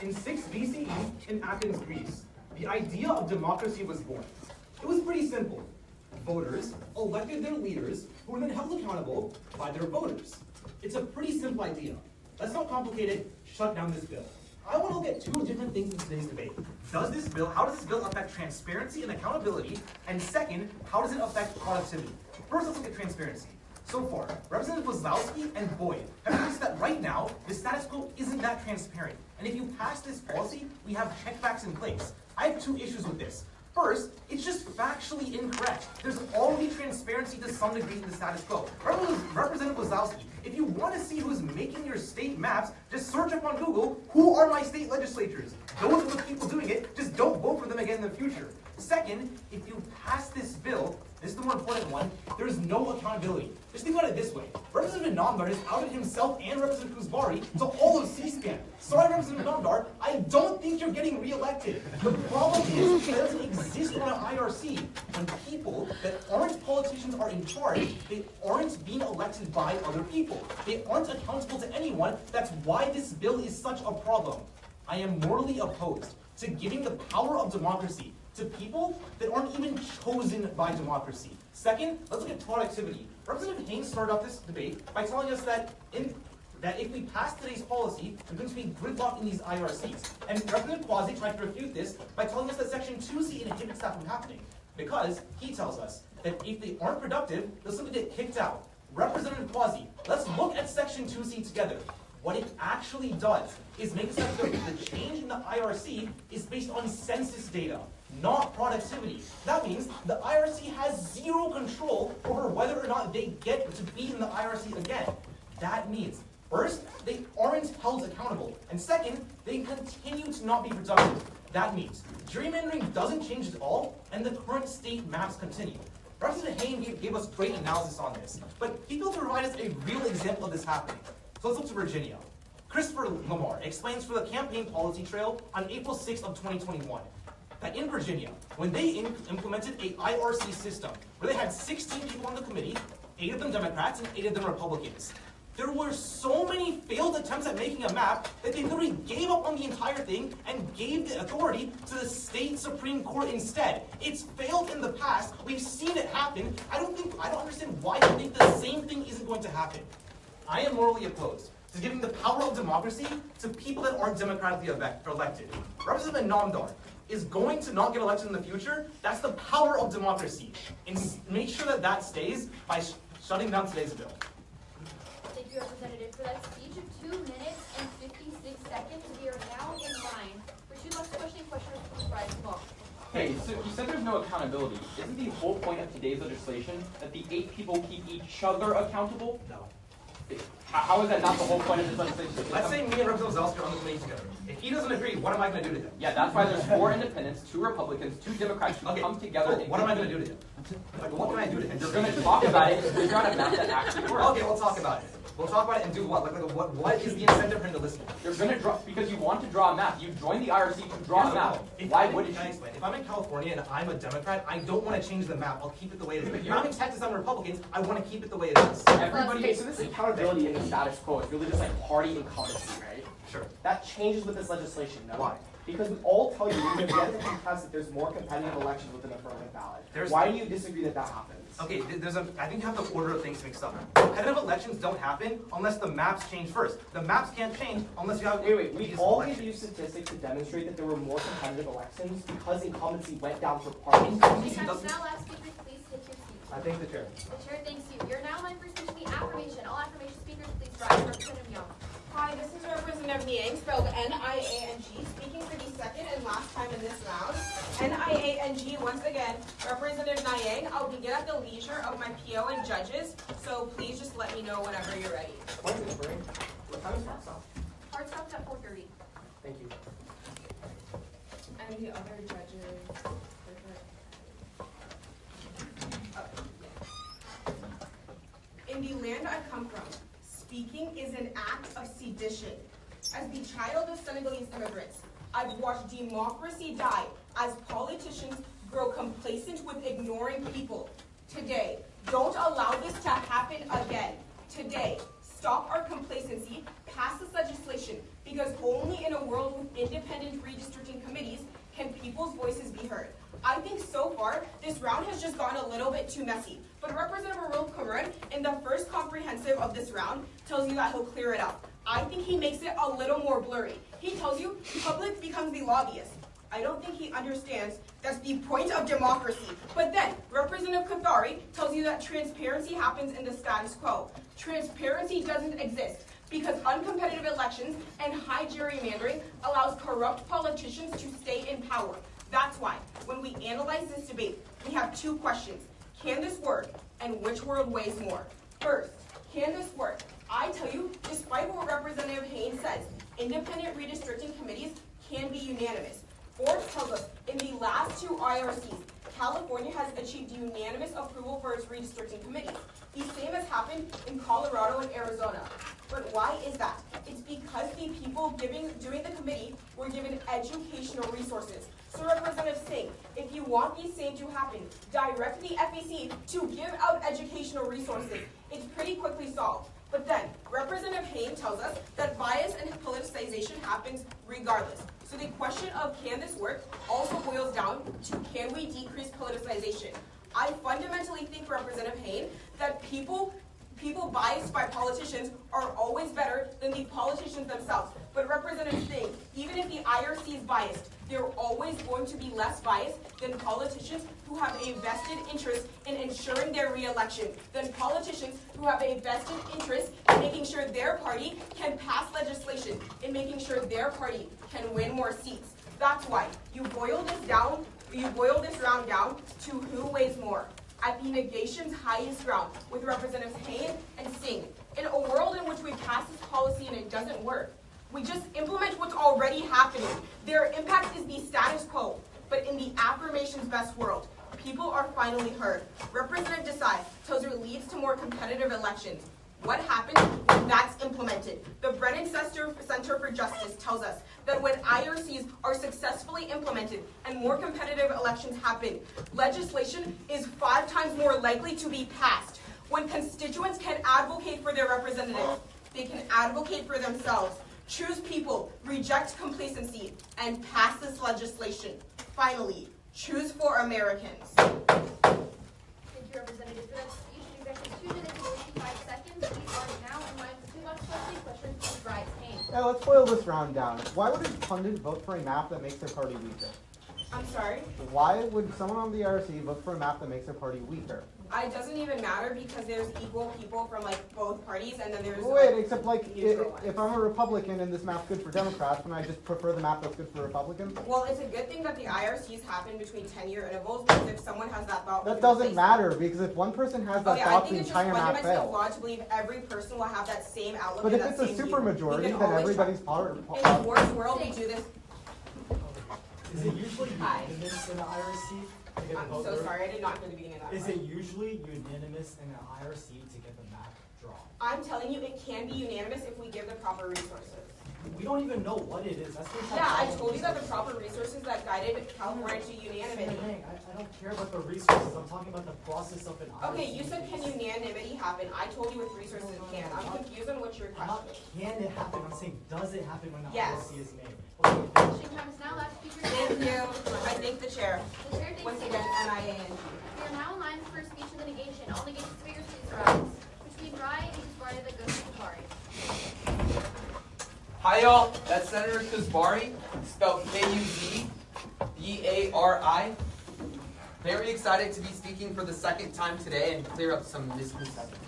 In 6 BCE, in Athens, Greece, the idea of democracy was born. It was pretty simple. Voters elected their leaders who were then held accountable by their voters. It's a pretty simple idea. Let's not complicate it, shut down this bill. I want to look at 2 different things in today's debate. How does this bill affect transparency and accountability? And second, how does it affect productivity? First, let's look at transparency. So far, Representatives Wazowski and Boyd have noticed that right now, the status quo isn't that transparent. And if you pass this policy, we have checkbacks in place. I have 2 issues with this. First, it's just factually incorrect. There's already transparency to some degree in the status quo. Representative Wazowski, if you want to see who's making your state maps, just search up on Google, who are my state legislatures? Those are the people doing it, just don't vote for them again in the future. Second, if you pass this bill, this is the more important one, there's no accountability. Just think about it this way. Representative Namdar has outed himself and Representative Kuzbari to all of C-SPAN. Sorry, Representative Namdar, I don't think you're getting reelected. The problem is, it doesn't exist on an IRC. When people that aren't politicians are in charge, they aren't being elected by other people. They aren't accountable to anyone. That's why this bill is such a problem. I am morally opposed to giving the power of democracy to people that aren't even chosen by democracy. Second, let's look at productivity. Representative Haynes started off this debate by telling us that if we pass today's policy, there's going to be gridlock in these IRCs. And Representative Quasi tried to refute this by telling us that Section 2C inhibits that from happening. Because he tells us that if they aren't productive, they'll simply get kicked out. Representative Quasi, let's look at Section 2C together. What it actually does is make it so that the change in the IRC is based on census data, not productivity. That means the IRC has zero control over whether or not they get to be in the IRC again. That means, first, they aren't held accountable, and second, they continue to not be productive. That means gerrymandering doesn't change at all, and the current state maps continue. Representative Haynes gave us great analysis on this, but he failed to provide us a real example of this happening. So let's look to Virginia. Christopher Lamar explains for the campaign policy trail on April 6th of 2021 that in Virginia, when they implemented a IRC system where they had 16 people on the committee, 8 of them Democrats and 8 of them Republicans, there were so many failed attempts at making a map that they literally gave up on the entire thing and gave the authority to the state Supreme Court instead. It's failed in the past. We've seen it happen. I don't understand why they think the same thing isn't going to happen. I am morally opposed to giving the power of democracy to people that aren't democratically elected. Representative Namdar is going to not get elected in the future. That's the power of democracy. And make sure that that stays by shutting down today's bill. Thank you, Representative, for that speech of 2 minutes and 56 seconds. We are now in line for 2 months questioning questioners rise and fall. Hey, so you said there's no accountability. Isn't the whole point of today's legislation that the 8 people keep each other accountable? No. How is that not the whole point of this legislation? Let's say me and Representative Zalski are on the committee together. If he doesn't agree, what am I going to do to him? Yeah, that's why there's 4 independents, 2 Republicans, 2 Democrats who come together. Cool. What am I going to do to him? Like, what can I do to him? You're going to talk about it and figure out a map that actually works. Okay, we'll talk about it. We'll talk about it and do what? What is the incentive for him to listen? You're going to draw, because you want to draw a map. You joined the IRC to draw a map. Why wouldn't you? If I'm in California and I'm a Democrat, I don't want to change the map. I'll keep it the way it is. If I'm in Texas, I'm a Republican, I want to keep it the way it is. Okay, so this accountability in the status quo is really just like party incumbency, right? Sure. That changes with this legislation, no? Why? Because we all tell you we get to contest that there's more competitive elections with an affirmative ballot. Why do you disagree that that happens? Okay, I think you have the order of things mixed up. Competitive elections don't happen unless the maps change first. The maps can't change unless you have. Wait, we all give you statistics to demonstrate that there were more competitive elections because incumbency went down for parties. Now, last speakers, please take your seats. I thank the chair. The chair thanks you. You're now my first speech, the affirmation. All affirmation speakers, please rise. Representative Young. Hi, this is Representative Niang, spelled N-I-A-N-G, speaking for the second and last time in this round. N-I-A-N-G, once again, Representative Niang. I'll begin at the leisure of my PO and judges, so please just let me know whenever you're ready. What time is hard stop? Hard stop at 4:30. Thank you. And the other judges. In the land I come from, speaking is an act of sedition. As the child of Senegalese immigrants, I've watched democracy die as politicians grow complacent with ignoring people. Today, don't allow this to happen again. Today, stop our complacency, pass this legislation, because only in a world with independent redistricting committees can people's voices be heard. I think so far, this round has just gotten a little bit too messy. But Representative Arul Kumran, in the first comprehensive of this round, tells you that he'll clear it up. I think he makes it a little more blurry. He tells you public becomes the lobbyist. I don't think he understands that's the point of democracy. But then, Representative Kathari tells you that transparency happens in the status quo. Transparency doesn't exist because uncompetitive elections and high gerrymandering allows corrupt politicians to stay in power. That's why, when we analyze this debate, we have 2 questions. Can this work, and which world weighs more? First, can this work? I tell you, despite what Representative Haynes says, independent redistricting committees can be unanimous. Forbes tells us in the last 2 IRCs, California has achieved unanimous approval for its redistricting committees. The same has happened in Colorado and Arizona. But why is that? It's because the people doing the committee were given educational resources. So Representative Singh, if you want the same to happen, direct the FEC to give out educational resources. It's pretty quickly solved. But then, Representative Haynes tells us that bias and politicization happens regardless. So the question of can this work also boils down to can we decrease politicization? I fundamentally think, Representative Haynes, that people biased by politicians are always better than the politicians themselves. But Representative Singh, even if the IRC is biased, they're always going to be less biased than politicians who have a vested interest in ensuring their re-election, than politicians who have a vested interest in making sure their party can pass legislation, in making sure their party can win more seats. That's why you boil this round down to who weighs more. At the negation's highest ground with Representatives Haynes and Singh. In a world in which we pass this policy and it doesn't work, we just implement what's already happening. Their impact is the status quo. But in the affirmation's best world, people are finally heard. Representative Desai tells you it leads to more competitive elections. What happens when that's implemented? The Brennan Center for Justice tells us that when IRCs are successfully implemented and more competitive elections happen, legislation is 5 times more likely to be passed. When constituents can advocate for their representatives, they can advocate for themselves. Choose people, reject complacency, and pass this legislation. Finally, choose for Americans. Thank you, Representative. For that speech, executive 2 minutes and 55 seconds. We are now in line for 2 box questions. Please rise. Haynes. Yeah, let's boil this round down. Why would a pundit vote for a map that makes their party weaker? I'm sorry? Why would someone on the IRC vote for a map that makes their party weaker? It doesn't even matter because there's equal people from like both parties, and then there's Wait, like, except like neutral ones. if I'm a Republican and this map's good for Democrats, then I just prefer the map that's good for Republicans. Well, it's a good thing that the IRCs happen between 10-year intervals because if someone has that thought, we That can doesn't replace matter because if one person has that Okay, I thought, think the it's just entire map fundamentally fails. flawed to believe every person will have that same outlook. But and if that it's a same view. supermajority, We can then always everybody's try. power. In the worst world, we do this. Is it usually Hi. unanimous in the IRC to get the I'm vote so through? sorry, I did not hear the beginning of that. Is part. it usually unanimous in the IRC to get the map drawn? I'm telling you, it can be unanimous if we give the proper resources. We don't even know what it is. That's what Yeah, I told you that the proper resources that guided California to unanimity. I don't care about the resources. I'm talking about the process of an IRC. Okay, you said can unanimity happen? I told you with resources it can. I'm confused on what your I'm not question is. can it happen. I'm saying does it happen when the Yes. IRC is made? Question time is now. Last speaker. Thank you. I thank the chair. The chair thanks Once you. again, NIANG. We are now in line for speech and litigation. All negations figures please rise. Between Rye and Kuzbari that goes to Kuzbari. Hi y'all, that's Senator Kuzbari, spelled K-U-Z-B-A-R-I. Very excited to be speaking for the second time today and clear up some misconceptions.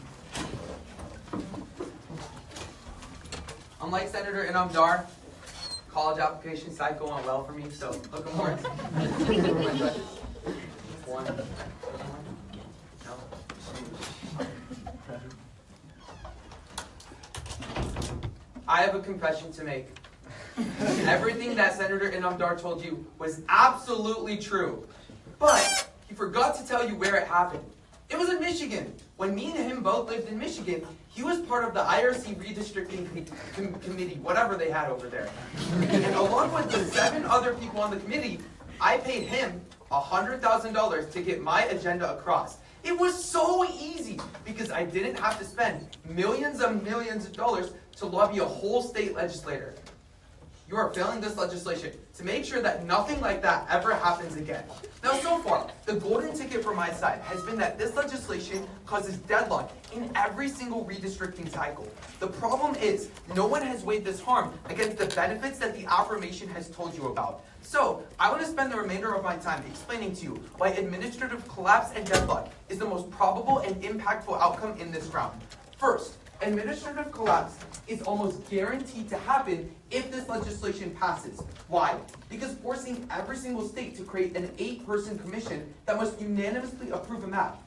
Unlike Senator Inamdar, college application cycle went well for me, so looking forward to one. No. I have a confession to make. Everything that Senator Inamdar told you was absolutely true. But he forgot to tell you where it happened. It was in Michigan. When me and him both lived in Michigan, he was part of the IRC redistricting committee, whatever they had over there. And along with the 7 other people on the committee, I paid him $100,000 to get my agenda across. It was so easy because I didn't have to spend millions of dollars to lobby a whole state legislator. You are failing this legislation to make sure that nothing like that ever happens again. Now, so far, the golden ticket for my side has been that this legislation causes deadlock in every single redistricting cycle. The problem is, no one has weighed this harm against the benefits that the affirmation has told you about. So, I want to spend the remainder of my time explaining to you why administrative collapse and deadlock is the most probable and impactful outcome in this round. First, administrative collapse is almost guaranteed to happen if this legislation passes. Why? Because forcing every single state to create an 8-person commission that must unanimously approve a map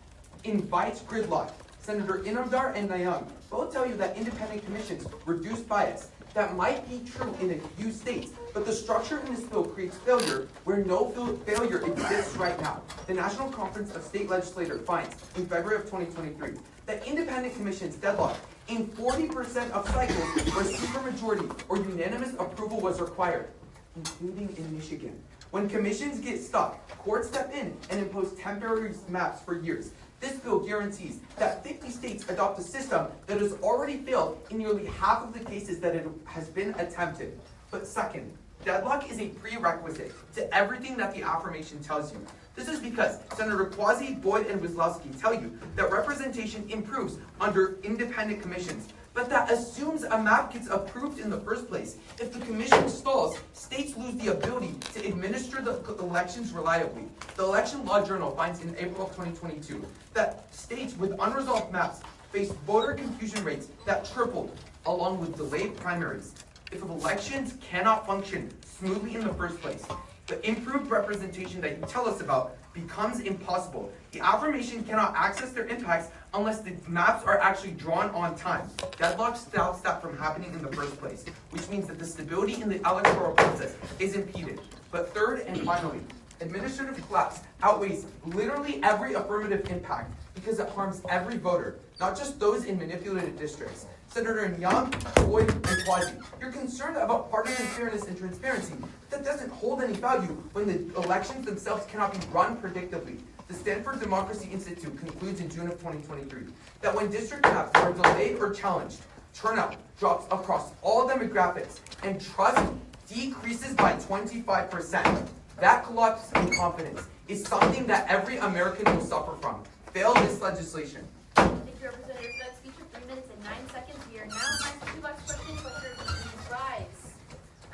invites gridlock. Senator Inamdar and Nayang both tell you that independent commissions reduce bias. That might be true in a few states, but the structure in this bill creates failure where no failure exists right now. The National Conference of State Legislators finds in February of 2023 that independent commissions deadlocked in 40% of cycles where supermajority or unanimous approval was required, including in Michigan. When commissions get stuck, courts step in and impose temporary maps for years. This bill guarantees that 50 states adopt a system that has already failed in nearly half of the cases that it has been attempted. But second, deadlock is a prerequisite to everything that the affirmation tells you. This is because Senator Quasi, Boyd, and Wisłowski tell you that representation improves under independent commissions, but that assumes a map gets approved in the first place. If the commission stalls, states lose the ability to administer the elections reliably. The Election Law Journal finds in April of 2022 that states with unresolved maps face voter confusion rates that tripled, along with delayed primaries. If elections cannot function smoothly in the first place, the improved representation that you tell us about becomes impossible. The affirmation cannot access their impacts unless the maps are actually drawn on time. Deadlock stops that from happening in the first place, which means that the stability in the electoral process is impeded. But third and finally, administrative collapse outweighs literally every affirmative impact because it harms every voter, not just those in manipulated districts. Senator Young, Boyd, and Quasi, you're concerned about partisan fairness and transparency, but that doesn't hold any value when the elections themselves cannot be run predictably. The Stanford Democracy Institute concludes in June of 2023 that when district maps are delayed or challenged, turnout drops across all demographics and trust decreases by 25%. That collapse in confidence is something that every American will suffer from. Fail this legislation. Thank you, Representative, for that speech of 3 minutes and 9 seconds. We are now on to 2 last questions. Questioner, please rise.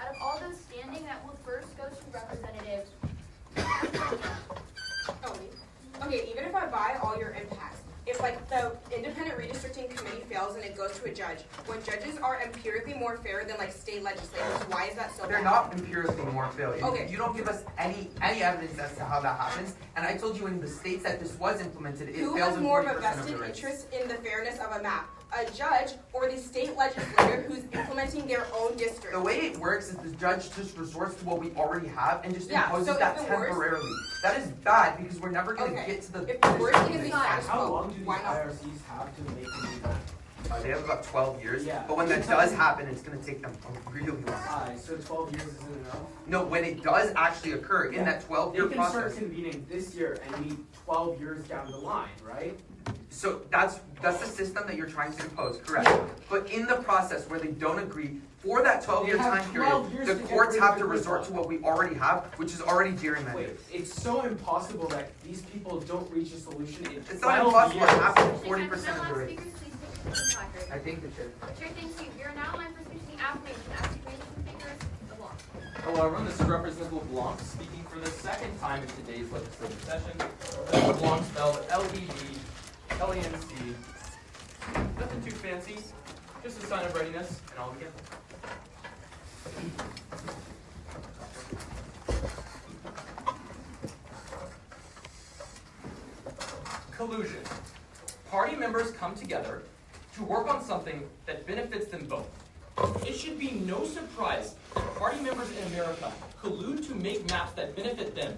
Out of all those standing, that will first go to Representative. Okay, even if I buy all your impacts, when judges are empirically more fair than like state legislators, why is that so They're bad? not empirically more fair. Okay. You don't give us any evidence as to how that happens. And I told you in the states that this was implemented, it Who fails has in more 40% of a vested the rates. interest in the fairness of a map? A judge or the state legislator who's implementing their own district? The way it works is the judge just resorts to what we already have and just Yeah, imposes so if that the worst- temporarily. That is bad because we're never going to Okay. get to the If the worst thing is position the they- status How quo, long do these why not? IRCs have to make a new map? They have about 12 years, Yeah. but when that does happen, it's going to take them a really long time. Why? So 12 years isn't enough? No, when it does actually occur in that 12-year They can start process. convening this year and meet 12 years down the line, right? So that's the system that you're trying to impose, correct? But in the process where they don't agree, for that 12-year They have time 12 period, years the to get courts rid have of to the resort gridlock. to what we already have, which is already gerrymandered. Wait, it's so impossible that these people don't reach a solution in It's 12 not impossible. It years. happens Commissioner 40% of the Campbell, rate. speakers, please take the placard. I think the chair. Chair, thank you. We are now on for speech in the affirmation. As you read the speakers, the law. Hello everyone, this is Representative LeBlanc speaking for the second time in today's legislative session. LeBlanc spelled L-E-B, L-E-N-C. Nothing too fancy, just a sign of readiness, and I'll begin. Collusion. Party members come together to work on something that benefits them both. It should be no surprise that party members in America collude to make maps that benefit them,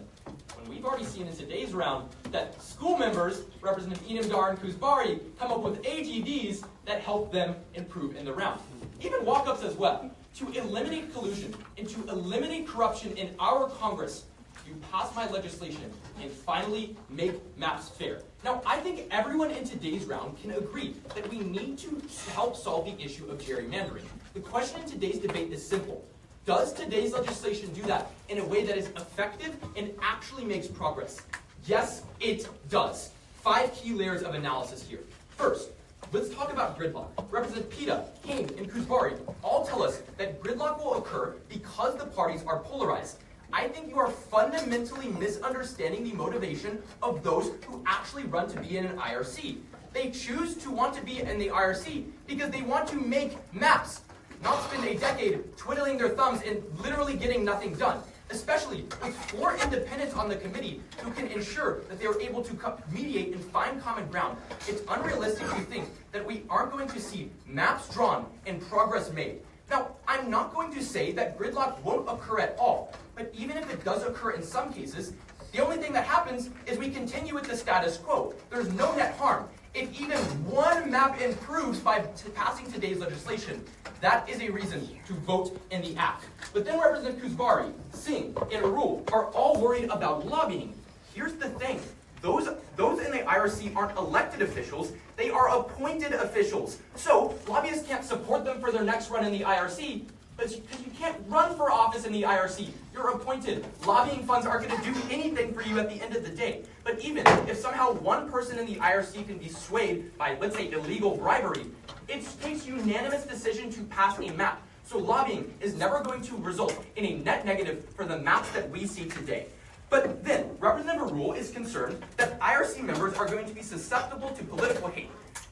when we've already seen in today's round that school members, Representative Inamdar and Kuzbari, come up with AGVs that help them improve in the round. Even walk-ups as well. To eliminate collusion and to eliminate corruption in our Congress, you pass my legislation and finally make maps fair. Now, I think everyone in today's round can agree that we need to help solve the issue of gerrymandering. The question in today's debate is simple. Does today's legislation do that in a way that is effective and actually makes progress? Yes, it does. 5 key layers of analysis here. First, let's talk about gridlock. Representative Pita, Hain, and Kuzbari all tell us that gridlock will occur because the parties are polarized. I think you are fundamentally misunderstanding the motivation of those who actually run to be in an IRC. They choose to want to be in the IRC because they want to make maps, not spend a decade twiddling their thumbs and literally getting nothing done. Especially with 4 independents on the committee who can ensure that they are able to mediate and find common ground. It's unrealistic to think that we aren't going to see maps drawn and progress made. Now, I'm not going to say that gridlock won't occur at all, but even if it does occur in some cases, the only thing that happens is we continue with the status quo. There's no net harm. If even one map improves by passing today's legislation, that is a reason to vote in the act. But then Representative Kuzbari, Singh, and Arul are all worried about lobbying. Here's the thing. Those in the IRC aren't elected officials, they are appointed officials. So lobbyists can't support them for their next run in the IRC, because you can't run for office in the IRC. You're appointed. Lobbying funds aren't going to do anything for you at the end of the day. But even if somehow one person in the IRC can be swayed by, let's say, illegal bribery, it takes unanimous decision to pass a map. So lobbying is never going to result in a net negative for the maps that we see today. But then, Representative Arul is concerned that IRC members are going to be susceptible to political hate.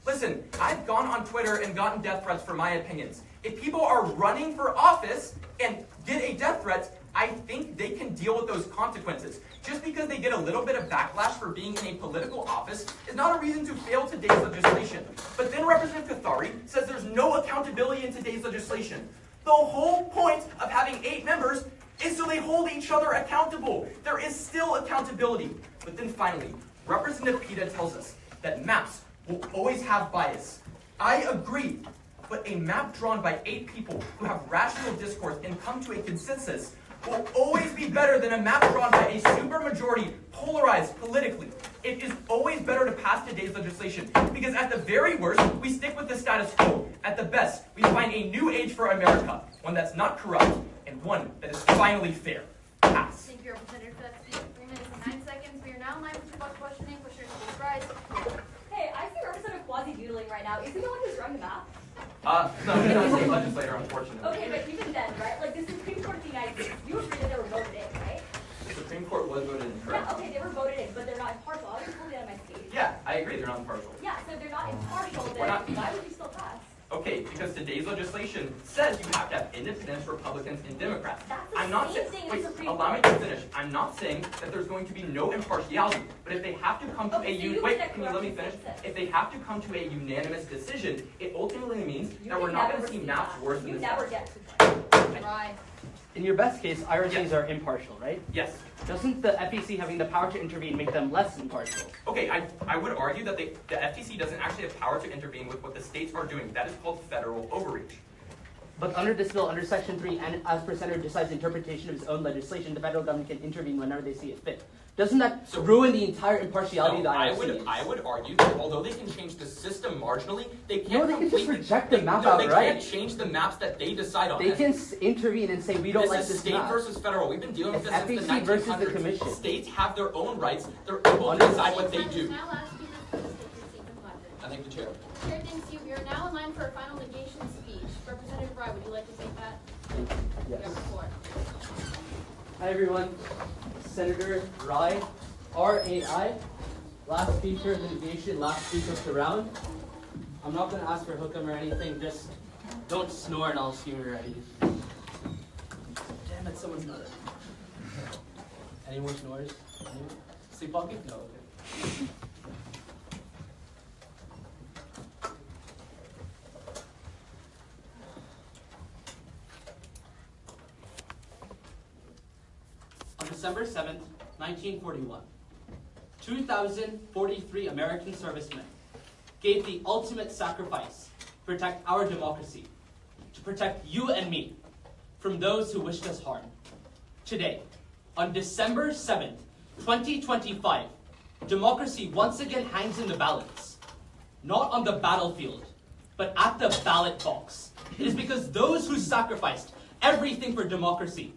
Listen, I've gone on Twitter and gotten death threats for my opinions. If people are running for office and get a death threat, I think they can deal with those consequences. Just because they get a little bit of backlash for being in a political office is not a reason to fail today's legislation. But then Representative Kathari says there's no accountability in today's legislation. The whole point of having 8 members is so they hold each other accountable. There is still accountability. But then finally, Representative Pita tells us that maps will always have bias. I agree, but a map drawn by 8 people who have rational discourse and come to a consensus will always be better than a map drawn by a supermajority polarized politically. It is always better to pass today's legislation because at the very worst, we stick with the status quo. At the best, we find a new age for America, one that's not corrupt and one that is finally fair. Pass. Thank you, Representative, for that speech. 3 minutes and 9 seconds. We are now live with about questioning. Questioners, please rise. Hey, I see Representative Quasi doodling right now. Is he the one who's drawing the map? No, he's not a state legislator, unfortunately. Okay, but even then, right? Like the Supreme Court of the United States, you agree that they were voted in, right? The Supreme Court was voted in, correct? Yeah, okay, they were voted in, but they're not impartial. I was just holding out of my state. Yeah, I agree, they're not impartial. Yeah, so if they're not impartial, then We're not- why would you still pass? Okay, because today's legislation says you have to have independents, Republicans, and Democrats. That's the I'm not same saying, thing as wait, the Supreme allow me Court. to finish. I'm not saying that there's going to be no impartiality, but if they have to come to Okay, so you wait, connect can you let me correctly finish? said. If they have to come to a unanimous decision, it ultimately means You that we're can not never going to see see maps that. worse than You this. never house. get to Right. In your best case, IRCs are impartial, right? Yes. Doesn't the FEC having the power to intervene make them less impartial? Okay, I would argue that the FTC doesn't actually have power to intervene with what the states are doing. That is called federal overreach. But under this bill, under Section 3, and as per Senator decides interpretation of his own legislation, the federal government can intervene whenever they see it fit. Doesn't that ruin the entire impartiality of the IRC? I would argue that although they can change the system marginally, they can't they can just completely reject the map They outright. can't change the maps that they decide on. They can intervene and say, we don't like This is this state map. versus federal. We've been dealing with It's this since the FEC versus the 1900s. commission. States have their own rights. They're able to decide what they do. Now last speaker, please take your seat and pledge. I think the chair. Chair thanks you. We are now in line for a final negation speech. Representative Rye, would you like to take that? You have the floor. Hi everyone, Senator Rai, R-A-I, last speaker of the negation, last speaker of the round. I'm not going to ask for hookum or anything, just don't snore and I'll assume you're ready. Damn it, someone's not ready. Any more snores? Anyone? Sleepwalking? No, okay. On December 7th, 1941, 2,043 American servicemen gave the ultimate sacrifice to protect our democracy, to protect you and me from those who wished us harm. Today, on December 7th, 2025, democracy once again hangs in the balance, not on the battlefield, but at the ballot box. It is because those who sacrificed everything for democracy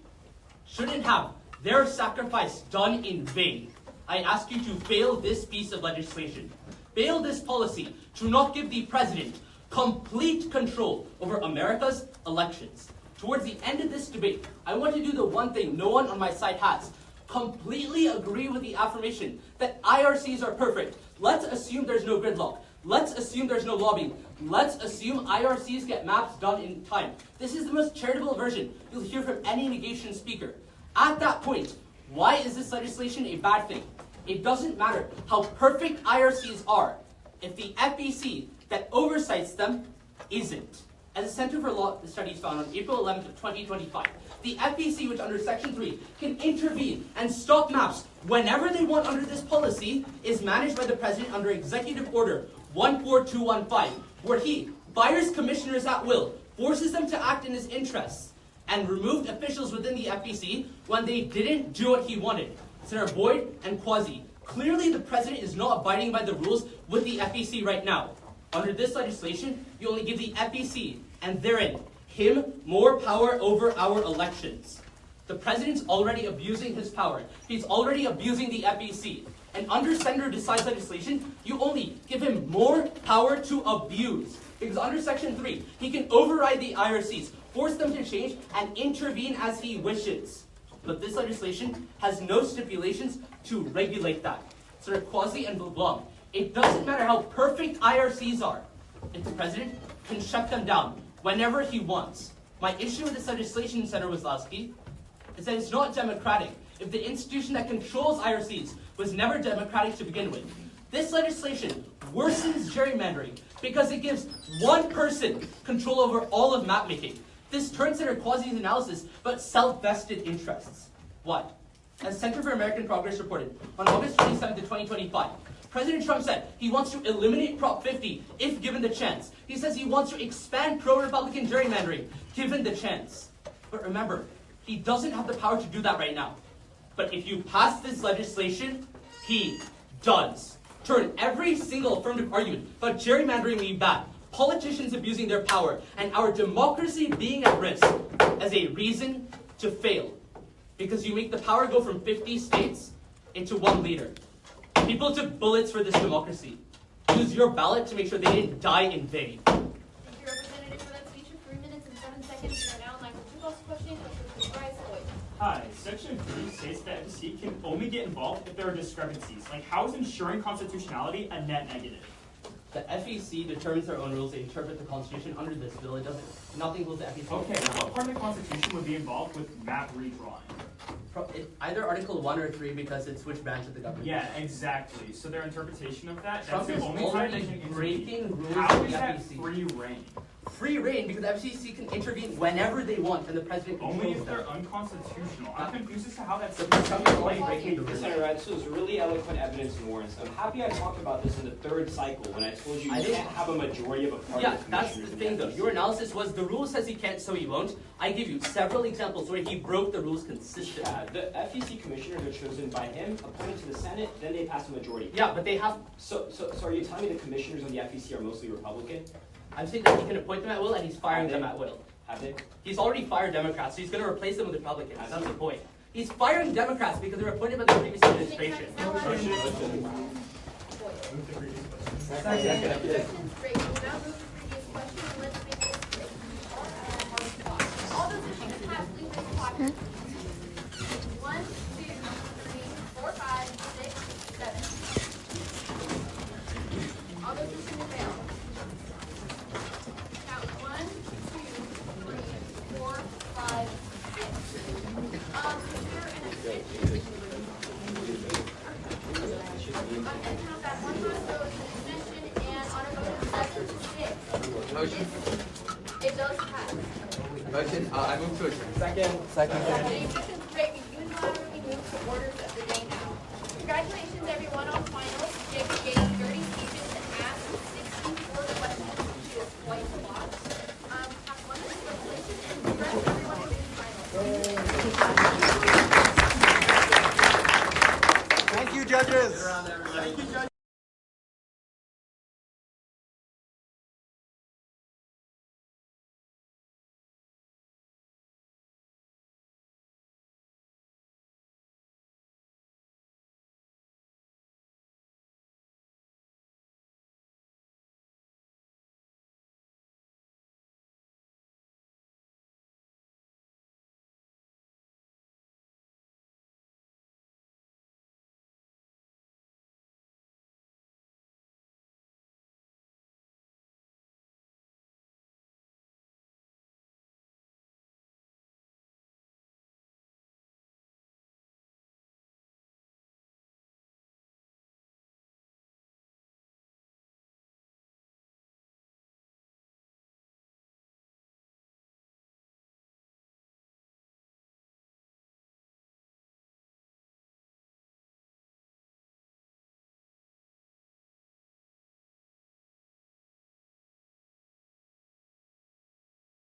shouldn't have their sacrifice done in vain. I ask you to fail this piece of legislation. Fail this policy to not give the president complete control over America's elections. Towards the end of this debate, I want to do the one thing no one on my side has. Completely agree with the affirmation that IRCs are perfect. Let's assume there's no gridlock. Let's assume there's no lobbying. Let's assume IRCs get maps done in time. This is the most charitable version you'll hear from any negation speaker. At that point, why is this legislation a bad thing? It doesn't matter how perfect IRCs are if the FEC that oversights them isn't. As the Center for Law Studies found on April 11th of 2025, the FEC, which under Section 3 can intervene and stop maps whenever they want under this policy, is managed by the President under Executive Order 14215, where he fires commissioners at will, forces them to act in his interests, and removed officials within the FEC when they didn't do what he wanted. Senator Boyd and Quasi, clearly the President is not abiding by the rules with the FEC right now. Under this legislation, you only give the FEC, and therein, him, more power over our elections. The President's already abusing his power. He's already abusing the FEC. And under Senator Desai's legislation, you only give him more power to abuse. Because under Section 3, he can override the IRCs, force them to change, and intervene as he wishes. But this legislation has no stipulations to regulate that. Senator Quasi and Blum, it doesn't matter how perfect IRCs are, if the President can shut them down whenever he wants. My issue with this legislation, Senator Wazlowski, is that it's not democratic if the institution that controls IRCs was never democratic to begin with. This legislation worsens gerrymandering because it gives one person control over all of mapmaking. This turns Senator Quasi's analysis about self-vested interests. What? As Center for American Progress reported on August 27th, 2025, President Trump said he wants to eliminate Prop 50 if given the chance. He says he wants to expand pro-Republican gerrymandering given the chance. But remember, he doesn't have the power to do that right now. But if you pass this legislation, he does. Turn every single affirmative argument about gerrymandering being bad, politicians abusing their power, and our democracy being at risk as a reason to fail. Because you make the power go from 50 states into one leader. People took bullets for this democracy. Use your ballot to make sure they didn't die in vain. Thank you, Representative, for that speech of 3 minutes and 7 seconds. We are now in line for 2 last questions. Hi, Section 3 states that FEC can only get involved if there are discrepancies. Like, how is ensuring constitutionality a net negative? The FEC determines their own rules. They interpret the Constitution. Under this bill, it doesn't. Nothing goes to FEC. Okay, what part of the Constitution would be involved with map redrawing? Either Article 1 or 3 because it's which branch of the government. Yeah, exactly. So their interpretation of that, Trump that's is the only time they already can breaking intervene. rules How of is the that FEC. free reign? Free reign because the FCC can intervene whenever they want and the president controls Only if them. they're unconstitutional. I'm confused as to how that's Breaking the Senator, this was really eloquent evidence and warrants. I'm happy I talked about this in the third cycle when I told you you can't have a majority of a party Yeah, of that's the commissioners in thing though. FEC. Your analysis was the rule says he can't, so he won't. I give you several examples where he broke the rules consistently. Yeah, the FEC commissioners are chosen by him, appointed to the Senate, then they pass a majority. Yeah, but they have. So are you telling me the commissioners of the FEC are mostly Republican? I'm saying that he can appoint them at will and he's firing them at will. Have they? He's already fired Democrats, so he's going to replace them with Republicans. That's the point. He's firing Democrats because they were appointed by the previous administration. Objections, great. We'll now move to the previous question, and let's make this quick. All those in favor, pass, please raise your hand. 1, 2, 3, 4, 5, 6, 7. All those who seem to fail. Count 1, 2, 3, 4, 5, 6. Is there an abstention? And count that one last vote as an abstention, and on a vote of 7 to 6. Motion. It does pass. Motion, I move to adjourn. Second. Any questions? Great. We unilaterally move to orders of the day now. Congratulations, everyone, on finals.